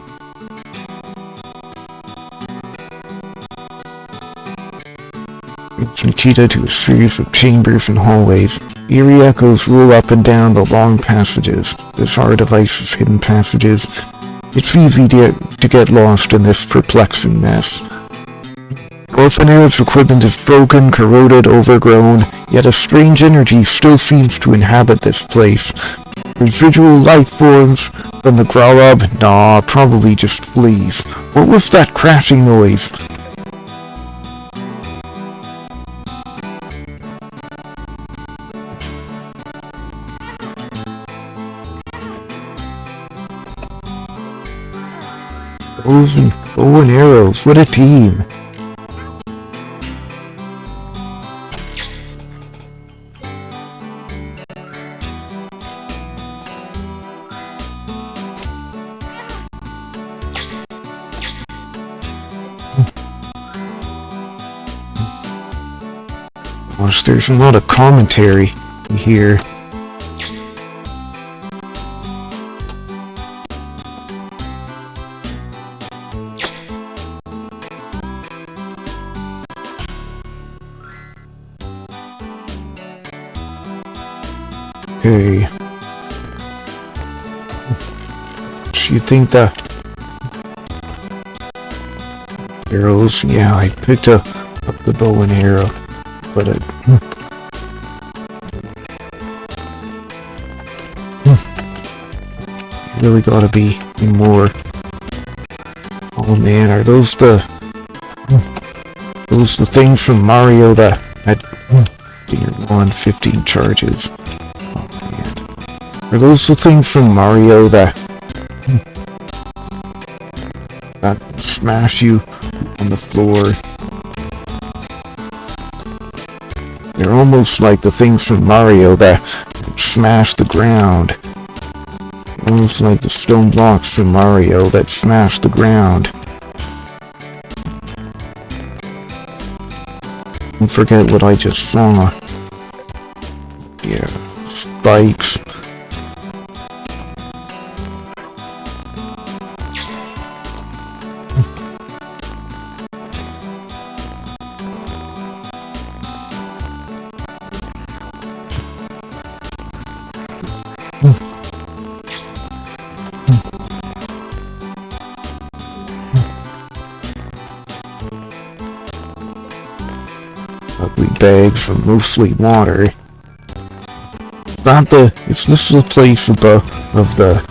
Nikita to a series of chambers and hallways. Eerie echoes roll up and down the long passages. Bizarre devices, hidden passages. It's easy to get lost in this perplexing mess. Orphanage's equipment is broken, corroded, overgrown, yet a strange energy still seems to inhabit this place. Residual life forms from the Growlub? Nah, probably just fleas. What was that crashing noise? Bows and bow and arrows, what a team! Gosh, there's a lot of commentary here. Okay. Do you think the arrows? Yeah, I picked up the bow and arrow, but really gotta be more. Oh man, are those the things from Mario that on 15 charges. Oh man. Are those the things from Mario that smash you on the floor? They're almost like the things from Mario that smash the ground. Almost like the stone blocks from Mario that smash the ground. Don't forget what I just saw. Yeah, spikes. Ugly bags of mostly water. It's not the. It's this the place above of the.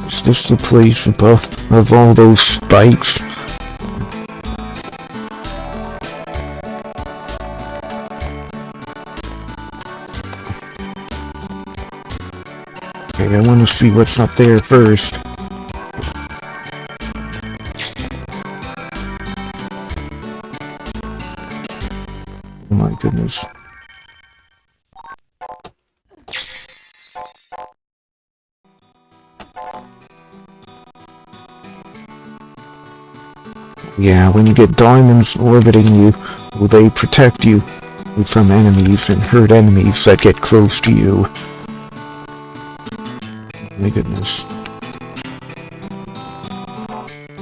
Is this the place above of all those spikes? Okay, I want to see what's up there first. Oh my goodness. Yeah, when you get diamonds orbiting you, will they protect you from enemies and hurt enemies that get close to you? Oh my goodness.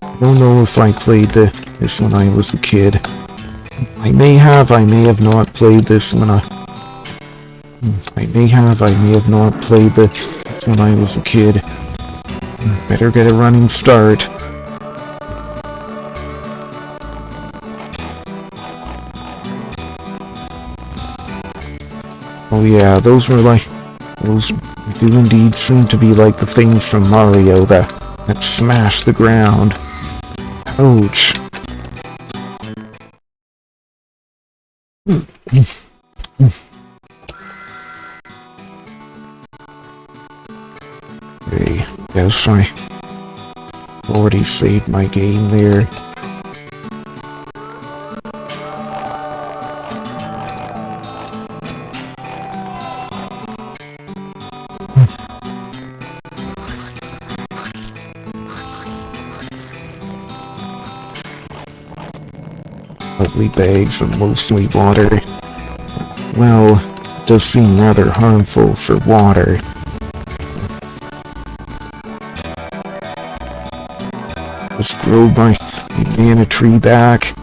I don't know if I played this when I was a kid. I may have not played this when I may have not played this when I was a kid. Better get a running start. Oh yeah, those do indeed seem to be like the things from Mario that smash the ground. Ouch. Okay, yes, I already saved my game there. Ugly bags of mostly water. Well, it does seem rather harmful for water. Just grow my banana tree back.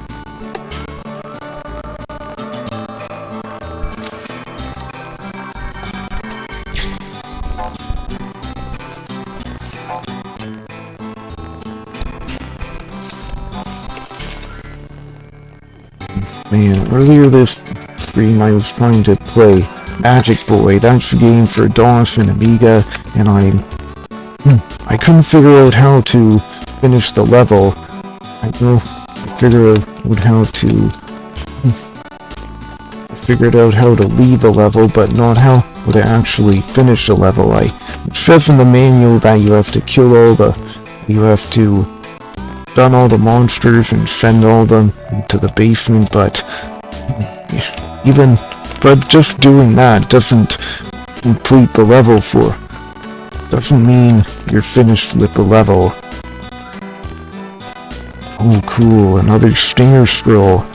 Man, earlier this stream I was trying to play Magic Boy. That's the game for DOS and Amiga, and I couldn't figure out how to finish the level. I figured out how to leave the level, but not how to actually finish the level. It says in the manual that you have to stun all the monsters and send all them into the basement, but just doing that doesn't complete the level doesn't mean you're finished with the level. Oh cool, another stinger scroll.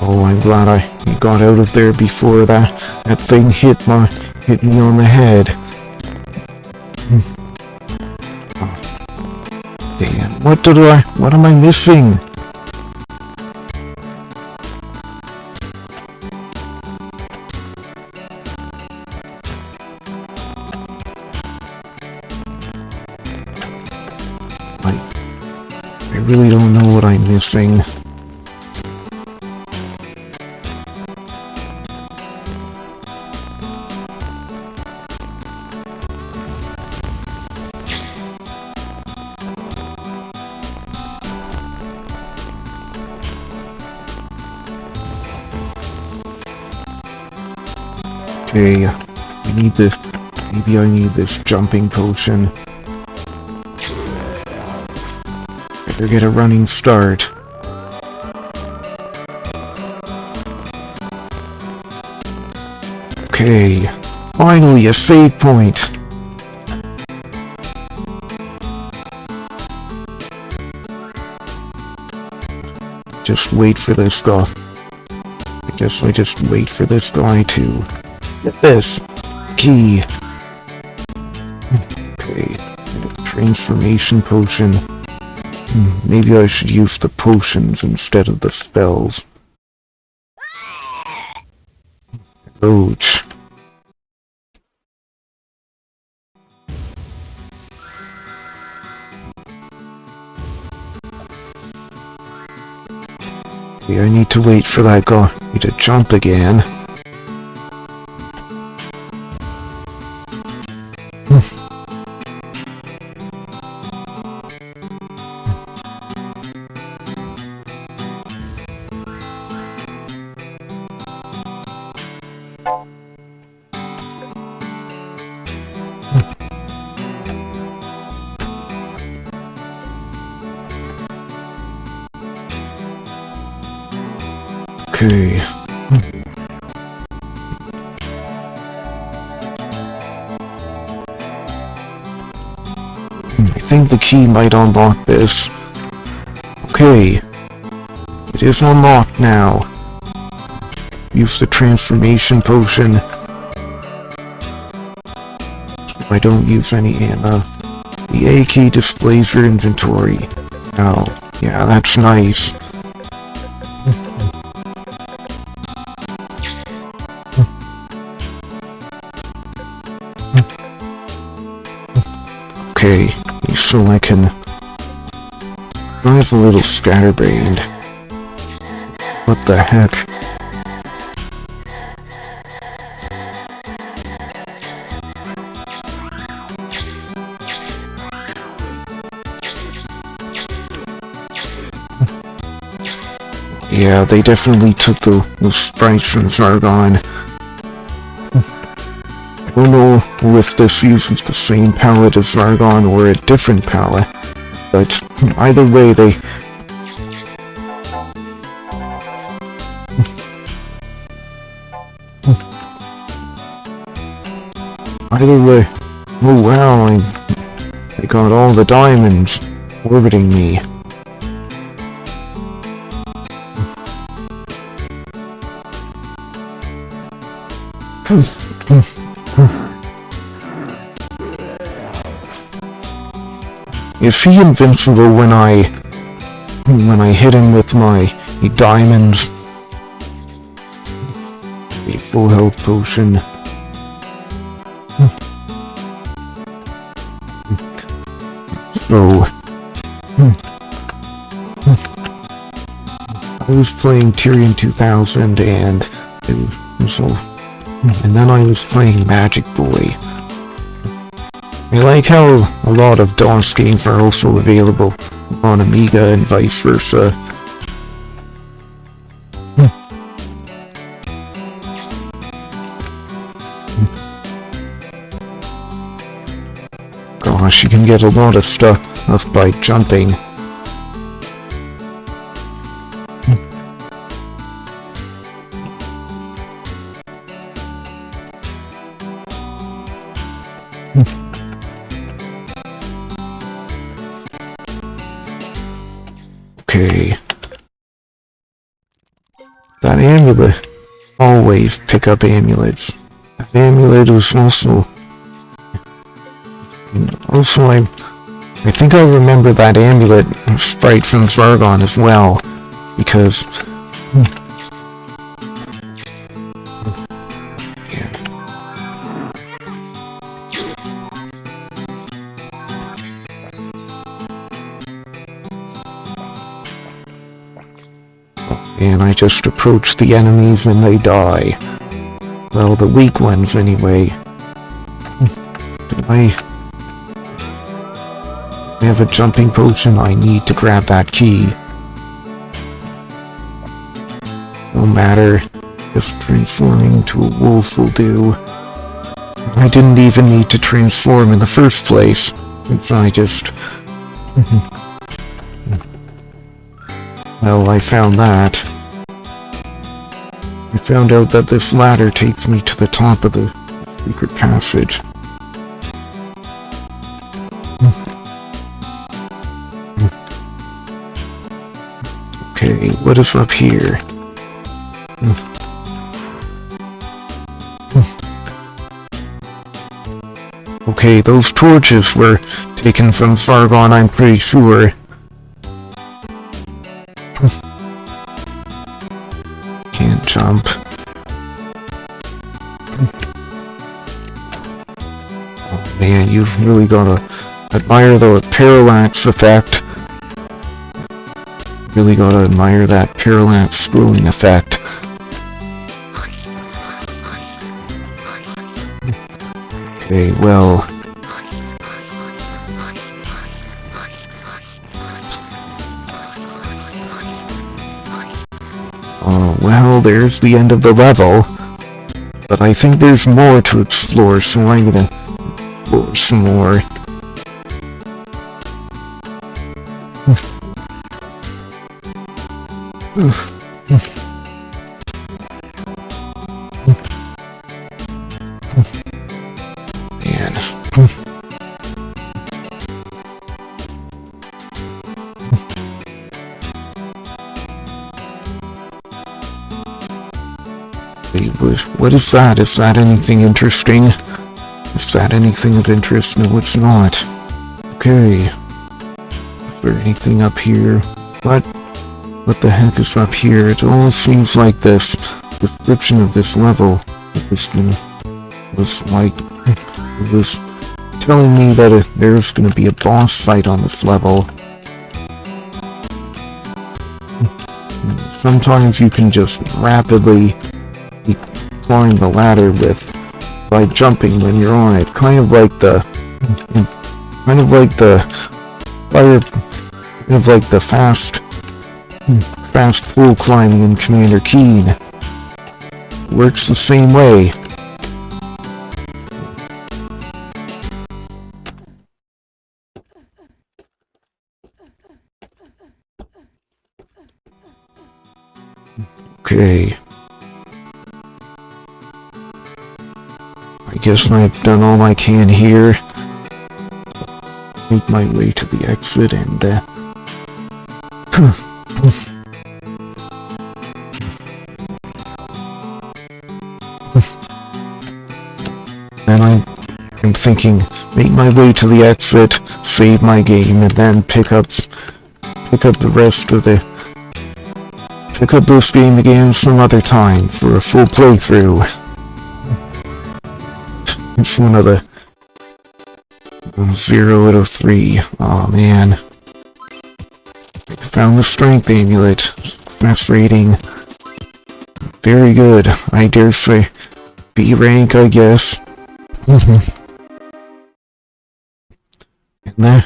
Oh, I'm glad I got out of there before that thing hit me on the head. Oh, damn, what am I missing? I really don't know what I'm missing. Okay, I need the... Maybe I need this jumping potion. Better get a running start. Okay, finally a save point. Just wait for this guy. I guess I just wait for this guy to get this key. Okay, and a transformation potion. Maybe I should use the potions instead of the spells. Ouch. Okay, I need to wait for that guy to jump again. Okay. I think the key might unlock this. Okay. It is unlocked now. Use the transformation potion. So I don't use any ammo. The A key displays your inventory. Oh, yeah, that's nice. Okay, so I can... I was a little scatterbrained. What the heck? Yeah, they definitely took the sprites from Zargon. I don't know if this uses the same palette as Zargon or a different palette, but either way they... Either way... Oh wow, I got all the diamonds orbiting me. Is he invincible when I hit him with my diamonds? A full health potion. So I was playing Tyrian 2000 and then I was playing Magic Boy. I like how a lot of DOS games are also available on Amiga and vice versa. Gosh, you can get a lot of stuff by jumping. Okay. That amulet. Always pick up amulets. That amulet was also... Also, I think I remember that amulet sprite from Zargon as well. Because... And I just approach the enemies and they die. Well, the weak ones anyway. I have a jumping potion. I need to grab that key. No matter Just transforming into a wolf will do. I didn't even need to transform in the first place, since I just... Well, I found that. I found out that this ladder takes me to the top of the secret passage. Okay, what is up here? Okay, those torches were taken from Sargon, I'm pretty sure. Can't jump. Oh man, you've really gotta admire the parallax effect. Really gotta admire that parallax scrolling effect. Okay, well... well, there's the end of the level. But I think there's more to explore, so I'm gonna explore some more. Man. What is that? Is that anything interesting? Is that anything of interest? No, it's not. Okay. Is there anything up here? What the heck is up here? It almost seems like this description of this level was like... It was telling me that there's gonna be a boss fight on this level. Sometimes you can just rapidly climb the ladder by jumping when you're on it, kind of like the fast full climbing in Commander Keen. Works the same way. Okay. I guess I've done all I can here. Make my way to the exit and then I'm thinking, make my way to the exit, save my game, and then pick up the rest of pick up this game again some other time for a full playthrough. It's one of the 0 out of 3. Aw, man. I found the strength amulet. Best rating. Very good. I dare say B rank, I guess. In the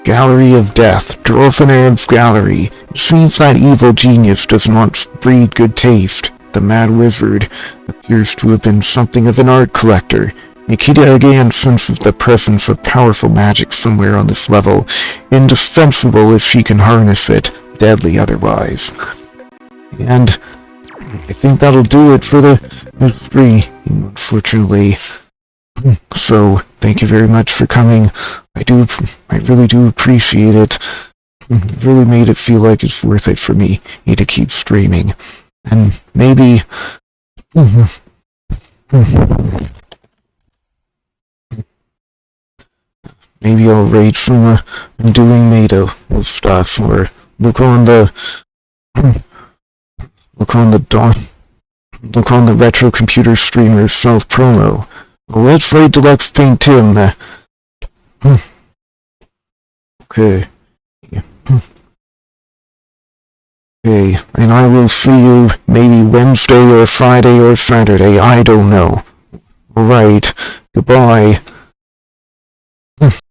Gallery of Death, Dwarfenerd's Gallery. It seems that evil genius does not breed good taste. The Mad Wizard appears to have been something of an art collector. Nikita again senses the presence of powerful magic somewhere on this level. Indispensable if she can harness it, deadly otherwise. And I think that'll do it for the mystery, unfortunately. So, thank you very much for coming. I really do appreciate it. It really made it feel like it's worth it for me to keep streaming. And maybe... Maybe I'll rate some doing NATO stuff, or look on the retro computer streamer's self promo. Well, let's rate Deluxe Paint Tim. Okay. Okay, and I will see you maybe Wednesday or Friday or Saturday. I don't know. Alright. Goodbye.